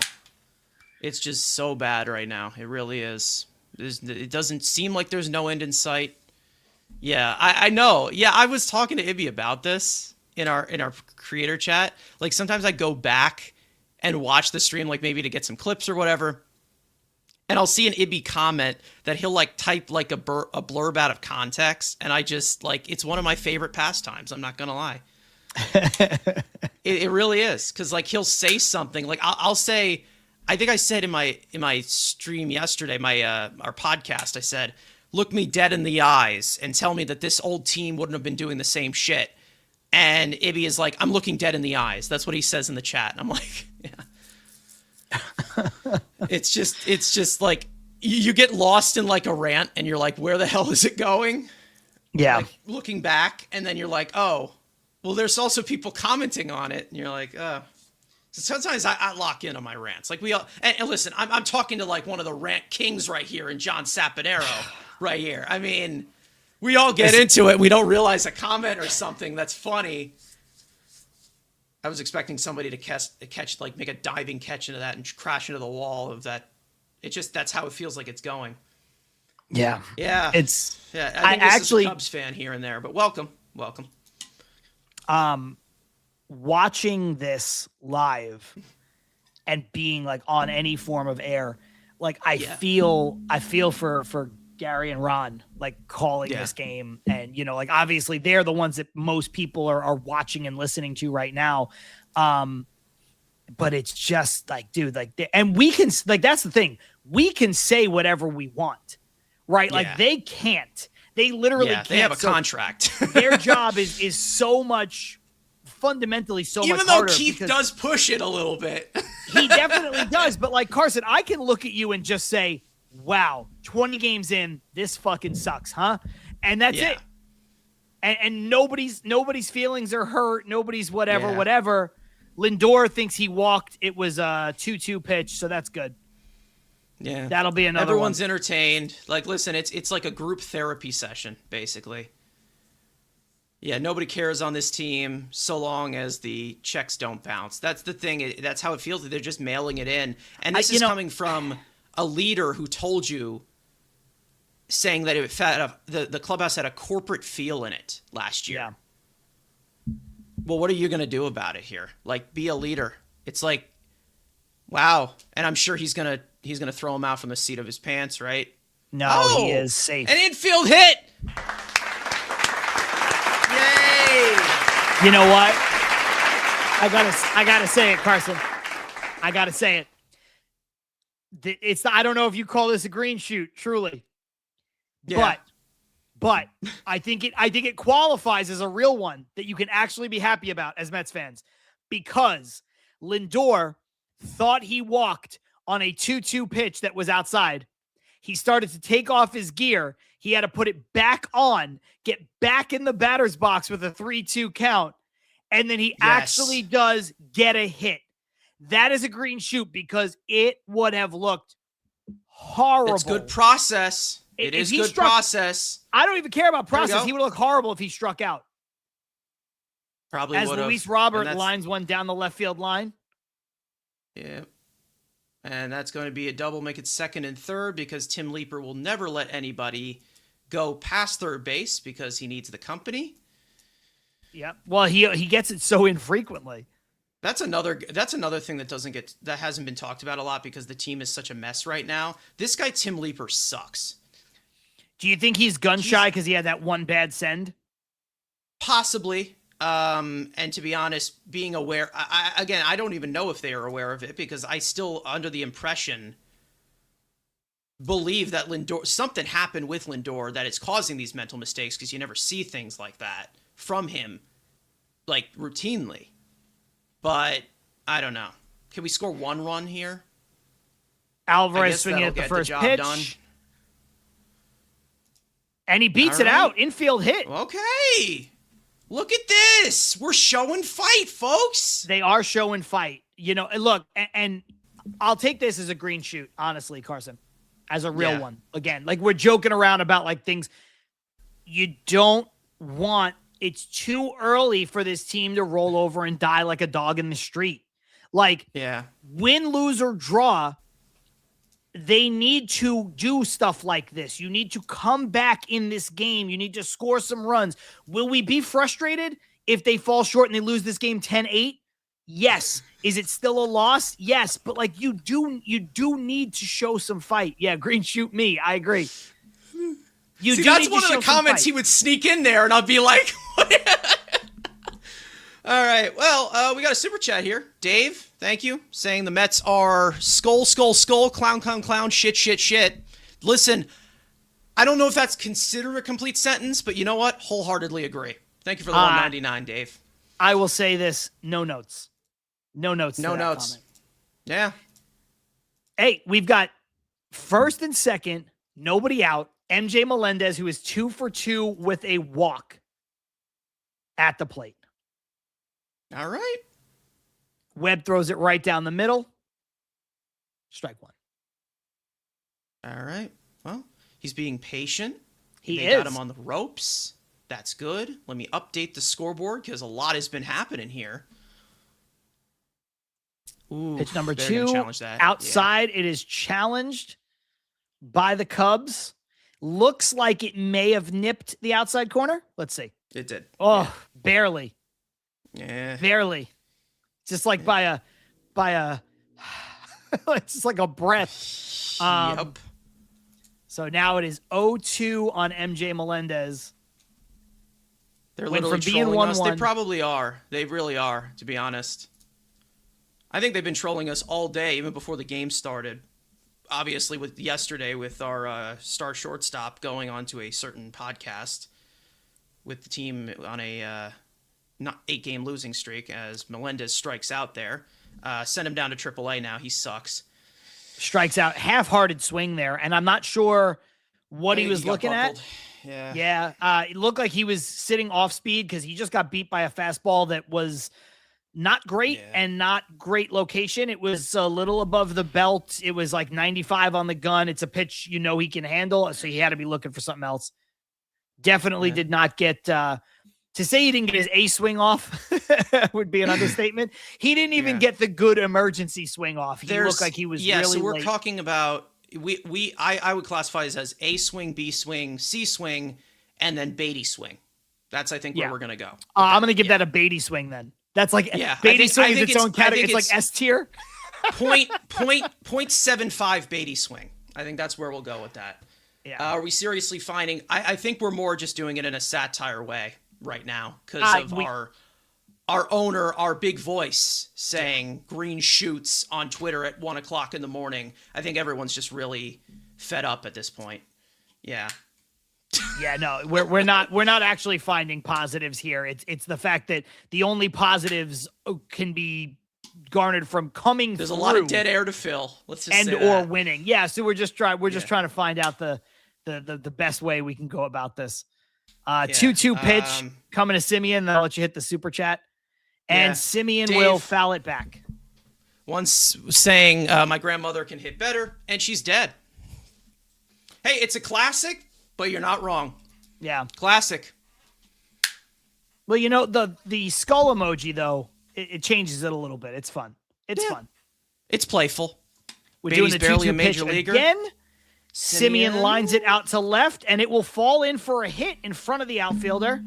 It's just so bad right now. It really is. It doesn't seem like there's no end in sight. Yeah, I know. Yeah, I was talking to Ibby about this in our creator chat. Sometimes I go back and watch the stream, maybe to get some clips or whatever, and I'll see an Ibby comment that he'll type a blurb out of context, and I just it's one of my favorite pastimes. I'm not gonna lie. it really is, because he'll say something I'll say. I think I said in my stream yesterday, our podcast, I said, look me dead in the eyes and tell me that this old team wouldn't have been doing the same shit. And Ibby is I'm looking dead in the eyes. That's what he says in the chat. And I'm yeah. It's just you get lost in a rant and you're where the hell is it going? Yeah. Looking back, and then you're oh, well, there's also people commenting on it. And you're oh, So sometimes I lock in on my rants. Like we all, and listen, I'm talking to like one of the rant kings right here, and John Saponaro right here. I mean, we all get into it. We don't realize a comment or something that's funny. I was expecting somebody to catch, like make a diving catch into that and crash into the wall of that. That's how it feels like it's going. Yeah. Yeah. I think this is a Cubs fan here and there, but welcome. Watching this live and being like on any form of air, like I feel for Gary and Ron, like calling this game. And, you know, like obviously they're the ones that most people are watching and listening to right now. But it's just like, dude, like, and we can, like, that's the thing. We can say whatever we want, right? Like they can't. They literally can't. They have a contract. Their job is so much, fundamentally so much harder. Even though Keith does push it a little bit. He definitely does. But like Carson, I can look at you and just say, wow, 20 games in, this fucking sucks, huh? And that's it. And nobody's feelings are hurt. Nobody's whatever. Lindor thinks he walked. It was a 2-2 pitch, so that's good. Yeah. That'll be another Everyone's one. entertained. Like, listen, it's like a group therapy session, basically. Yeah, nobody cares on this team so long as the checks don't bounce. That's the thing. That's how it feels. They're just mailing it in. And this is coming from a leader who told you, saying that the clubhouse had a corporate feel in it last year. Yeah. Well, what are you going to do about it here? Like, be a leader. It's like, wow. And I'm sure he's going to throw him out from the seat of his pants, right? No, he is safe. An infield hit. Yay. You know what? I gotta say it, Carson. I gotta say it. I don't know if you call this a green shoot, truly. Yeah. But I think it qualifies as a real one that you can actually be happy about as Mets fans, because Lindor thought he walked on a 2-2 pitch that was outside. He started to take off his gear. He had to put it back on, get back in the batter's box with a 3-2 count, and then he actually does get a hit. That is a green shoot because it would have looked horrible. It's good process. It is good process. I don't even care about process. He would look horrible if he struck out. Probably as would've. Luis Robert lines one down the left field line. Yeah. And that's going to be a double, make it second and third, because Tim Leeper will never let anybody go past third base because he needs the company. Yeah. Well, he gets it so infrequently. That's another thing that hasn't been talked about a lot because the team is such a mess right now. This guy Tim Leeper sucks. Do you think he's gun shy because he had that one bad send? Possibly. And to be honest, being aware, I don't even know if they are aware of it because I still, under the impression, believe that something happened with Lindor that is causing these mental mistakes, because you never see things like that from him, like, routinely. But I don't know. Can we score one run here? Alvarez swinging at the first pitch. Done. And he beats it out. Infield hit. Okay. Look at this. We're showing fight, folks. They are showing fight. You know, look, and I'll take this as a green shoot, honestly, Carson, as a real one. Again, like, we're joking around about like things you don't want. It's too early for this team to roll over and die like a dog in the street. Like, win, lose, or draw, they need to do stuff like this. You need to come back in this game. You need to score some runs. Will we be frustrated if they fall short and they lose this game 10-8? Yes. Is it still a loss? Yes. But like, you do need to show some fight. Yeah, green shoot me. I agree. See, that's one of the comments he would sneak in there, and I'll be like, all right. Well, we got a super chat here. Dave, thank you, saying the Mets are skull, skull, skull, clown, clown, clown, shit, shit, shit. Listen, I don't know if that's considered a complete sentence, but you know what? Wholeheartedly agree. Thank you for the 199, Dave. I will say this. No notes. No notes. No notes. Comment. Yeah. Hey, we've got first and second, nobody out. MJ Melendez, who is 2 for 2 with a walk at the plate. All right. Webb throws it right down the middle. Strike one. All right. Well, he's being patient. They got him on the ropes. That's good. Let me update the scoreboard because a lot has been happening here. Ooh, pitch number they're 2. gonna challenge that. Outside, It is challenged by the Cubs. Looks like it may have nipped the outside corner. Let's see. It did. Oh, barely. Yeah. Barely. Just like by a it's just like a breath. Yep. So now it is 0-2 on MJ Melendez. They're Went literally from being trolling us. 1-1. They probably are. They really are, to be honest. I think they've been trolling us all day, even before the game started. Obviously, with yesterday, with our star shortstop going on to a certain podcast with the team on a not 8-game losing streak as Melendez strikes out there. Send him down to AAA now. He sucks. Strikes out, half-hearted swing there, and I'm not sure what he was got looking buckled. at. Yeah. Yeah, it looked like he was sitting off speed because he just got beat by a fastball that was not great and not great location. It was a little above the belt. It was like 95 on the gun. It's a pitch he can handle, so he had to be looking for something else. Definitely did not get to say he didn't get his A swing off would be an understatement. He didn't even get the good emergency swing off. He looked like he was really so we're late. talking about I would classify this as A swing, B swing, C swing, and then Beatty swing. That's I think where we're gonna go. I'm gonna give that a Beatty swing then. That's like Beatty swing is its own category. It's like S tier. 0.75 Beatty swing. I think that's where we'll go with that. Yeah. Are we seriously finding? I think we're more just doing it in a satire way right now because of our owner, our big voice saying green shoots on Twitter at 1:00 in the morning. I think everyone's just really fed up at this point. Yeah. Yeah, no, we're not actually finding positives here. It's the fact that the only positives can be garnered from coming There's through a lot of dead air to fill. Let's just say that. winning. Yeah, so we're just trying to find out the best way we can go about this. 2-2 pitch coming to Simeon, then I'll let you hit the super chat. And Simeon Dave, will foul it back. Once saying my grandmother can hit better, and she's dead. Hey, it's a classic, but you're not wrong. Yeah. Classic. Well, the skull emoji, though, it changes it a little bit. It's fun. It's fun. It's playful. We're Baby's doing the barely 2-2 a major pitch leaguer. again. Simeon lines it out to left, and it will fall in for a hit in front of the outfielder.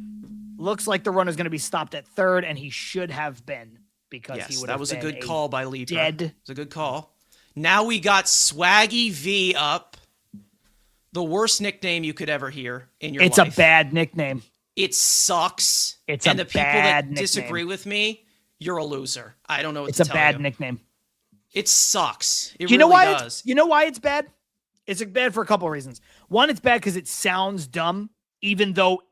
Looks like the runner's going to be stopped at third, and he should have been because he would have that was a been good call by Lieber. dead. It was a good call. Now we got Swaggy V up. The worst nickname you could ever hear in your life. It's a bad nickname. It sucks. It's and a the people bad that nickname. disagree with me, you're a loser. I don't know what It's to a tell bad you. nickname. It sucks. It You know really why does. you know why it's bad? It's bad for a couple of reasons. One, it's bad because it sounds dumb, even though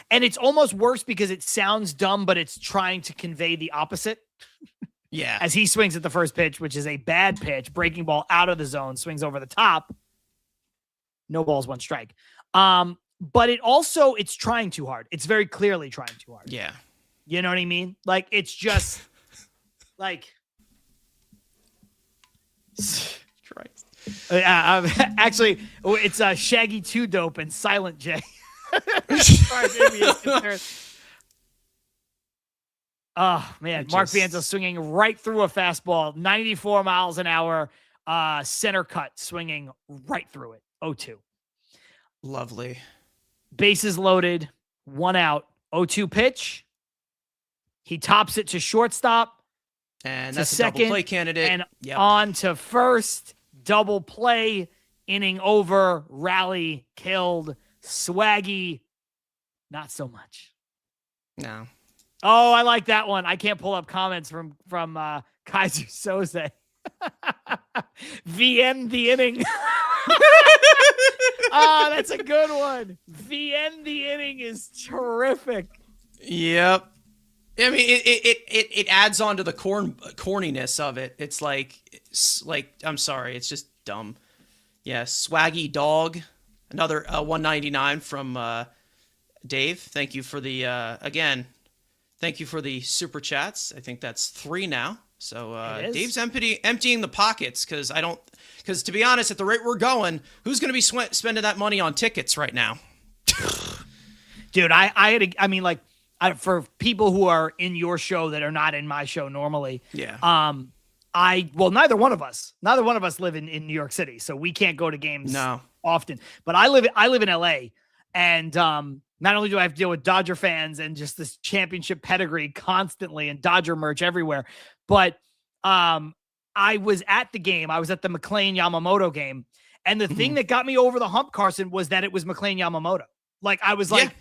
and it's almost worse because it sounds dumb, but it's trying to convey the opposite. Yeah. As he swings at the first pitch, which is a bad pitch, breaking ball out of the zone, swings over the top. No balls, one strike. But it's trying too hard. It's very clearly trying too hard. Yeah. You know what I mean? Like, it's just like. Christ. Actually, it's Shaggy 2 Dope and Silent J. As far as NBA is concerned. Oh, man. Mark Bianzo swinging right through a fastball, 94 miles an hour, center cut, swinging right through it. 0-2. Lovely. Bases loaded, 1 out, 0-2 pitch. He tops it to shortstop. And to that's a second, double play candidate. And on to first, double play, inning over, rally killed. Swaggy, not so much. No. Oh, I like that one. I can't pull up comments from Kaiser Soze. VN the inning. That's a good one. VN the inning is terrific. Yep. I mean, it adds on to the corniness of it. It's like I'm sorry, it's just dumb. Yeah, Swaggy Dog, another 199 from Dave. Thank you for the again. Thank you for the super chats. I think that's 3 now. So It is. Dave's emptying the pockets because to be honest, at the rate we're going, who's going to be spending that money on tickets right now? Dude, for people who are in your show that are not in my show normally. Yeah. Neither one of us live in New York City, so we can't go to games often. But I live in LA, and not only do I have to deal with Dodger fans and just this championship pedigree constantly and Dodger merch everywhere, but I was at the game. I was at the McLean Yamamoto game, and the thing that got me over the hump, Carson, was that it was McLean Yamamoto. Like I was like,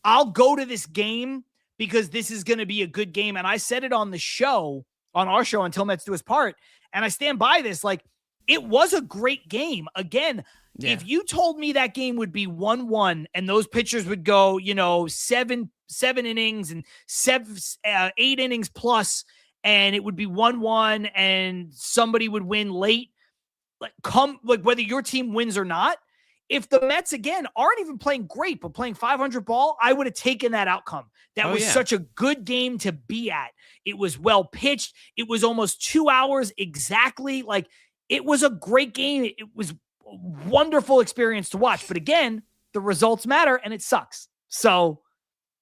I'll go to this game because this is going to be a good game, and I said it on the show. On our show until Mets do his part. And I stand by this. Like, it was a great game. Again, if you told me that game would be 1-1 and those pitchers would go, seven innings and 8 innings plus, and it would be 1-1 and somebody would win late, whether your team wins or not, if the Mets, again, aren't even playing great, but playing 500 ball, I would have taken that outcome. That was such a good game to be at. It was well pitched. It was almost 2 hours exactly. Like, it was a great game. It was a wonderful experience to watch. But again, the results matter, and it sucks. So,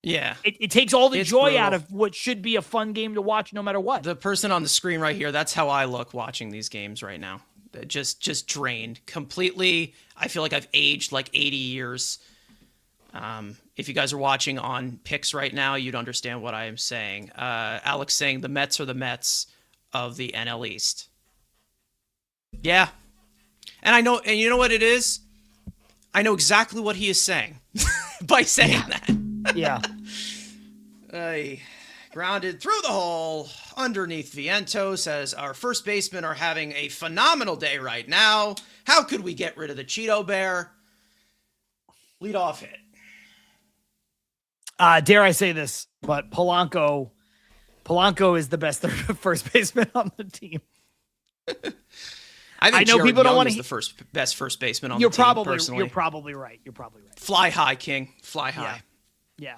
it takes all the joy out of what should be a fun game to watch no matter what. The person on the screen right here, that's how I look watching these games right now. Just drained completely. I feel like I've aged like 80 years. If you guys are watching on picks right now, you'd understand what I am saying. Alex saying the Mets are the Mets of the NL East. Yeah. And you know what it is? I know exactly what he is saying by saying that. Yeah. Grounded through the hole underneath Vientos, says our first basemen are having a phenomenal day right now. How could we get rid of the Cheeto Bear? Lead off hit. Dare I say this, but Polanco is the best first baseman on the team. I know Jared people don't Young want is the best first baseman on the team, personally. You're probably right. Fly high, King. Fly high. Yeah.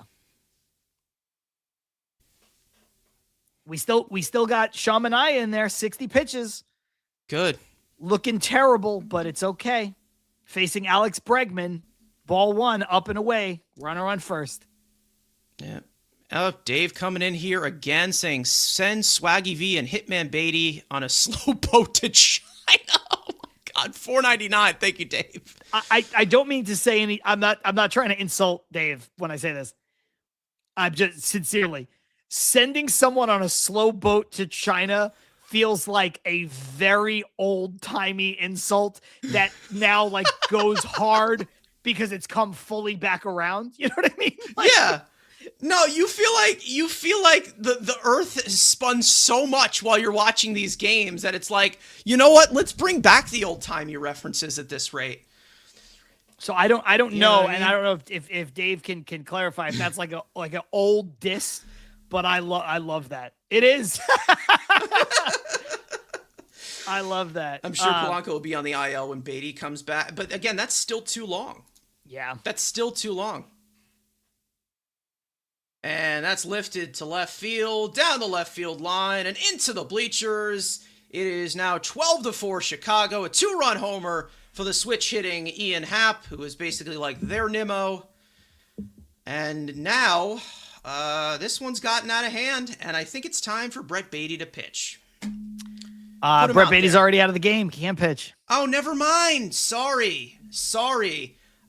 We still got Shamanaya in there, 60 pitches. Good. Looking terrible, but it's okay. Facing Alex Bregman, ball 1, up and away, runner on first. Yeah. Oh, Dave coming in here again saying send Swaggy V and Hitman Beatty on a slow boat to China. Oh my God, $4.99. Thank you, Dave. I don't mean to say any. I'm not trying to insult Dave when I say this. I'm just sincerely sending someone on a slow boat to China feels like a very old-timey insult that now like goes hard because it's come fully back around. You know what I mean? Like, yeah. No, you feel like the earth has spun so much while you're watching these games that it's like, you know what? Let's bring back the old-timey references at this rate. So I don't know, and I don't know if Dave can clarify if that's like an old diss. But I love that. It is. I love that. I'm sure Polanco will be on the IL when Beatty comes back. But again, that's still too long. Yeah. That's still too long. And that's lifted to left field, down the left field line, and into the bleachers. It is now 12-4 Chicago, a 2-run homer for the switch-hitting Ian Happ, who is basically like their Nimmo. And now... this one's gotten out of hand, and I think it's time for Brett Beatty to pitch. Brett Beatty's already out of the game. He can't pitch. Oh, never mind. Sorry.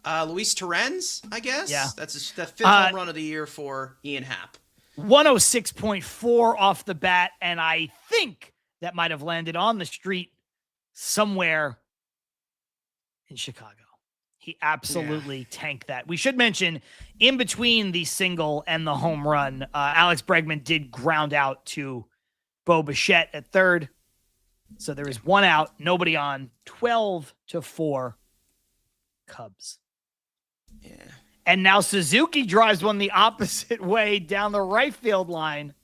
Luis Torrens, I guess? Yeah. That's the 5th home run of the year for Ian Happ. 106.4 off the bat, and I think that might have landed on the street somewhere in Chicago. He absolutely tanked that. We should mention, in between the single and the home run, Alex Bregman did ground out to Bo Bichette at third. So there is 1 out, nobody on, 12-4 Cubs. Yeah. And now Suzuki drives one the opposite way down the right field line.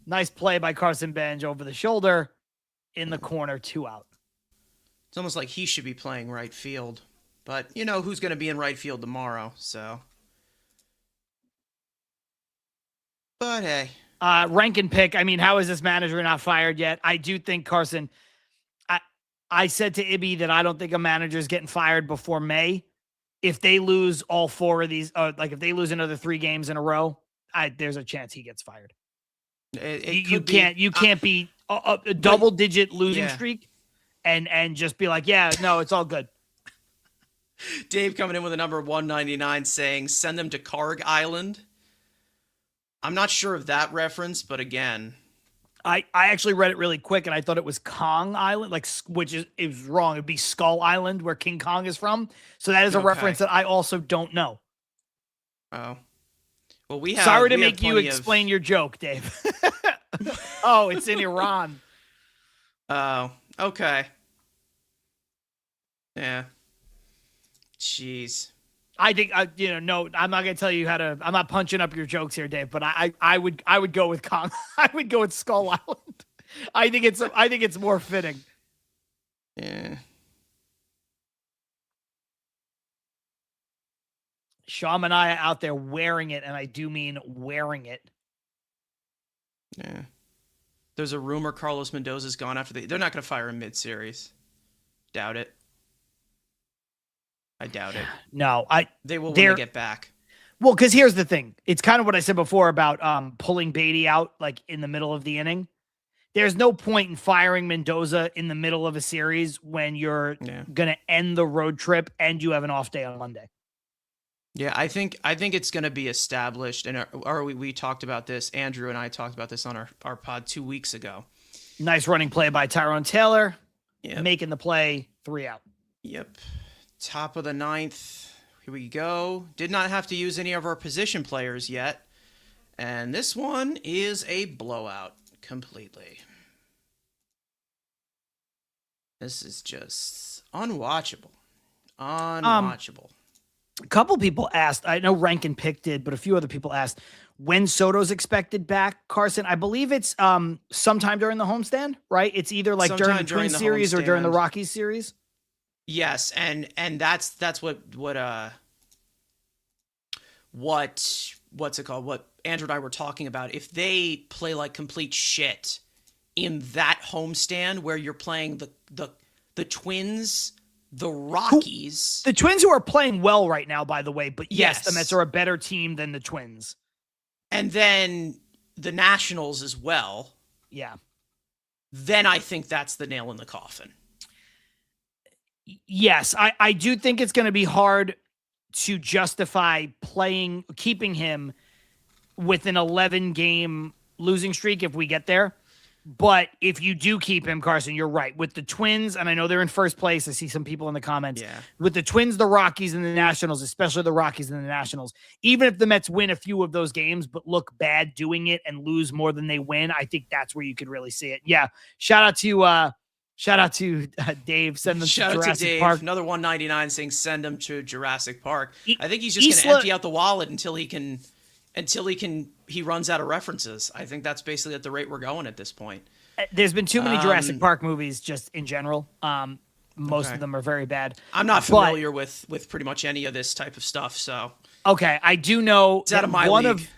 Nice play by Carson Benj over the shoulder in the corner, 2 out. It's almost like he should be playing right field. But you know who's going to be in right field tomorrow, so. But hey. Rank and pick. I mean, how is this manager not fired yet? I do think, Carson, I said to Ibby that I don't think a manager is getting fired before May. If they lose all 4 of these, like if they lose another 3 games in a row, there's a chance he gets fired. You can't be a double-digit losing streak and just be like, yeah, no, it's all good. Dave coming in with a number 199 saying, send them to Karg Island. I'm not sure of that reference, but again, I actually read it really quick and I thought it was Kong Island, which is wrong. It'd be Skull Island where King Kong is from. So that is a reference that I also don't know. Oh, well, we have. Sorry to make you explain your joke, Dave. Oh, it's in Iran. Oh, okay. Yeah. Jeez. I think no, I'm not gonna tell you how to. I'm not punching up your jokes here, Dave. But I would go with Kong. I would go with Skull Island. I think it's more fitting. Yeah. Shamanaya out there wearing it, and I do mean wearing it. Yeah. There's a rumor Carlos Mendoza's gone after they're not gonna fire him mid-series. Doubt it. I doubt it. No, they will when they get back. Well, because here's the thing. It's kind of what I said before about pulling Beatty out like in the middle of the inning. There's no point in firing Mendoza in the middle of a series when you're going to end the road trip and you have an off day on Monday. Yeah, I think it's going to be established. And we talked about this. Andrew and I talked about this on our pod 2 weeks ago. Nice running play by Tyrone Taylor. Yep. Making the play, 3 out. Yep. Top of the 9th. Here we go. Did not have to use any of our position players yet. And this one is a blowout completely. This is just unwatchable. Unwatchable. A couple people asked, I know Rank and Pick did, but a few other people asked when Soto's expected back, Carson. I believe it's sometime during the homestand, right? It's either like during the Twins series or during the Rockies series. Yes, and that's what's it called? What Andrew and I were talking about. If they play like complete shit in that homestand where you're playing the Twins, the Rockies, the Twins who are playing well right now, by the way, but yes, the Mets are a better team than the Twins. And then the Nationals as well. Yeah. Then I think that's the nail in the coffin. Yes, I do think it's going to be hard to justify keeping him with an 11-game losing streak if we get there. But if you do keep him, Carson, you're right. With the Twins, and I know they're in first place. I see some people in the comments. Yeah. With the Twins, the Rockies, and the Nationals, especially the Rockies and the Nationals, even if the Mets win a few of those games but look bad doing it and lose more than they win, I think that's where you could really see it. Yeah. Shout out to Dave. Send them to Jurassic Park. Another 199 saying send him to Jurassic Park. I think he's just going to empty out the wallet until he runs out of references. I think that's basically at the rate we're going at this point. There's been too many Jurassic Park movies just in general. Most of them are very bad. I'm not familiar with pretty much any of this type of stuff. So okay, I do know it's out of my league.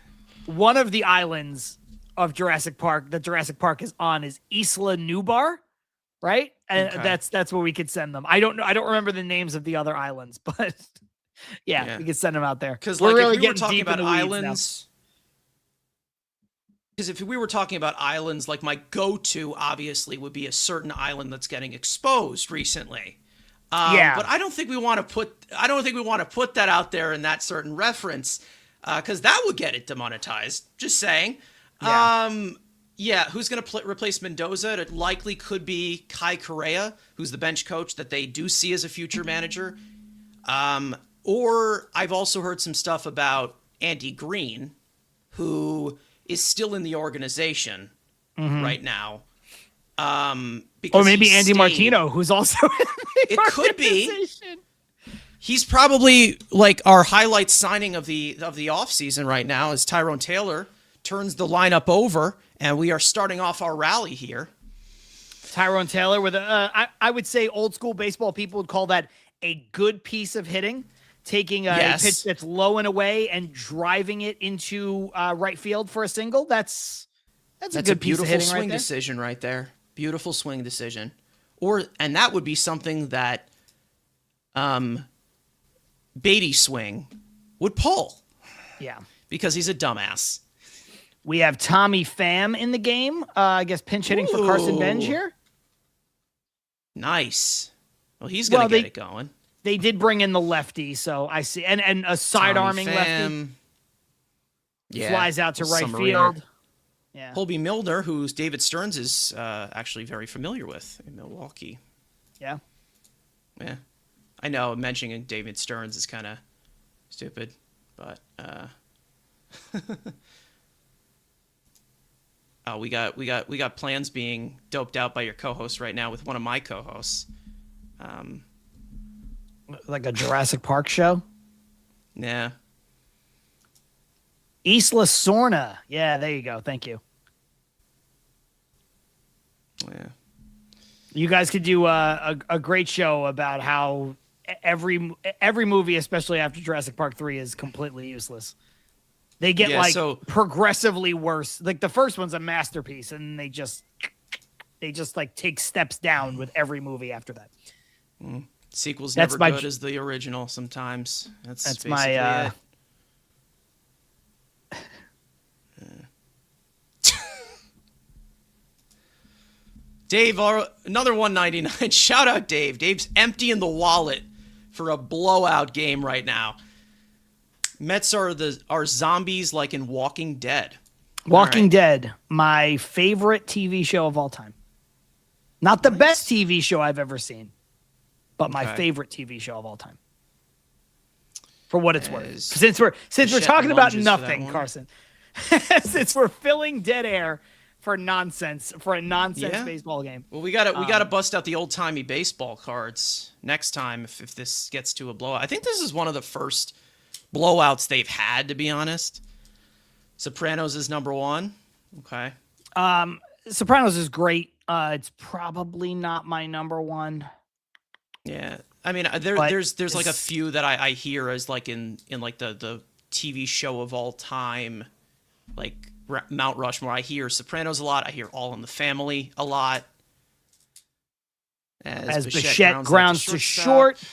One of the islands of Jurassic Park that Jurassic Park is on is Isla Nublar. Right? And that's where we could send them. I don't know. I don't remember the names of the other islands, but yeah. We could send them out there. Because we're really getting talking about islands. Because if we were talking about islands, like my go-to obviously would be a certain island that's getting exposed recently. But I don't think we want to put that out there in that certain reference, because that would get it demonetized. Just saying. Yeah. Who's going to replace Mendoza? It likely could be Kai Correa, who's the bench coach that they do see as a future manager. Or I've also heard some stuff about Andy Green, who is still in the organization right now. Or maybe Andy Martino, who's also in the organization. Could be. He's probably like our highlight signing of the offseason right now, as Tyrone Taylor turns the lineup over, and we are starting off our rally here. Tyrone Taylor with I would say old school baseball people would call that a good piece of hitting. taking a pitch that's low and away and driving it into right field for a single. That's a good piece of hitting swing right there. decision right there. Beautiful swing decision. And that would be something that Beatty swing would pull. Yeah. Because he's a dumbass. We have Tommy Pham in the game. I guess pinch hitting for Carson Benj here. Nice. Well, he's going to get it going. They did bring in the lefty, so I see. And a side-arming lefty. Yeah. Flies out to right field. Yeah. Colby Milner, who David Stearns is actually very familiar with in Milwaukee. Yeah. Yeah. I know mentioning David Stearns is kind of stupid, but oh, we got plans being doped out by your co-host right now with one of my co-hosts. Like a Jurassic Park show? Yeah. Isla Sorna. Yeah, there you go. Thank you. Yeah. You guys could do a great show about how every movie, especially after Jurassic Park 3, is completely useless. They get progressively worse. Like the first one's a masterpiece, and they just like take steps down with every movie after that. Sequel's never good as the original sometimes. That's basically my it. Dave, another 199. Shout out Dave. Dave's emptying the wallet for a blowout game right now. Mets are zombies like in Walking Dead. Walking Dead, my favorite TV show of all time. Not the best TV show I've ever seen, but my favorite TV show of all time. For what it's worth. Since we're talking about nothing, Carson. Since we're filling dead air for a nonsense baseball game. Well, we gotta bust out the old timey baseball cards next time if this gets to a blowout. I think this is one of the first blowouts they've had, to be honest. Sopranos is number 1. Okay. Sopranos is great. It's probably not my number 1. Yeah. I mean, there's like a few that I hear as like in like the TV show of all time, like Mount Rushmore. I hear Sopranos a lot. I hear All in the Family a lot. As Bichette grounds to short.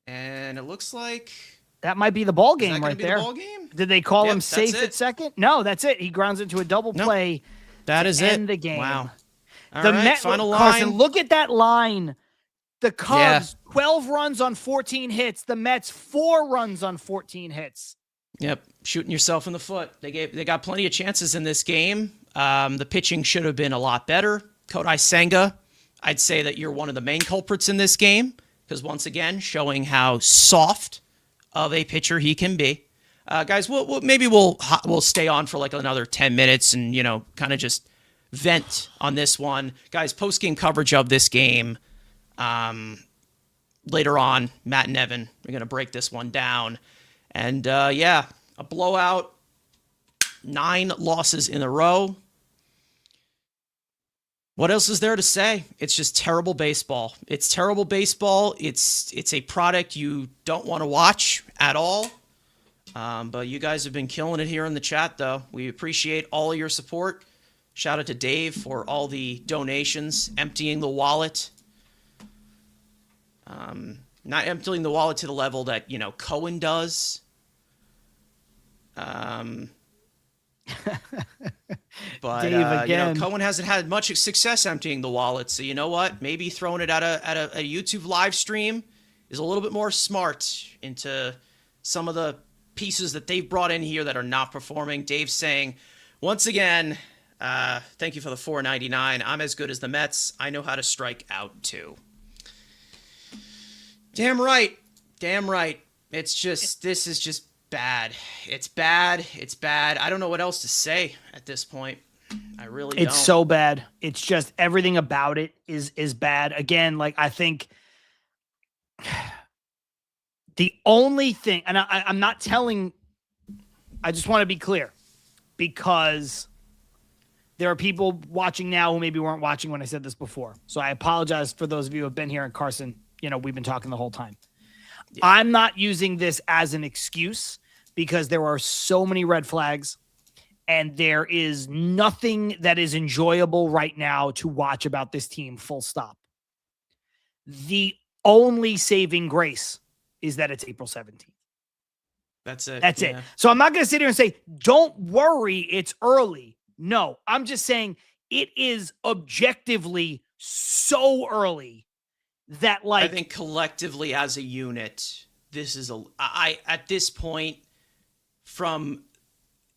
And it looks like that might be the ball game right there. The ball game? Did they call him safe at second? No, that's it. He grounds into a double play. That is it. End the game. Wow. All the right, Met, final Carson, line. look at that line. The Cubs, 12 runs on 14 hits. The Mets, 4 runs on 14 hits. Yep, shooting yourself in the foot. They got plenty of chances in this game. The pitching should have been a lot better. Kodai Senga, I'd say that you're one of the main culprits in this game because once again, showing how soft of a pitcher he can be. Guys, we'll stay on for like another 10 minutes and kind of just vent on this one. Guys, post-game coverage of this game later on. Matt and Evan are going to break this one down. And a blowout, 9 losses in a row. What else is there to say? It's just terrible baseball. It's terrible baseball. It's a product you don't want to watch at all. But you guys have been killing it here in the chat, though. We appreciate all of your support. Shout out to Dave for all the donations, emptying the wallet. Not emptying the wallet to the level that, Cohen does. But Dave again. Cohen hasn't had much success emptying the wallet. So you know what? Maybe throwing it at a YouTube live stream is a little bit more smart into some of the pieces that they've brought in here that are not performing. Dave's saying, once again, thank you for the $4.99. I'm as good as the Mets. I know how to strike out too. Damn right. It's just, this is just bad. It's bad. I don't know what else to say at this point. I really don't. It's so bad. It's just everything about it is bad. Again, like I think the only thing, and I'm not telling, I just want to be clear because there are people watching now who maybe weren't watching when I said this before. So I apologize for those of you who have been here and Carson, we've been talking the whole time. I'm not using this as an excuse because there are so many red flags and there is nothing that is enjoyable right now to watch about this team, full stop. The only saving grace is that it's April 17th. That's it. That's it. So I'm not going to sit here and say, don't worry, it's early. No, I'm just saying it is objectively so early that, like, I think collectively as a unit, this is at this point,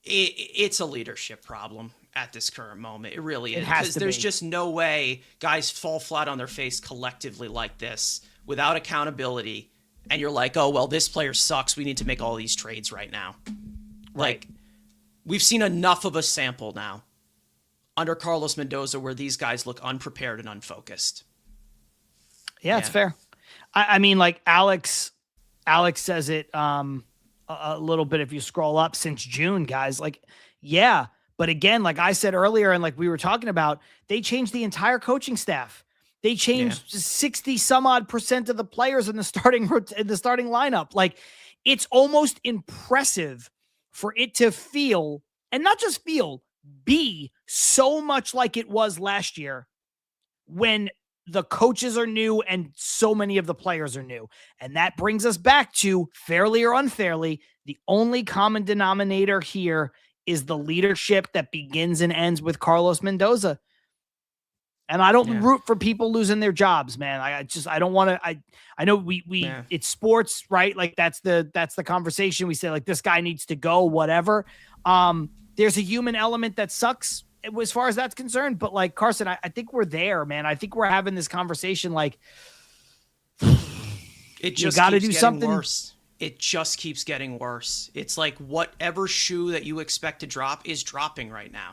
it's a leadership problem at this current moment. It really is. Because there's just no way guys fall flat on their face collectively like this without accountability. And you're like, oh, well, this player sucks. We need to make all these trades right now. Right. Like, we've seen enough of a sample now under Carlos Mendoza where these guys look unprepared and unfocused. Yeah, it's fair. I mean, like Alex says it a little bit if you scroll up since June, guys. Like, yeah. But again, like I said earlier, and like we were talking about, they changed the entire coaching staff. They changed 60 some odd % of the players in the starting lineup. Like, it's almost impressive for it to feel, and not just feel, be so much like it was last year when the coaches are new and so many of the players are new. And that brings us back to, fairly or unfairly, the only common denominator here is the leadership that begins and ends with Carlos Mendoza. And I don't root for people losing their jobs, man. I don't want to, I know it's sports, right? Like that's the conversation. We say like, this guy needs to go, whatever. There's a human element that sucks as far as that's concerned. But like Carson, I think we're there, man. I think we're having this conversation. Like, it just got to do something worse. It just keeps getting worse. It's like whatever shoe that you expect to drop is dropping right now.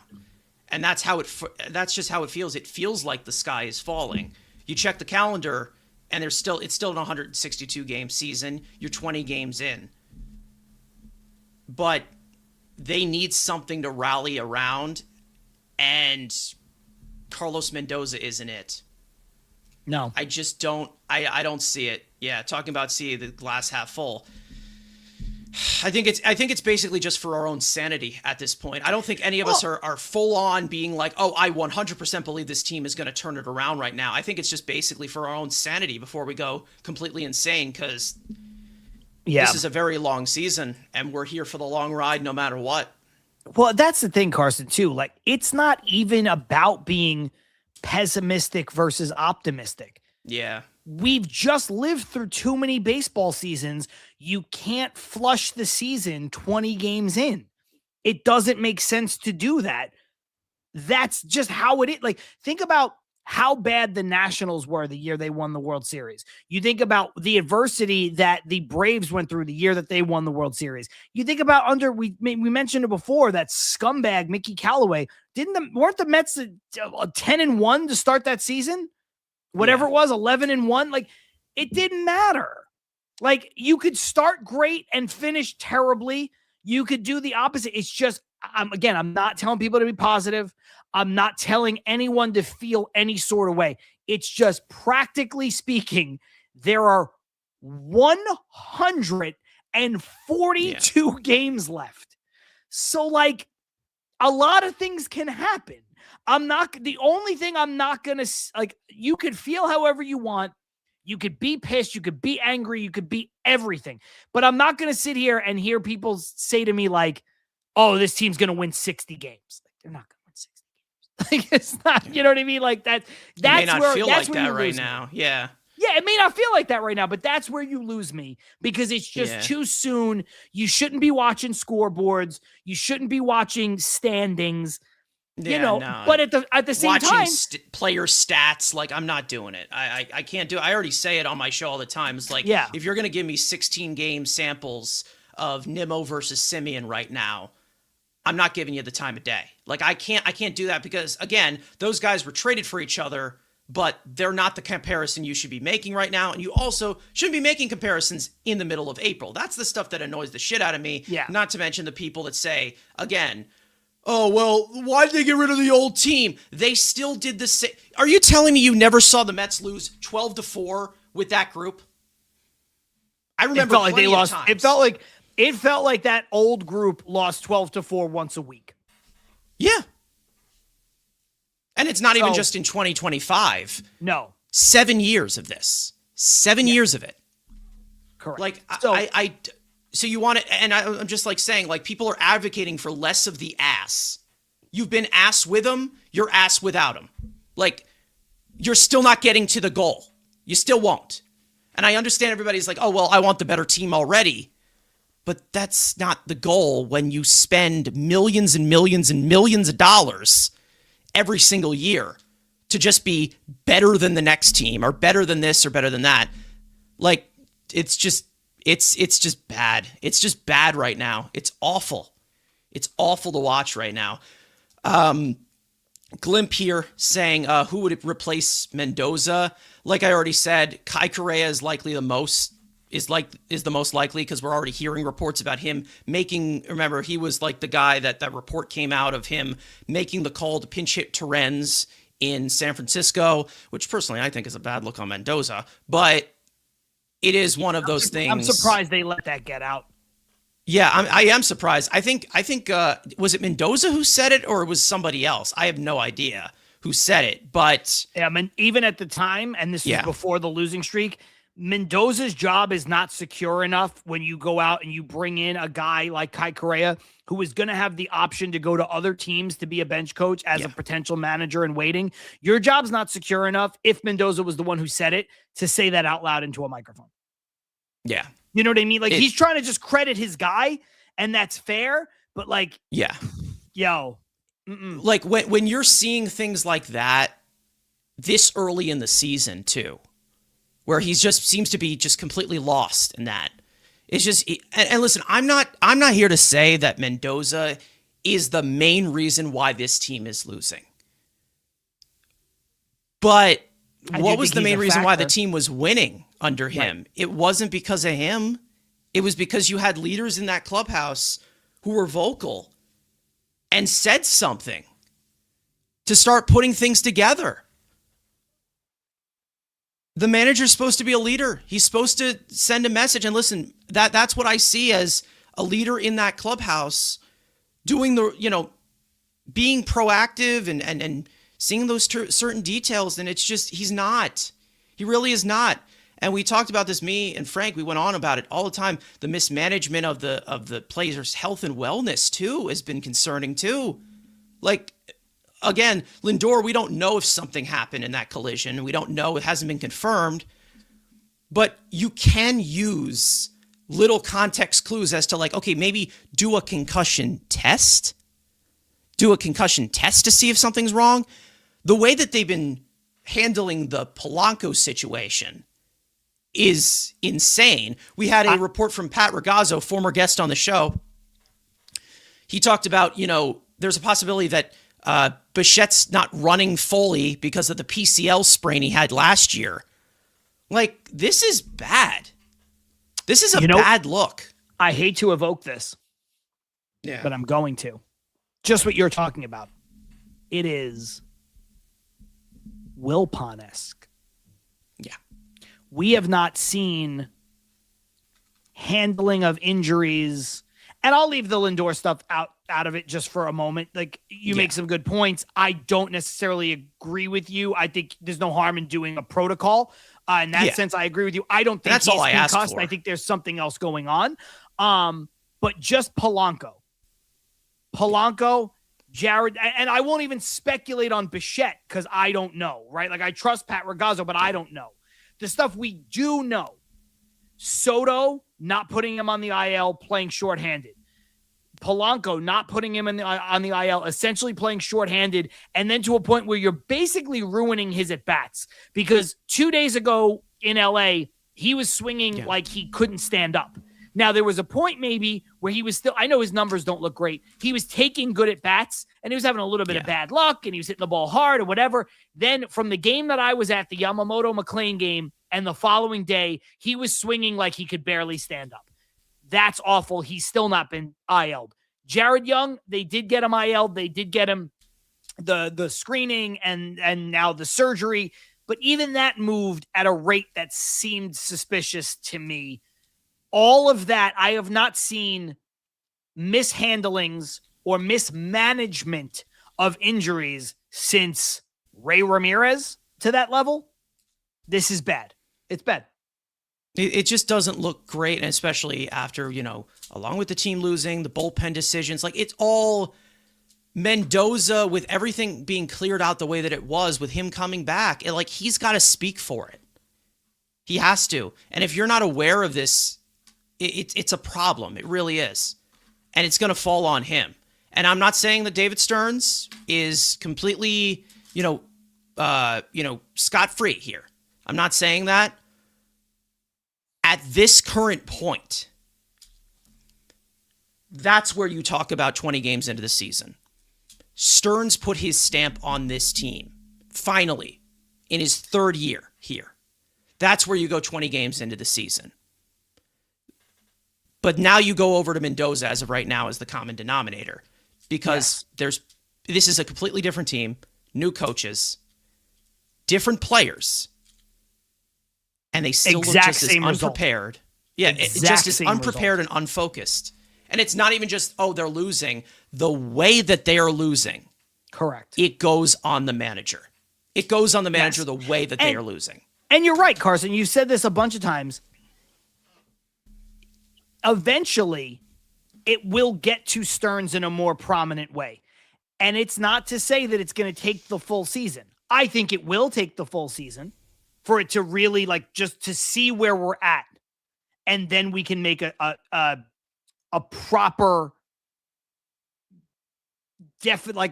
And that's just how it feels. It feels like the sky is falling. You check the calendar and it's still an 162 game season. You're 20 games in. But they need something to rally around, and Carlos Mendoza isn't it. No. I just don't I don't see it. Yeah, talking about seeing the glass half full. I think it's basically just for our own sanity at this point. I don't think any of us are full on being like, oh, I 100% believe this team is going to turn it around right now. I think it's just basically for our own sanity before we go completely insane, because this is a very long season and we're here for the long ride no matter what. Well, that's the thing, Carson, too. Like, it's not even about being pessimistic versus optimistic. Yeah. We've just lived through too many baseball seasons. You can't flush the season 20 games in. It doesn't make sense to do that. That's just how it is. Like, think about how bad the Nationals were the year they won the World Series. You think about the adversity that the Braves went through the year that they won the World Series. You think about we mentioned it before, that scumbag Mickey Callaway. Weren't the Mets 10-1 to start that season? Whatever it was, 11-1. Like, it didn't matter. Like, you could start great and finish terribly. You could do the opposite. It's just, I'm not telling people to be positive. I'm not telling anyone to feel any sort of way. It's just, practically speaking, there are 142 games left. So, like, a lot of things can happen. The only thing I'm not going to, like, you could feel however you want. You could be pissed. You could be angry. You could be everything. But I'm not going to sit here and hear people say to me like, oh, this team's going to win 60 games. Like, they're not going to win 60 games. Like, it's not, you know what I mean? Like, that's it may not where, feel that's like where that you right lose now. me. Yeah. Yeah, it may not feel like that right now, but that's where you lose me, because it's just too soon. You shouldn't be watching scoreboards. You shouldn't be watching standings. But at the same time, player stats, like, I'm not doing it. I can't do it. I already say it on my show all the time. It's like, if you're going to give me 16 game samples of Nimmo versus Simeon right now, I'm not giving you the time of day. Like, I can't do that, because again, those guys were traded for each other, but they're not the comparison you should be making right now. And you also shouldn't be making comparisons in the middle of April. That's the stuff that annoys the shit out of me. Yeah. Not to mention the people that say, again, oh, well, why did they get rid of the old team? They still did the same. Are you telling me you never saw the Mets lose 12-4 with that group? I remember it felt like they plenty of lost. times. It felt like that old group lost 12-4 once a week. Yeah. And it's not even So- just in 2025. No, 7 years of this. 7 years of it. correct. Like So- so you want to, and I'm just like saying, like, people are advocating for less of the ass. You've been ass with them, you're ass without them. Like, you're still not getting to the goal. You still won't. And I understand everybody's like, oh, well, I want the better team already. But that's not the goal when you spend millions and millions and millions of dollars every single year to just be better than the next team or better than this or better than that. Like, it's just bad. It's just bad right now. It's awful. It's awful to watch right now. Glimp here saying, who would replace Mendoza? Like I already said, Kai Correa is likely the most likely, because we're already hearing reports about him making. Remember, he was like the guy that report came out of him making the call to pinch hit Torrens in San Francisco, which personally I think is a bad look on Mendoza, but it is one of those things. I'm surprised they let that get out. Yeah, I am surprised. I think was it Mendoza who said it, or it was somebody else? I have no idea who said it, but Yeah, I mean, even at the time, and this is before the losing streak, Mendoza's job is not secure enough when you go out and you bring in a guy like Kai Correa, who is going to have the option to go to other teams to be a bench coach as a potential manager in waiting. Your job's not secure enough, if Mendoza was the one who said it, to say that out loud into a microphone. Yeah. You know what I mean? Like, he's trying to just credit his guy, and that's fair, but like, yeah. yo. Like when you're seeing things like that this early in the season too, where he's just seems to be just completely lost in that. It's just, and listen, I'm not here to say that Mendoza is the main reason why this team is losing. But what was the main reason why the team was winning under him? Right. It wasn't because of him. It was because you had leaders in that clubhouse who were vocal and said something to start putting things together. The manager's supposed to be a leader. He's supposed to send a message. And listen, that's what I see as a leader in that clubhouse, doing being proactive and seeing those certain details. And it's just, he's not. He really is not. And we talked about this, me and Frank, we went on about it all the time. The mismanagement of the players' health and wellness too has been concerning too. Like, again, Lindor, we don't know if something happened in that collision. We don't know. It hasn't been confirmed. But you can use little context clues as to, like, okay, maybe do a concussion test. Do a concussion test to see if something's wrong. The way that they've been handling the Polanco situation is insane. We had a report from Pat Ragazzo, former guest on the show. He talked about, there's a possibility that Bichette's not running fully because of the PCL sprain he had last year. Like, this is bad. This is a bad look. I hate to evoke this, but I'm going to. Just what you're talking about. It is Wilpon-esque. Yeah. We have not seen handling of injuries, and I'll leave the Lindor stuff out of it just for a moment. Like, you make some good points. I don't necessarily agree with you. I think there's no harm in doing a protocol. In that sense, I agree with you. I don't think that's he's all I concussed. asked for. I think there's something else going on. But just Polanco, Jared, and I won't even speculate on Bichette because I don't know, right? Like, I trust Pat Ragazzo, but I don't know. The stuff we do know, Soto not putting him on the IL, playing shorthanded. Polanco not putting him on the IL, essentially playing shorthanded, and then to a point where you're basically ruining his at-bats. Because 2 days ago in LA, he was swinging like he couldn't stand up. Now, there was a point maybe where he was still, I know his numbers don't look great. He was taking good at-bats, and he was having a little bit of bad luck, and he was hitting the ball hard or whatever. Then from the game that I was at, the Yamamoto-McLean game, and the following day, he was swinging like he could barely stand up. That's awful. He's still not been IL'd. Jared Young, they did get him IL'd. They did get him the screening and now the surgery. But even that moved at a rate that seemed suspicious to me. all of that, I have not seen mishandlings or mismanagement of injuries since Ray Ramirez to that level. This is bad. It's bad. It just doesn't look great, and especially after, along with the team losing, the bullpen decisions, like it's all Mendoza with everything being cleared out the way that it was with him coming back. He's got to speak for it. He has to. And if you're not aware of this, it's a problem. It really is. And it's going to fall on him. And I'm not saying that David Stearns is completely, scot-free here. I'm not saying that. At this current point, that's where you talk about 20 games into the season. Stearns put his stamp on this team, finally, in his third year here. That's where you go 20 games into the season. But now you go over to Mendoza as of right now as the common denominator, because this is a completely different team, new coaches, different players, and they still look just as unprepared. Yeah, just as unprepared and unfocused. And it's not even just, they're losing. The way that they are losing. Correct. It goes on the manager. It goes on the manager the way that they are losing. And you're right, Carson. You've said this a bunch of times. Eventually, it will get to Stearns in a more prominent way. And it's not to say that it's going to take the full season. I think it will take the full season for it to really just to see where we're at. And then we can make a proper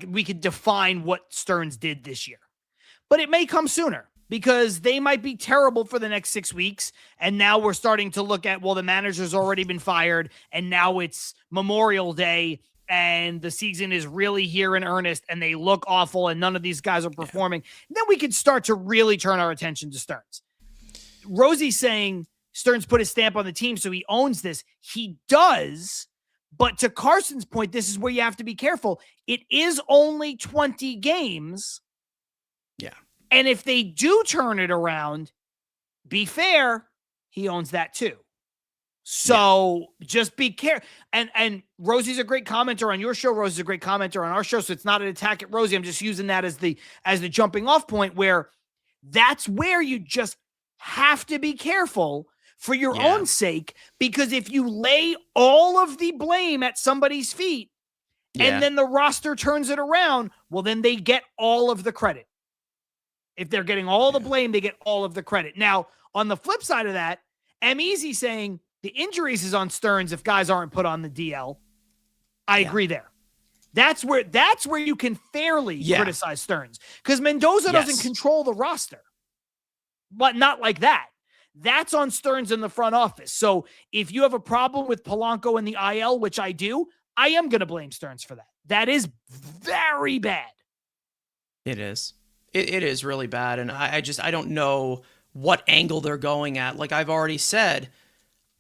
we could define what Stearns did this year. But it may come sooner because they might be terrible for the next 6 weeks. And now we're starting to look at, the manager's already been fired and now it's Memorial Day and the season is really here in earnest and they look awful and none of these guys are performing. Yeah. Then we could start to really turn our attention to Stearns. Rosie's saying Stearns put his stamp on the team, so he owns this. He does. But to Carson's point, this is where you have to be careful. It is only 20 games. Yeah. And if they do turn it around, be fair, he owns that too. So just be careful. And Rosie's a great commenter on your show. Rosie's a great commenter on our show. So it's not an attack at Rosie. I'm just using that as the jumping off point where that's where you just have to be careful for your own sake, because if you lay all of the blame at somebody's feet and then the roster turns it around, then they get all of the credit. If they're getting all the blame, they get all of the credit. Now, on the flip side of that, I'm easy saying the injuries is on Stearns if guys aren't put on the DL. I agree there. That's where you can fairly criticize Stearns, because Mendoza doesn't control the roster, but not like that. That's on Stearns in the front office. So if you have a problem with Polanco in the IL, which I do, I am going to blame Stearns for that. That is very bad. It is. It is really bad. And I don't know what angle they're going at. Like I've already said,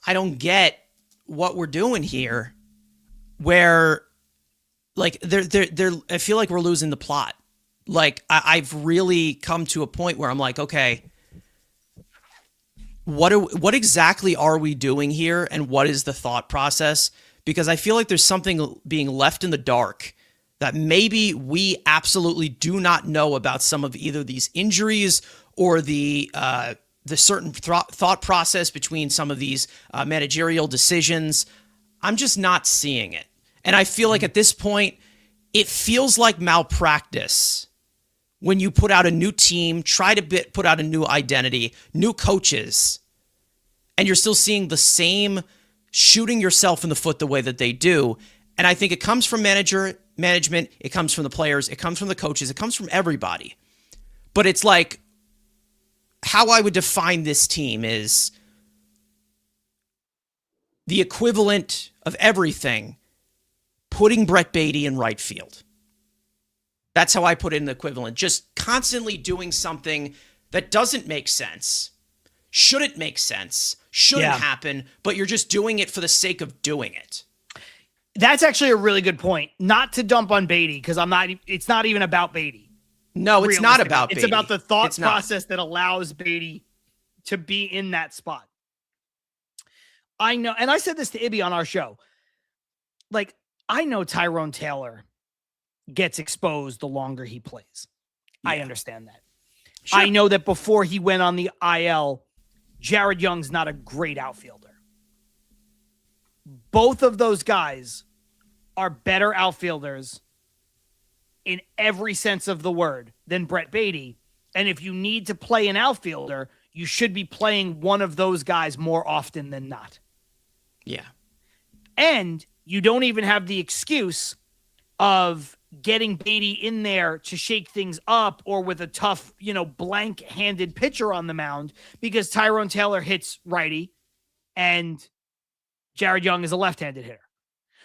I don't get what we're doing here where I feel like we're losing the plot. Like I've really come to a point where I'm like, okay, what exactly are we doing here, and what is the thought process? Because I feel like there's something being left in the dark that maybe we absolutely do not know about some of either these injuries or the certain thought process between some of these managerial decisions. I'm just not seeing it. And I feel like at this point, it feels like malpractice when you put out a new team, try to put out a new identity, new coaches, and you're still seeing the same shooting yourself in the foot the way that they do. And I think it comes from management, it comes from the players, it comes from the coaches, it comes from everybody. But it's like, how I would define this team is the equivalent of everything, putting Brett Beatty in right field. That's how I put it in the equivalent. Just constantly doing something that doesn't make sense, shouldn't make sense, shouldn't happen, but you're just doing it for the sake of doing it. That's actually a really good point. Not to dump on Beatty, because it's not even about Beatty. No, it's not about Beatty. It's about the thought process that allows Beatty to be in that spot. I know, and I said this to Ibby on our show. Like, I know Tyrone Taylor gets exposed the longer he plays. Yeah. I understand that. Sure. I know that before he went on the IL, Jared Young's not a great outfielder. Both of those guys are better outfielders in every sense of the word than Brett Baty. And if you need to play an outfielder, you should be playing one of those guys more often than not. Yeah. And you don't even have the excuse of getting Baty in there to shake things up or with a tough, blank-handed pitcher on the mound because Tyrone Taylor hits righty and Jared Young is a left-handed hitter.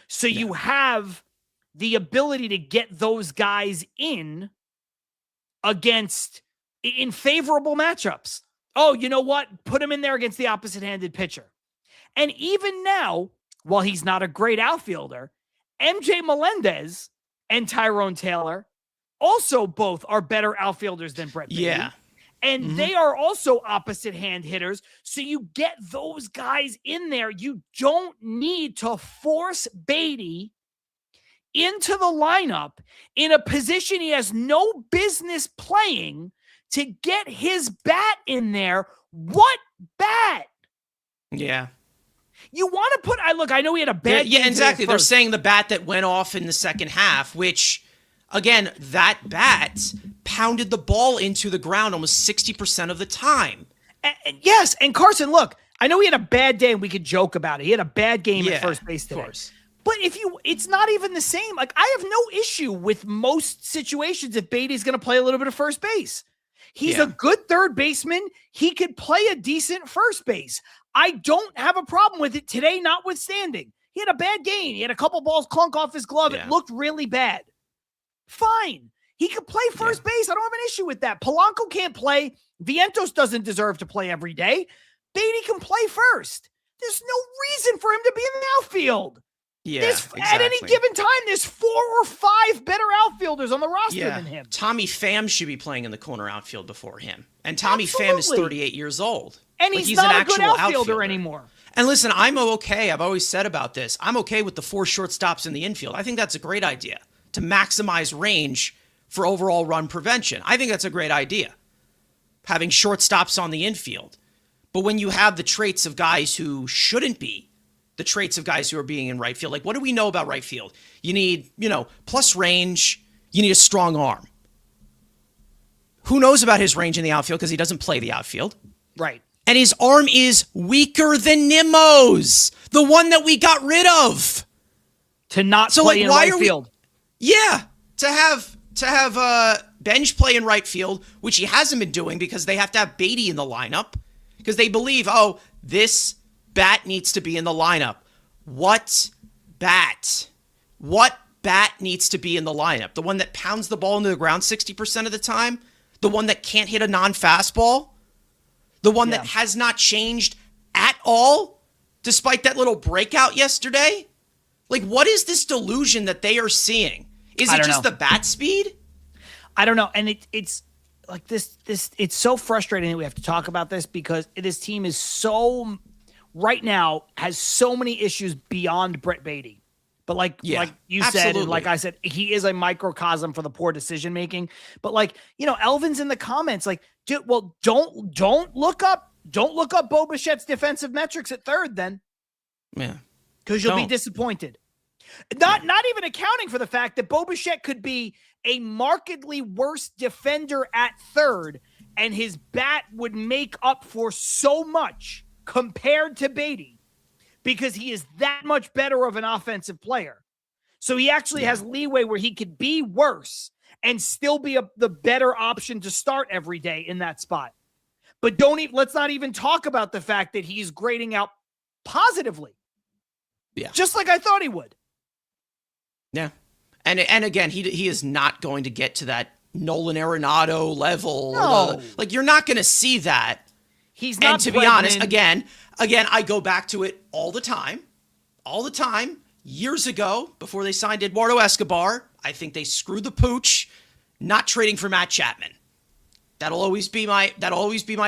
So you have the ability to get those guys in favorable matchups. Oh, you know what? Put him in there against the opposite-handed pitcher. And even now, while he's not a great outfielder, MJ Melendez and Tyrone Taylor also both are better outfielders than Brett Baty. Yeah. And they are also opposite hand hitters. So you get those guys in there. You don't need to force Baty into the lineup in a position he has no business playing to get his bat in there. What bat? Yeah. You want to put, I know he had a bad game. Yeah, exactly. They're first. saying the bat that went off in the second half, which, again, that bat pounded the ball into the ground almost 60% of the time. And yes, and Carson, look, I know he had a bad day and we could joke about it. He had a bad game at first base today. Of course. But it's not even the same. Like, I have no issue with most situations if Baty's going to play a little bit of first base. He's a good third baseman. He could play a decent first base. I don't have a problem with it today, notwithstanding. He had a bad game. He had a couple balls clunk off his glove. It looked really bad. Fine. He could play first base. I don't have an issue with that. Polanco can't play. Vientos doesn't deserve to play every day. Baty can play first. There's no reason for him to be in the outfield. Yeah, exactly. At any given time, there's 4 or 5 better outfielders on the roster than him. Tommy Pham should be playing in the corner outfield before him. And Tommy Pham is 38 years old. And he's not a good outfielder anymore. And listen, I'm okay. I've always said about this. I'm okay with the 4 shortstops in the infield. I think that's a great idea to maximize range for overall run prevention. I think that's a great idea, having shortstops on the infield. But when you have the traits of guys who shouldn't be, the traits of guys who are being in right field, like what do we know about right field? You need, plus range, you need a strong arm. Who knows about his range in the outfield because he doesn't play the outfield? Right. And his arm is weaker than Nimmo's, the one that we got rid of. To not play in right field. To have Benj play in right field, which he hasn't been doing because they have to have Baty in the lineup because they believe, this bat needs to be in the lineup. What bat? What bat needs to be in the lineup? The one that pounds the ball into the ground 60% of the time? The one that can't hit a non-fastball? The one that has not changed at all, despite that little breakout yesterday? Like, what is this delusion that they are seeing? Is it just the bat speed? I don't know. And it's like this, it's so frustrating that we have to talk about this because this team is so, right now, has so many issues beyond Brett Baty. But like you said, and like I said, he is a microcosm for the poor decision making. But Elvin's in the comments, like, dude, well, don't look up Bo Bichette's defensive metrics at third, then. Yeah, because you'll be disappointed. Not even accounting for the fact that Bo Bichette could be a markedly worse defender at third, and his bat would make up for so much compared to Baty. Because he is that much better of an offensive player. So he actually has leeway where he could be worse and still be the better option to start every day in that spot. But let's not even talk about the fact that he's grading out positively. Yeah. Just like I thought he would. Yeah. And again, he is not going to get to that Nolan Arenado level. No. You're not going to see that. He's not. And to be honest, again, I go back to it all the time. Years ago, before they signed Eduardo Escobar, I think they screwed the pooch, not trading for Matt Chapman. That'll always be my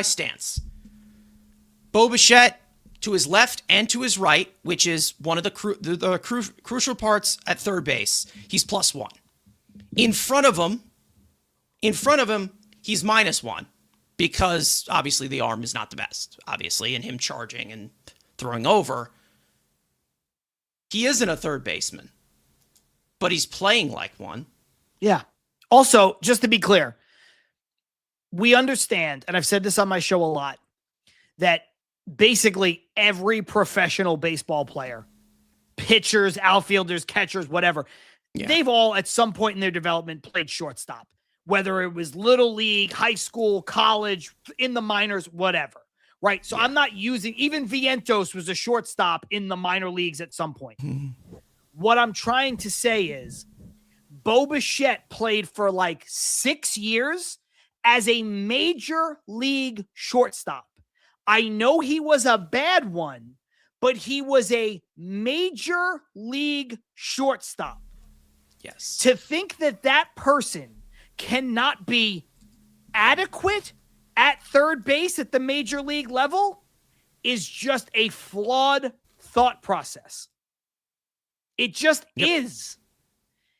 stance. Bo Bichette, to his left and to his right, which is one of the crucial parts at third base, he's +1. In front of him, he's -1 because obviously the arm is not the best, obviously, and him charging and throwing over. He isn't a third baseman, but he's playing like one. Yeah. Also, just to be clear, we understand, and I've said this on my show a lot, that basically every professional baseball player, pitchers, outfielders, catchers, whatever, they've all at some point in their development played shortstop, whether it was little league, high school, college, in the minors, whatever. Right. So I'm not using, even Vientos was a shortstop in the minor leagues at some point. What I'm trying to say is Bo Bichette played for like 6 years as a major league shortstop. I know he was a bad one, but he was a major league shortstop. Yes. To think that that person cannot be adequate at third base at the major league level is just a flawed thought process. It just is.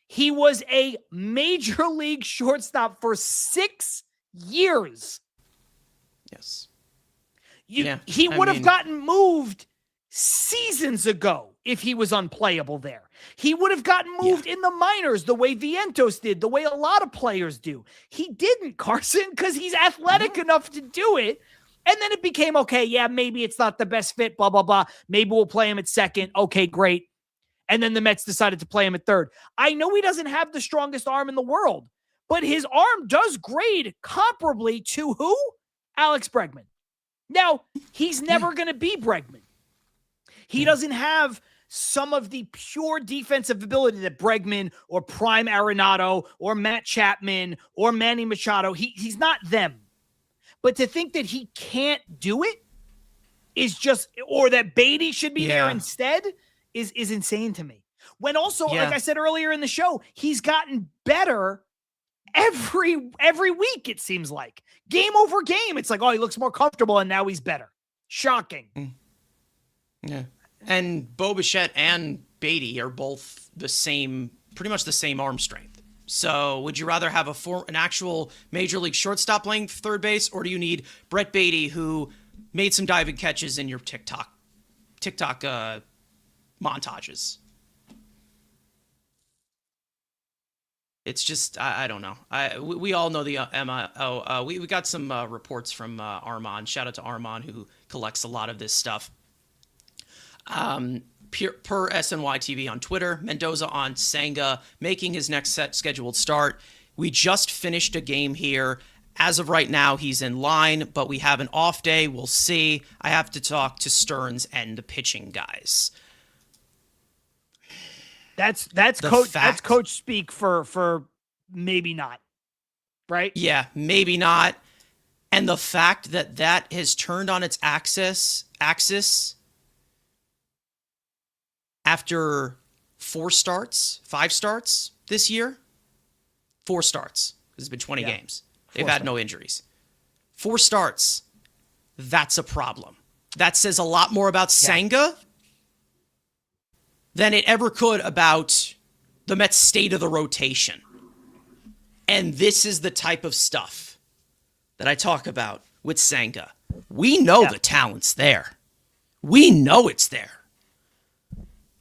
He was a major league shortstop for 6 years. Yes. He would have gotten moved seasons ago if he was unplayable there. He would have gotten moved in the minors the way Vientos did, the way a lot of players do. He didn't, Carson, because he's athletic enough to do it. And then it became, okay, yeah, maybe it's not the best fit, blah, blah, blah. Maybe we'll play him at second. Okay, great. And then the Mets decided to play him at third. I know he doesn't have the strongest arm in the world, but his arm does grade comparably to who? Alex Bregman. Now, he's never going to be Bregman. He doesn't have some of the pure defensive ability that Bregman or Prime Arenado or Matt Chapman or Manny Machado, he's not them. But to think that he can't do it is just, or that Beatty should be there instead is insane to me. When also, like I said earlier in the show, he's gotten better every week, it seems like. Game over game, it's like, oh, he looks more comfortable and now he's better. Shocking. Yeah. And Bo Bichette and Beatty are both the same, pretty much the same arm strength. So would you rather have an actual major league shortstop playing third base, or do you need Brett Beatty, who made some diving catches in your TikTok montages? It's just, I don't know. We all know the MO. We got some reports from Armand. Shout out to Armand, who collects a lot of this stuff. Per SNY TV on Twitter, Mendoza on Senga, making his next scheduled start. We just finished a game here. As of right now, he's in line, but we have an off day. We'll see. I have to talk to Stearns and the pitching guys. That's coach speak for maybe not, right? Yeah, maybe not. And the fact that has turned on its axis after 5 starts this year. 4 starts. It's been 20 games. They've had no injuries. 4 starts. That's a problem. That says a lot more about Senga than it ever could about the Mets' state of the rotation. And this is the type of stuff that I talk about with Senga. We know the talent's there. We know it's there.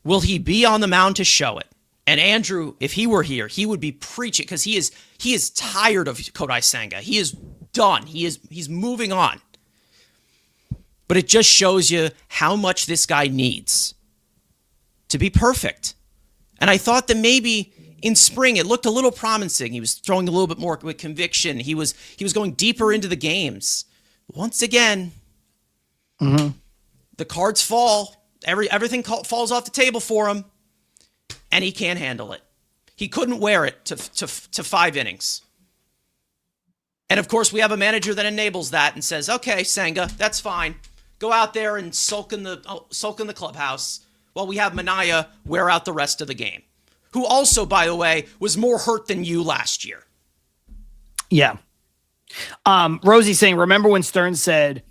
Will he be on the mound to show it? And Andrew, if he were here, he would be preaching, because he is tired of Kodai Senga. He is done. He's moving on. But it just shows you how much this guy needs to be perfect. And I thought that maybe in spring it looked a little promising. He was throwing a little bit more with conviction. He was going deeper into the games. Once again, the cards fall. Everything falls off the table for him, and he can't handle it. He couldn't wear it to 5 innings. And of course, we have a manager that enables that and says, "Okay, Senga, that's fine. Go out there and sulk in the clubhouse while we have Minaya wear out the rest of the game." Who also, by the way, was more hurt than you last year. Yeah. Rosie saying, remember when Stearns said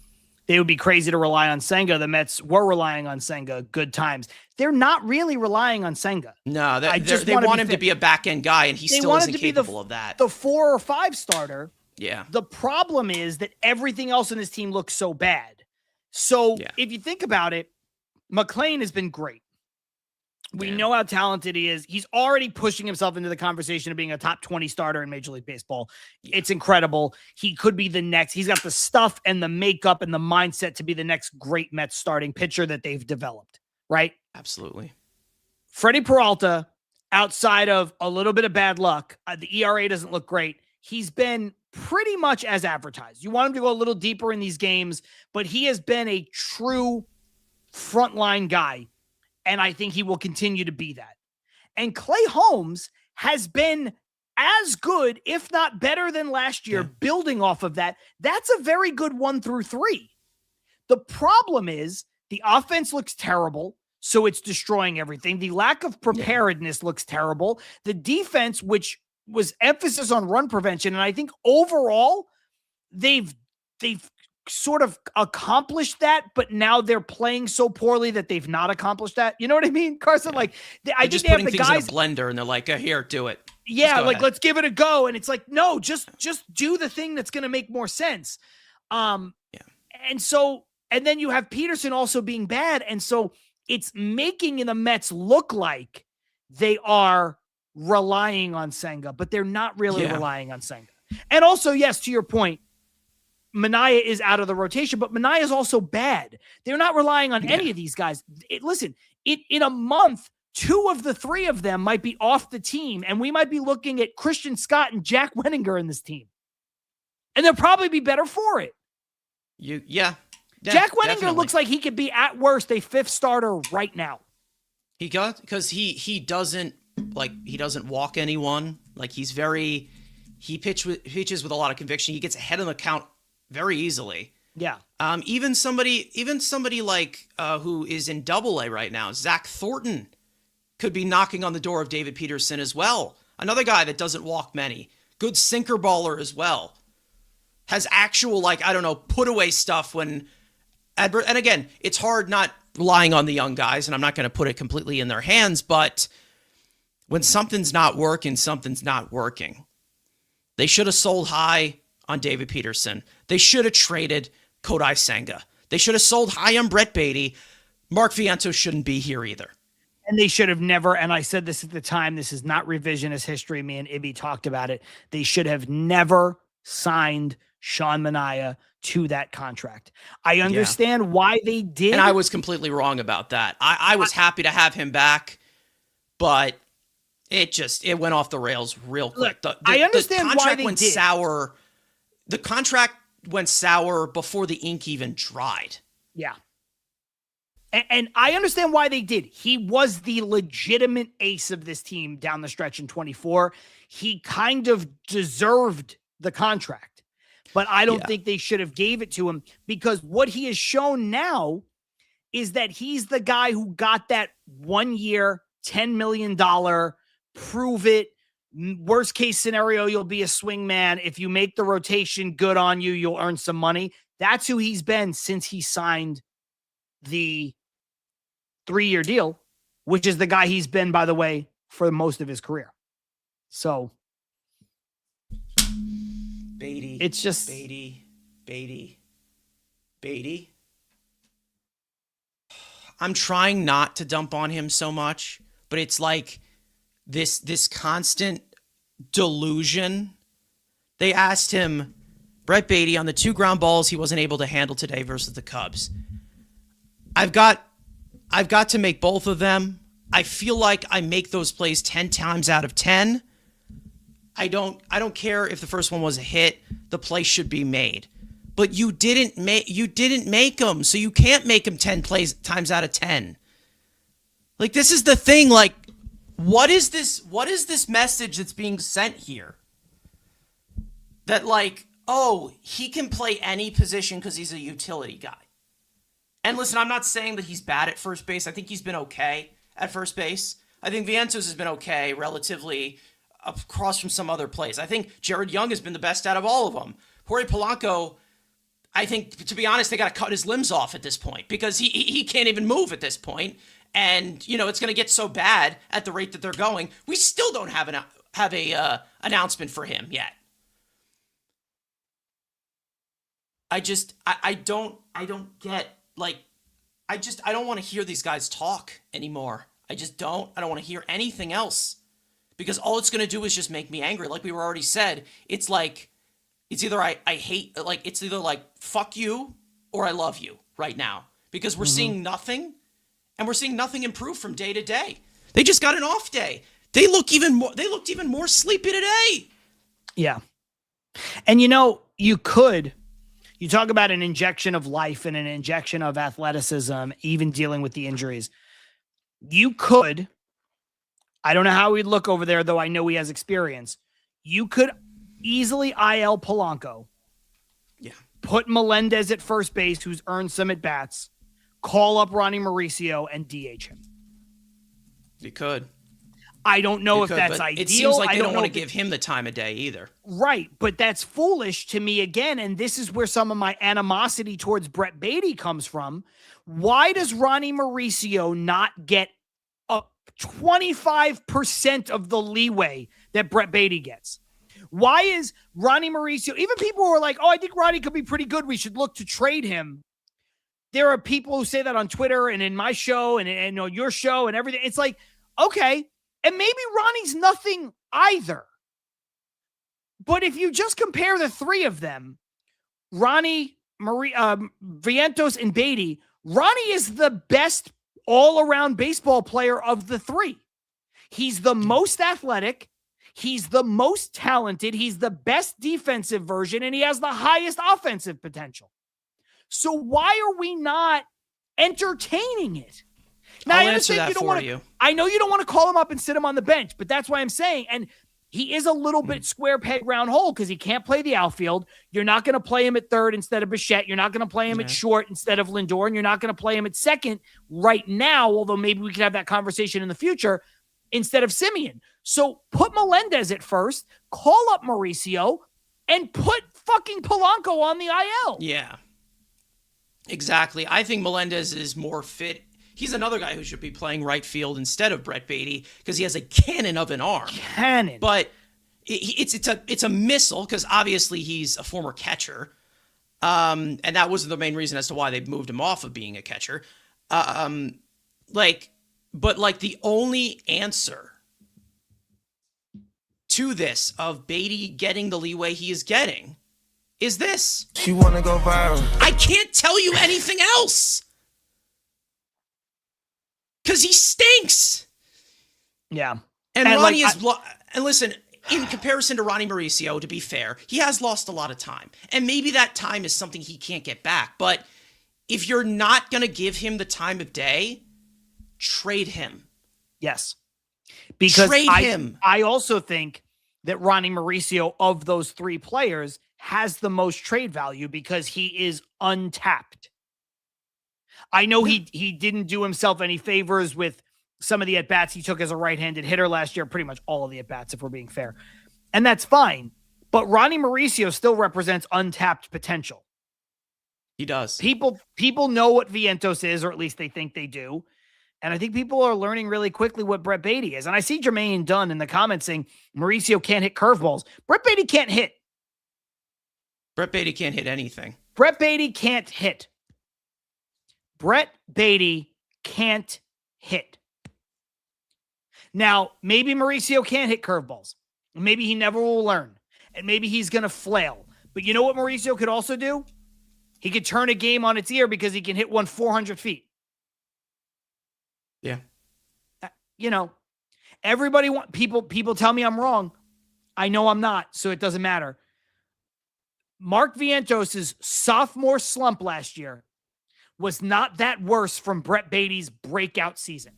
they would be crazy to rely on Senga. The Mets were relying on Senga good times. They're not really relying on Senga. No, they want him to be a back-end guy, and he still isn't capable of that. The 4 or 5 starter. Yeah. The problem is that everything else in this team looks so bad. So if you think about it, McClain has been great. We know how talented he is. He's already pushing himself into the conversation of being a top 20 starter in Major League Baseball. It's incredible. He could be the next. He's got the stuff and the makeup and the mindset to be the next great Mets starting pitcher that they've developed, right? Absolutely. Freddie Peralta, outside of a little bit of bad luck, the ERA doesn't look great. He's been pretty much as advertised. You want him to go a little deeper in these games, but he has been a true frontline guy. And I think he will continue to be that. And Clay Holmes has been as good, if not better than last year, building off of that. That's a very good 1 through 3. The problem is the offense looks terrible, so it's destroying everything. The lack of preparedness looks terrible. The defense, which was emphasis on run prevention, and I think overall they've sort of accomplished that, but now they're playing so poorly that they've not accomplished that. You know what I mean, Carson? Like, I think they have the guys in a blender, and they're like, "Here, do it." Yeah, like let's give it a go. And it's like, no, just do the thing that's going to make more sense. And then you have Peterson also being bad, and so it's making the Mets look like they are relying on Senga, but they're not really relying on Senga. And also, yes, to your point, Minaya is out of the rotation, but Minaya is also bad. They're not relying on any of these guys. In a month, 2 of the 3 of them might be off the team, and we might be looking at Christian Scott and Jack Wenninger in this team. And they'll probably be better for it. Jack Wenninger looks like he could be at worst a 5th starter right now. Because he doesn't walk anyone. Like he pitches with a lot of conviction. He gets ahead of the count very easily. Yeah. Even somebody like who is in Double-A right now, Zach Thornton, could be knocking on the door of David Peterson as well. Another guy that doesn't walk many. Good sinker baller as well. Has actual, put away stuff when and again, it's hard not relying on the young guys, and I'm not going to put it completely in their hands, but when something's not working, something's not working. They should have sold high on David Peterson. They should have traded Kodai Senga. They should have sold high on Brett Beatty. Mark Vientos shouldn't be here either. And they should have never, and I said this at the time, this is not revisionist history. Me and Ibby talked about it. They should have never signed Sean Manaea to that contract. I understand why they did. And I was completely wrong about that. I was happy to have him back, but it went off the rails real quick. I understand the why contract they went did. sour. The contract went sour before the ink even dried. Yeah. And I understand why they did. He was the legitimate ace of this team down the stretch in 24. He kind of deserved the contract. But I don't think they should have gave it to him, because what he has shown now is that he's the guy who got that 1 year, $10 million, prove it. Worst case scenario, you'll be a swing man. If you make the rotation good on you, you'll earn some money. That's who he's been since he signed the 3-year deal, which is the guy he's been, by the way, for most of his career. So Beatty. It's just Beatty. I'm trying not to dump on him so much, but it's like this constant delusion. They asked him, Brett Beatty, on the 2 ground balls he wasn't able to handle today versus the Cubs. I've got to make both of them. I feel like I make those plays 10 times out of 10. I don't care if the first one was a hit. The play should be made. But you didn't make them, so you can't make them 10 times out of 10. Like, this is the thing. Like, what is this message that's being sent here? That, like, oh, he can play any position because he's a utility guy. And listen, I'm not saying that he's bad at first base. I think he's been okay at first base. I think Vientos has been okay relatively across from some other plays. I think Jared Young has been the best out of all of them. Jorge Polanco, I think, to be honest, they got to cut his limbs off at this point because he can't even move at this point. And, you know, it's going to get so bad at the rate that they're going. We still don't have a announcement for him yet. I don't get, like, I don't want to hear these guys talk anymore. I don't want to hear anything else because all it's going to do is just make me angry. Like we were already said, it's like, it's either I hate, like, it's either like, fuck you or I love you right now because we're seeing nothing and we're seeing nothing improve from day to day. They just got an off day. They looked even more sleepy today. Yeah. And you know, you talk about an injection of life and an injection of athleticism, even dealing with the injuries. You could, I don't know how he'd look over there, though I know he has experience. You could easily IL Polanco. Yeah. Put Melendez at first base, who's earned some at-bats. Call up Ronnie Mauricio and DH him. You could. I don't know if that's ideal. It seems like they don't want to give him the time of day either. Right, but that's foolish to me again, and this is where some of my animosity towards Brett Beatty comes from. Why does Ronnie Mauricio not get a 25% of the leeway that Brett Beatty gets? Why is Ronnie Mauricio, even people who are like, oh, I think Ronnie could be pretty good, we should look to trade him. There are people who say that on Twitter and in my show and on your show and everything. It's like, okay, and maybe Ronnie's nothing either. But if you just compare the three of them, Ronnie, Vientos, and Beatty, Ronnie is the best all-around baseball player of the three. He's the most athletic. He's the most talented. He's the best defensive version, and he has the highest offensive potential. So why are we not entertaining it? Now, I'll answer that for you. I know you don't want to call him up and sit him on the bench, but that's why I'm saying, and he is a little bit square peg round hole because he can't play the outfield. You're not going to play him at third instead of Bichette. You're not going to play him at short instead of Lindor, and you're not going to play him at second right now, although maybe we could have that conversation in the future, instead of Simeon. So put Melendez at first, call up Mauricio, and put fucking Polanco on the IL. Yeah. Exactly. I think Melendez is more fit. He's another guy who should be playing right field instead of Brett Beatty because he has a cannon of an arm. Cannon. But it's a missile because obviously he's a former catcher. And that wasn't the main reason as to why they moved him off of being a catcher. But the only answer to this of Beatty getting the leeway he is getting is this. She wanna go viral. I can't tell you anything else. Because he stinks. Yeah. And Ronnie and listen, in comparison to Ronnie Mauricio, to be fair, he has lost a lot of time. And maybe that time is something he can't get back. But if you're not going to give him the time of day, trade him. Yes. Because trade him. I also think that Ronnie Mauricio, of those three players, has the most trade value because he is untapped. I know he didn't do himself any favors with some of the at-bats he took as a right-handed hitter last year, pretty much all of the at-bats, if we're being fair. And that's fine. But Ronnie Mauricio still represents untapped potential. He does. People know what Vientos is, or at least they think they do. And I think people are learning really quickly what Brett Beatty is. And I see Jermaine Dunn in the comments saying Mauricio can't hit curveballs. Brett Beatty can't hit. Brett Beatty can't hit anything. Brett Beatty can't hit. Brett Beatty can't hit. Now, maybe Mauricio can't hit curveballs. Maybe he never will learn. And maybe he's going to flail. But you know what Mauricio could also do? He could turn a game on its ear because he can hit one 400 feet. Yeah. You know, everybody people tell me I'm wrong. I know I'm not, so it doesn't matter. Mark Vientos' sophomore slump last year was not that worse from Brett Beatty's breakout season.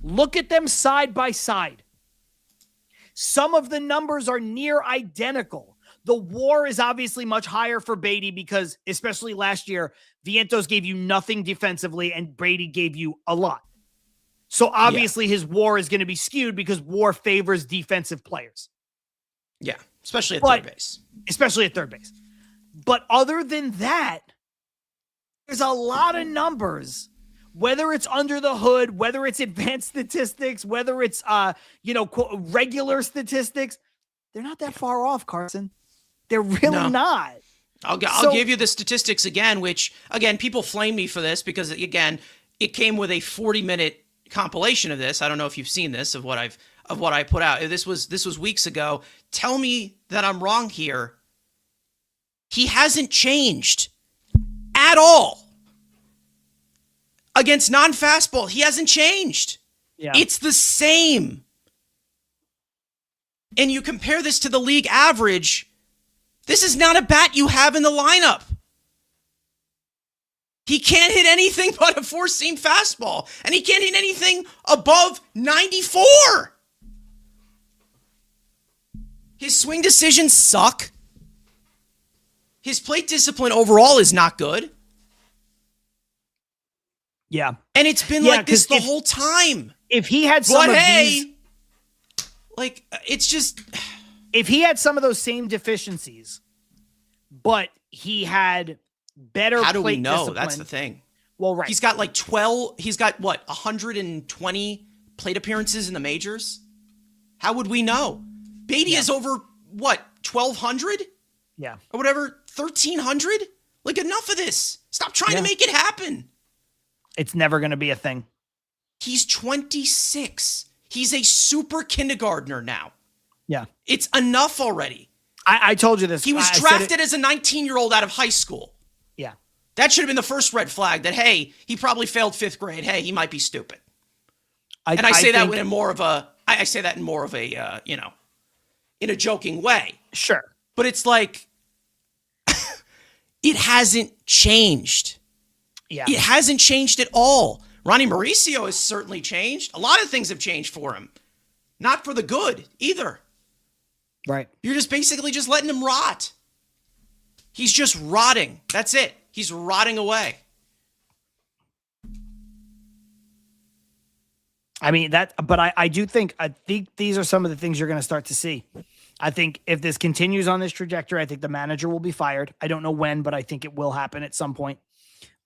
Look at them side by side. Some of the numbers are near identical. The WAR is obviously much higher for Beatty because, especially last year, Vientos gave you nothing defensively and Beatty gave you a lot. So obviously his WAR is going to be skewed because WAR favors defensive players. Yeah, especially at third base. Especially at third base. But other than that, there's a lot of numbers, whether it's under the hood, whether it's advanced statistics, whether it's, regular statistics. They're not that far off, Carson. They're really not. I'll give you the statistics again, which, again, people flame me for this because, again, it came with a 40-minute compilation of this. I don't know if you've seen this, of what I put out. This was weeks ago. Tell me that I'm wrong here. He hasn't changed at all. Against non-fastball, he hasn't changed. Yeah. It's the same. And you compare this to the league average, this is not a bat you have in the lineup. He can't hit anything but a four-seam fastball, and he can't hit anything above 94. His swing decisions suck. His plate discipline overall is not good. Yeah. And it's been like this the whole time. If he had some of these, like, it's just, if he had some of those same deficiencies, but he had better how do we plate know? discipline. That's the thing. Well, right. He's got 120 plate appearances in the majors? How would we know? Beatty is over, 1,200? Yeah. Or whatever, 1,300? Like, enough of this. Stop trying to make it happen. It's never going to be a thing. He's 26. He's a super kindergartner now. Yeah. It's enough already. I told you this. He was drafted as a 19-year-old out of high school. Yeah. That should have been the first red flag that, hey, he probably failed 5th grade. Hey, he might be stupid. I say that in more of a in a joking way. Sure. But it's like, it hasn't changed. Yeah. It hasn't changed at all. Ronnie Mauricio has certainly changed. A lot of things have changed for him. Not for the good either. Right. You're just basically just letting him rot. He's just rotting. That's it. He's rotting away. I mean, but I think these are some of the things you're going to start to see. I think if this continues on this trajectory, I think the manager will be fired. I don't know when, but I think it will happen at some point.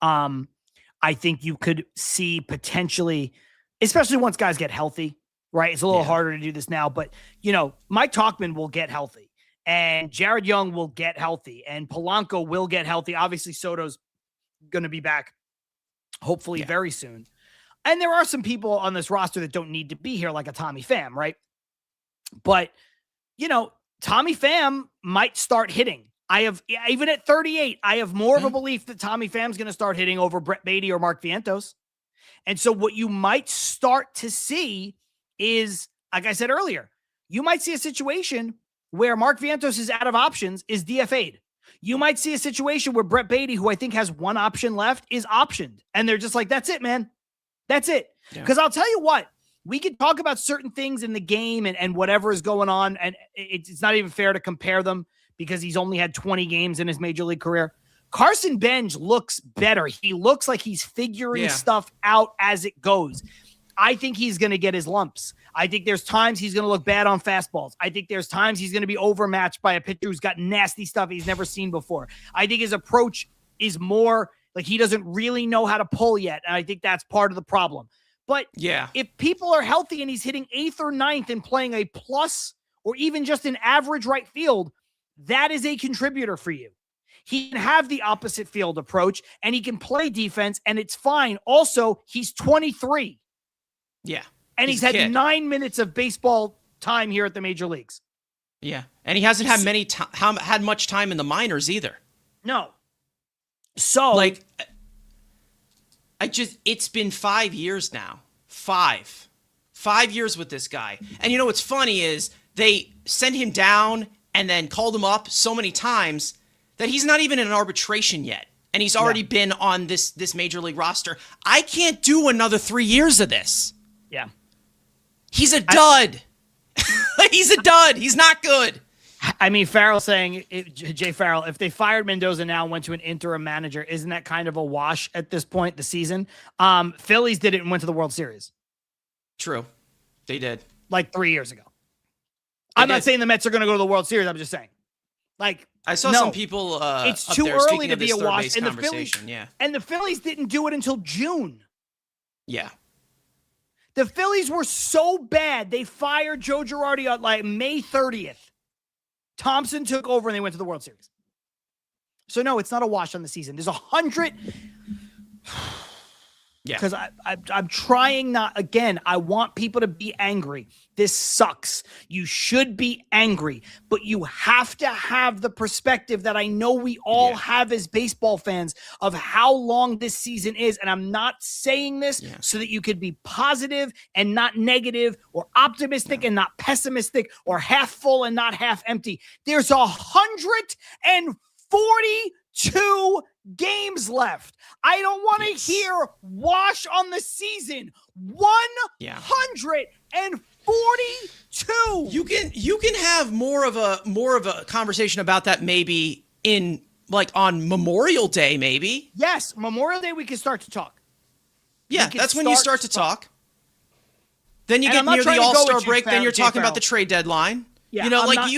I think you could see potentially, especially once guys get healthy, right? It's a little harder to do this now, but Mike Tauchman will get healthy and Jared Young will get healthy and Polanco will get healthy. Obviously Soto's going to be back hopefully very soon. And there are some people on this roster that don't need to be here, like a Tommy Pham, right? But, Tommy Pham might start hitting. Even at 38, I have more of a belief that Tommy Pham's going to start hitting over Brett Beatty or Mark Vientos. And so what you might start to see is, like I said earlier, you might see a situation where Mark Vientos is out of options, is DFA'd. You might see a situation where Brett Beatty, who I think has one option left, is optioned. And they're just like, that's it, man. That's it. Because I'll tell you what, we could talk about certain things in the game and whatever is going on, and it's not even fair to compare them because he's only had 20 games in his major league career. Carson Benj looks better. He looks like he's figuring stuff out as it goes. I think he's going to get his lumps. I think there's times he's going to look bad on fastballs. I think there's times he's going to be overmatched by a pitcher who's got nasty stuff he's never seen before. I think his approach is more like he doesn't really know how to pull yet, and I think that's part of the problem. But if people are healthy and he's hitting 8th or 9th and playing a plus or even just an average right field, that is a contributor for you. He can have the opposite field approach and he can play defense and it's fine. Also, he's 23. Yeah. And he's had 9 minutes of baseball time here at the major leagues. Yeah. And he hasn't had had much time in the minors either. No. So it's been 5 years now. 5 years with this guy. And what's funny is they sent him down and then called him up so many times that he's not even in an arbitration yet. And he's already been on this major league roster. I can't do another 3 years of this. Yeah. He's a dud. He's a dud. He's not good. I mean, Farrell saying, Jay Farrell, if they fired Mendoza now and went to an interim manager, isn't that kind of a wash at this point, the season? Phillies did it and went to the World Series. True. They did. Like 3 years ago. I'm not saying the Mets are going to go to the World Series. I'm just saying. Like, I saw no. some people It's up too there early speaking to of be this a third wash, base and the Phillies conversation. Yeah. and the Phillies didn't do it until June. Yeah. The Phillies were so bad, they fired Joe Girardi on like May 30th. Thompson took over and they went to the World Series. So no, it's not a wash on the season. There's 100. Yeah. Because I'm trying not, again, I want people to be angry. This sucks. You should be angry, but you have to have the perspective that I know we all have as baseball fans of how long this season is. And I'm not saying this so that you could be positive and not negative, or optimistic and not pessimistic, or half full and not half empty. There's 142 games left. I don't want to hear wash on the season. 142. You can have more of a conversation about that maybe in like on Memorial Day, maybe. Yes, Memorial Day we can start to talk. Yeah, that's when you start to talk. Then you And get I'm not near trying the to go All-Star with you, break, then you're Jay talking Farrell. about the trade deadline. Yeah, you know, I'm like not-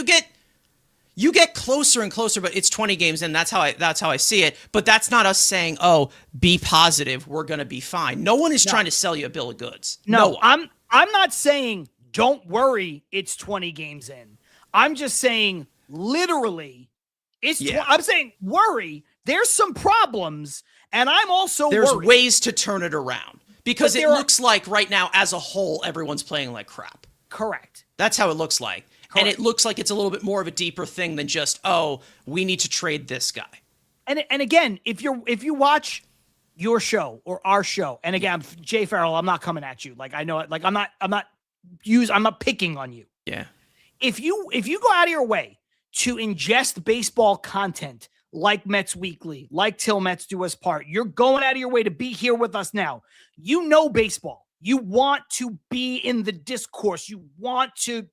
you get closer and closer, but it's 20 games in. That's how I see it. But that's not us saying, "Oh, be positive. We're going to be fine." No one is trying to sell you a bill of goods. No one. I'm not saying don't worry, it's 20 games in. I'm just saying literally I'm saying worry, there's some problems, and I'm also There's worried. ways to turn it around because But it looks like right now as a whole everyone's playing like crap. Correct. That's how it looks like. And it looks like it's a little bit more of a deeper thing than just, oh, we need to trade this guy. And again, if you watch your show or our show, and again, Jay Farrell, I'm not coming at you. Like, I know it. Like, I'm not picking on you. Yeah. If you go out of your way to ingest baseball content like Mets Weekly, like TilMetsDoUsPart, you're going out of your way to be here with us now. You know baseball. You want to be in the discourse. You want to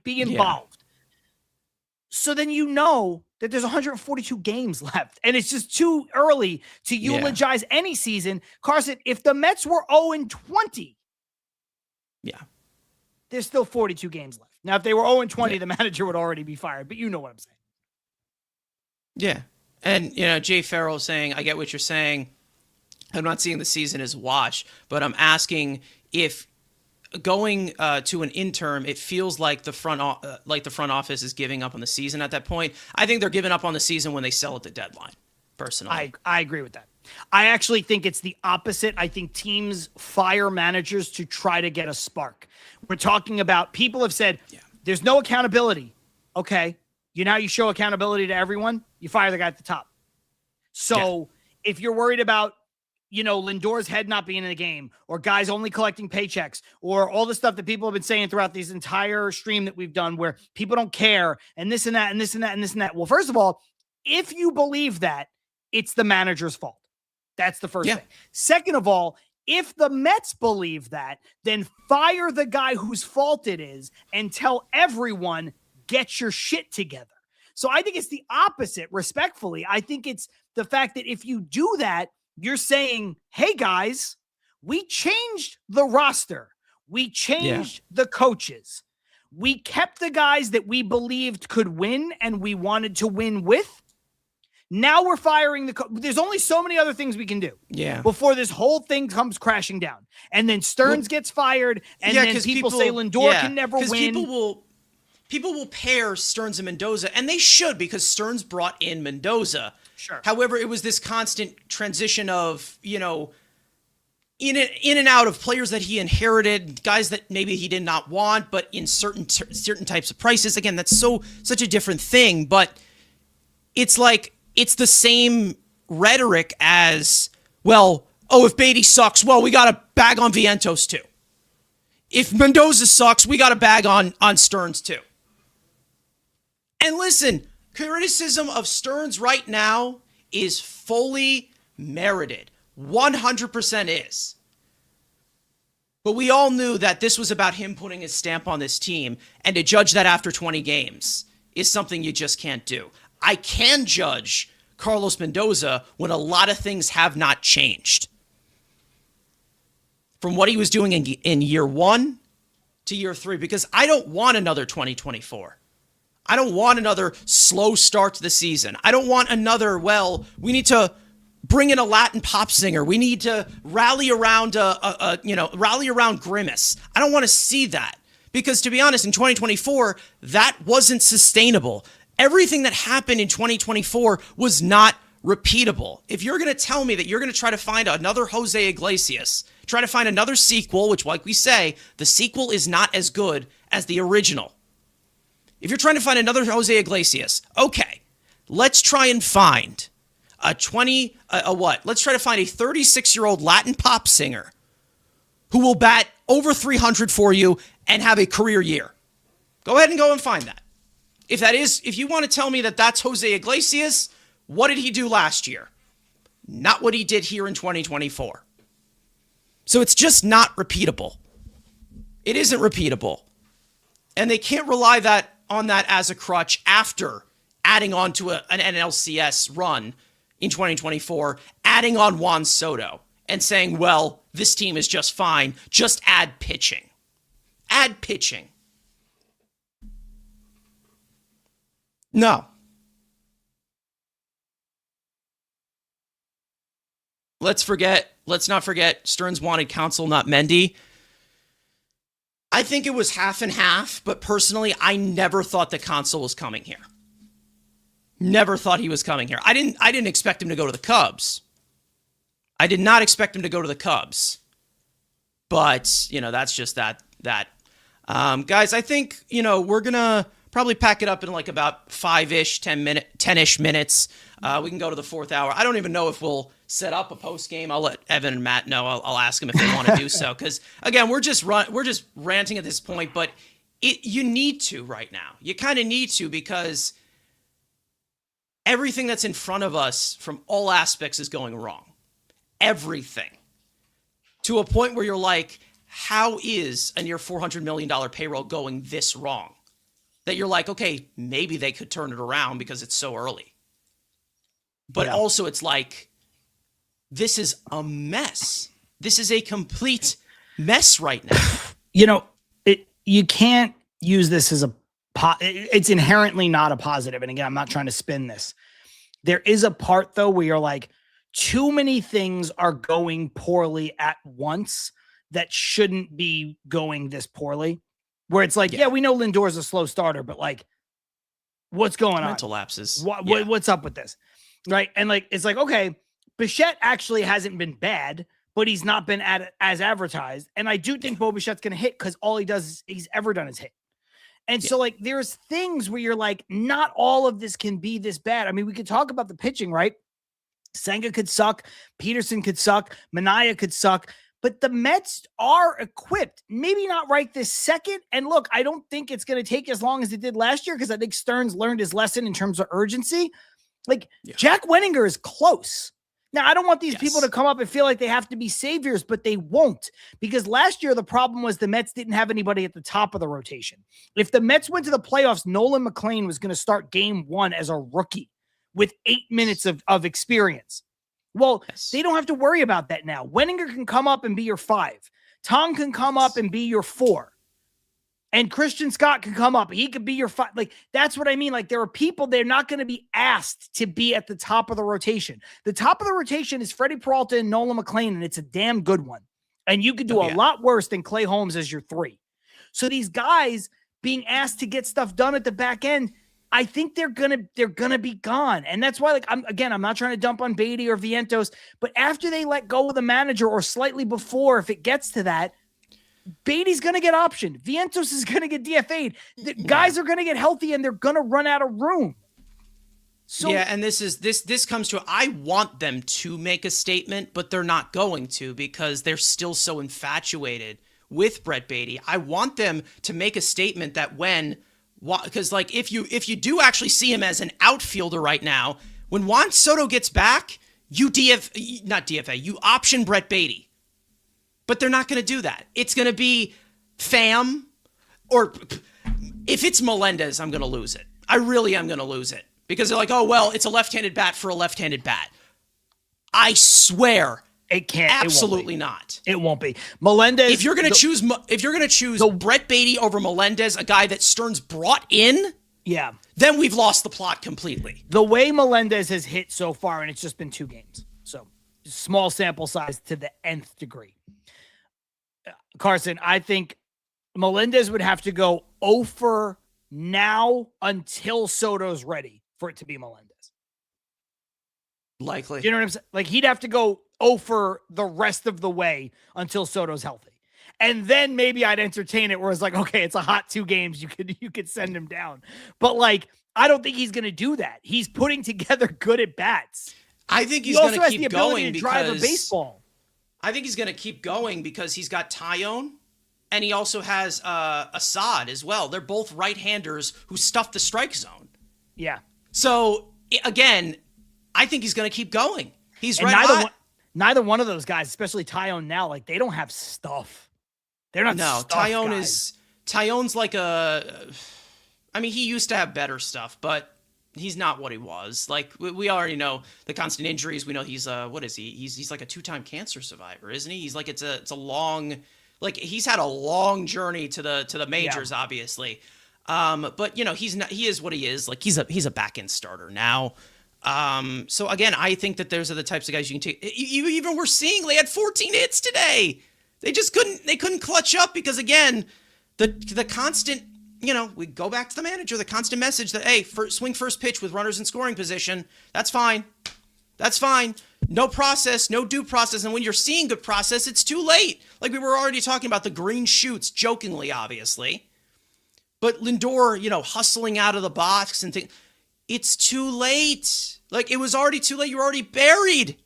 be involved. So then you know that there's 142 games left, and it's just too early to eulogize any season. Carson, if the Mets were 0-20, there's still 42 games left. Now, if they were 0-20, the manager would already be fired, but you know what I'm saying. Yeah. And, you know, Jay Farrell saying, I get what you're saying. I'm not seeing the season as a wash, but I'm asking if going to an interim, it feels like the front office is giving up on the season at that point. I think they're giving up on the season when they sell at the deadline, personally. I agree with that. I actually think it's the opposite. I think teams fire managers to try to get a spark. We're talking about, people have said, there's no accountability. Okay. You know how you show accountability to everyone? You fire the guy at the top. So if you're worried about, you know, Lindor's head not being in the game, or guys only collecting paychecks, or all the stuff that people have been saying throughout this entire stream that we've done where people don't care and this and that and this and that and this and that. Well, first of all, if you believe that, it's the manager's fault. That's the first thing. Second of all, if the Mets believe that, then fire the guy whose fault it is and tell everyone, get your shit together. So I think it's the opposite, respectfully. I think it's the fact that if you do that, you're saying, hey, guys, we changed the roster. We changed the coaches. We kept the guys that we believed could win and we wanted to win with. Now we're firing there's only so many other things we can do before this whole thing comes crashing down. And then Stearns gets fired, and then people say Lindor can never win. People will pair Stearns and Mendoza, and they should, because Stearns brought in Mendoza. Sure. However, it was this constant transition of, you know, in and out of players that he inherited, guys that maybe he did not want, but in certain types of prices. Again, that's such a different thing, but it's like it's the same rhetoric as, well, oh, if Beatty sucks, well, we got to bag on Vientos too. If Mendoza sucks, we got to bag on Stearns too. And listen, criticism of Stearns right now is fully merited. 100% is. But we all knew that this was about him putting his stamp on this team, and to judge that after 20 games is something you just can't do. I can judge Carlos Mendoza when a lot of things have not changed. From what he was doing in year 1 to year 3, because I don't want another 2024. I don't want another slow start to the season. I don't want another, well, we need to bring in a Latin pop singer. We need to rally around rally around Grimace. I don't want to see that. Because to be honest, in 2024, that wasn't sustainable. Everything that happened in 2024 was not repeatable. If you're going to tell me that you're going to try to find another Jose Iglesias, try to find another sequel, which like we say, the sequel is not as good as the original. If you're trying to find another Jose Iglesias, okay, let's try and find let's try to find a 36-year-old Latin pop singer who will bat over 300 for you and have a career year. Go ahead and go and find that. If you want to tell me that that's Jose Iglesias, what did he do last year? Not what he did here in 2024. So it's just not repeatable. It isn't repeatable. And they can't rely on that as a crutch after adding on to an NLCS run in 2024, adding on Juan Soto and saying, well, this team is just fine. Just add pitching. Add pitching. No. Let's not forget Stearns wanted Counsell, not Mendy. I think it was half and half, but personally, I never thought that Counsell was coming here. Never thought he was coming here. I didn't expect him to go to the Cubs. I did not expect him to go to the Cubs. But, that's just that. Guys, I think, we're going to probably pack it up in like about 10-ish minutes. We can go to the fourth hour. I don't even know if we'll set up a post game. I'll let Evan and Matt know. I'll ask them if they want to do so. Because again, we're just ranting at this point. But you need to right now. You kind of need to, because everything that's in front of us from all aspects is going wrong. Everything. To a point where you're like, how is a near $400 million payroll going this wrong? That you're like, okay, maybe they could turn it around because it's so early. But also it's like, this is a mess. This is a complete mess right now. You can't use this as it's inherently not a positive. And again, I'm not trying to spin this. There is a part though where you're like, too many things are going poorly at once that shouldn't be going this poorly. Where it's like, yeah, we know Lindor's a slow starter, but like, what's going on? Mental lapses. What's up with this? Right. And like, it's like, okay, Bichette actually hasn't been bad, but he's not been as advertised. And I do think Bo Bichette's going to hit because all he's ever done is hit. And so like, there's things where you're like, not all of this can be this bad. I mean, we could talk about the pitching, right? Senga could suck. Peterson could suck. Manaea could suck. But the Mets are equipped, maybe not right this second. And look, I don't think it's going to take as long as it did last year because I think Stearns learned his lesson in terms of urgency. Like Jack Wenninger is close. Now, I don't want these people to come up and feel like they have to be saviors, but they won't. Because last year, the problem was the Mets didn't have anybody at the top of the rotation. If the Mets went to the playoffs, Nolan McLean was going to start game one as a rookie with 8 minutes of experience. Well, they don't have to worry about that now. Wenninger can come up and be your 5. Tong can come up and be your 4. And Christian Scott can come up. He could be your 5. Like, that's what I mean. Like, there are people, they're not going to be asked to be at the top of the rotation. The top of the rotation is Freddie Peralta and Nolan McLean, and it's a damn good one. And you could do a lot worse than Clay Holmes as your 3. So these guys being asked to get stuff done at the back end, I think they're gonna be gone. And that's why, like, I'm not trying to dump on Beatty or Vientos, but after they let go of the manager or slightly before, if it gets to that, Beatty's going to get optioned. Vientos is going to get DFA'd. The guys are going to get healthy and they're going to run out of room. So and this comes to, I want them to make a statement, but they're not going to because they're still so infatuated with Brett Beatty. I want them to make a statement that because like if you do actually see him as an outfielder right now, when Juan Soto gets back, you option Brett Beatty. But they're not going to do that. It's going to be Pham, or if it's Melendez, I'm going to lose it. I really am going to lose it. Because they're like, oh, well, it's a left-handed bat for a left-handed bat. I swear, it can't. Absolutely not. It won't be. Melendez. If you're going to choose Brett Beatty over Melendez, a guy that Stearns brought in, Yeah. then we've lost the plot completely. The way Melendez has hit so far, and it's just been 2 games. So small sample size to the nth degree. Carson, I think Melendez would have to go 0 for now until Soto's ready for it to be Melendez. Likely. You know what I'm saying? Like, he'd have to go 0 for the rest of the way until Soto's healthy. And then maybe I'd entertain it where it's like, okay, it's a hot 2 games. You could send him down. But like, I don't think he's going to do that. He's putting together good at bats. I think he's He going also to has keep the ability going to drive a because baseball. I think he's going to keep going because he's got Tyone and he also has Assad as well. They're both right-handers who stuff the strike zone. Yeah. So again, I think he's going to keep going. He's And hot. neither one of those guys, especially Tyone now, like they don't have stuff. They're not. No, stuff Tyone's like I mean, he used to have better stuff, but he's not what he was. Like we already know the constant injuries. We know he's what is he? He's like a 2-time cancer survivor, isn't he? He's like it's a long, like he's had a long journey to the majors, obviously. But you know he is what he is. Like he's a back end starter now. So again, I think that those are the types of guys you can take. You even were seeing they had 14 hits today. They just couldn't clutch up because again, the constant, you know, we go back to the manager, the constant message that, hey, swing first pitch with runners in scoring position. That's fine. That's fine. No process, no due process. And when you're seeing good process, it's too late. Like we were already talking about the green shoots, jokingly, obviously. But Lindor, you know, hustling out of the box and things. It's too late. Like it was already too late. You were already buried.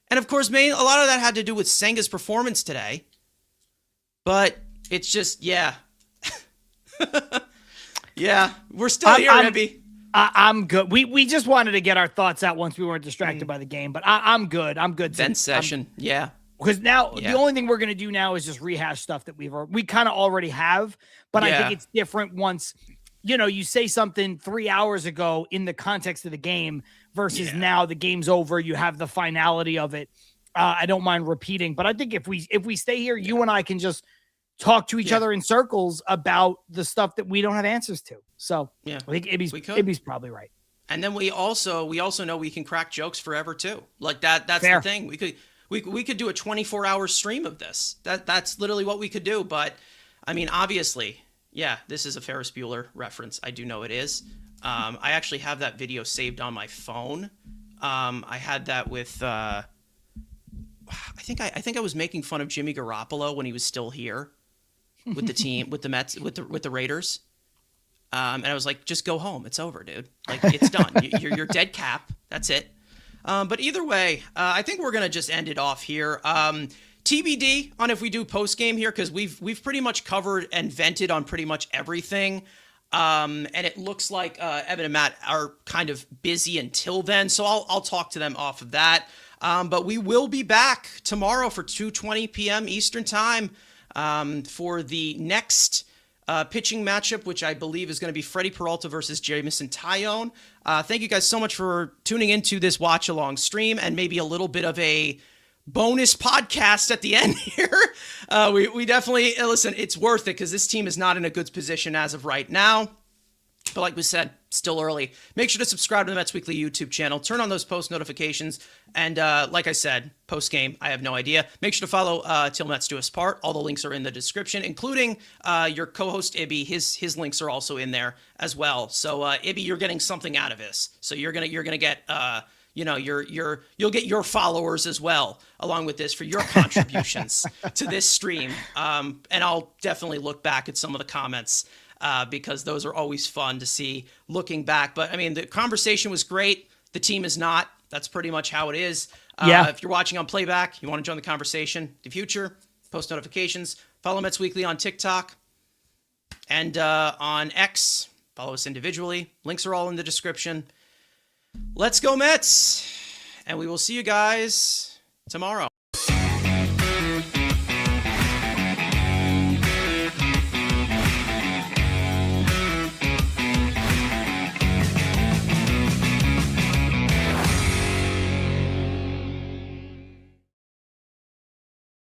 And of course, a lot of that had to do with Senga's performance today. But it's just, yeah. Yeah, we're still here, Ebby. I'm good. We just wanted to get our thoughts out once we weren't distracted by the game, but I'm good. I'm good. Vent session, yeah. Because now the only thing we're going to do now is just rehash stuff that we kind of already have, but I think it's different once, you know, you say something 3 hours ago in the context of the game versus now the game's over. You have the finality of it. I don't mind repeating, but I think if we stay here, you and I can just talk to each other in circles about the stuff that we don't have answers to. So I think Ibby's probably right. And then we also know we can crack jokes forever too. Like that's Fair. the thing. We could do a 24-hour stream of this. That's literally what we could do. But I mean, obviously, yeah, this is a Ferris Bueller reference. I do know it is. I actually have that video saved on my phone. I had that with. I think I was making fun of Jimmy Garoppolo when he was still here with the team, with the Mets, with the Raiders. And I was like, just go home. It's over, dude. Like it's done. You're dead cap. That's it. But either way, I think we're gonna just end it off here. TBD on if we do post game here because we've pretty much covered and vented on pretty much everything. And it looks like Evan and Matt are kind of busy until then, so I'll talk to them off of that. But we will be back tomorrow for 2:20 p.m. Eastern time for the next pitching matchup, which I believe is going to be Freddie Peralta versus Jamison Tyone. Thank you guys so much for tuning into this watch-along stream and maybe a little bit of a bonus podcast at the end here. We definitely, listen, it's worth it because this team is not in a good position as of right now. But like we said, still early. Make sure to subscribe to the Mets Weekly YouTube channel. Turn on those post notifications. And like I said, post game, I have no idea. Make sure to follow TilMetsDoUsPart. All the links are in the description, including your co-host Ibby. His links are also in there as well. So Ibby, you're getting something out of this. So you're gonna get you'll get your followers as well along with this for your contributions to this stream. And I'll definitely look back at some of the comments. Because those are always fun to see looking back. But, I mean, the conversation was great. The team is not. That's pretty much how it is. If you're watching on playback, you want to join the conversation in the future, post notifications. Follow Mets Weekly on TikTok and on X. Follow us individually. Links are all in the description. Let's go Mets. And we will see you guys tomorrow.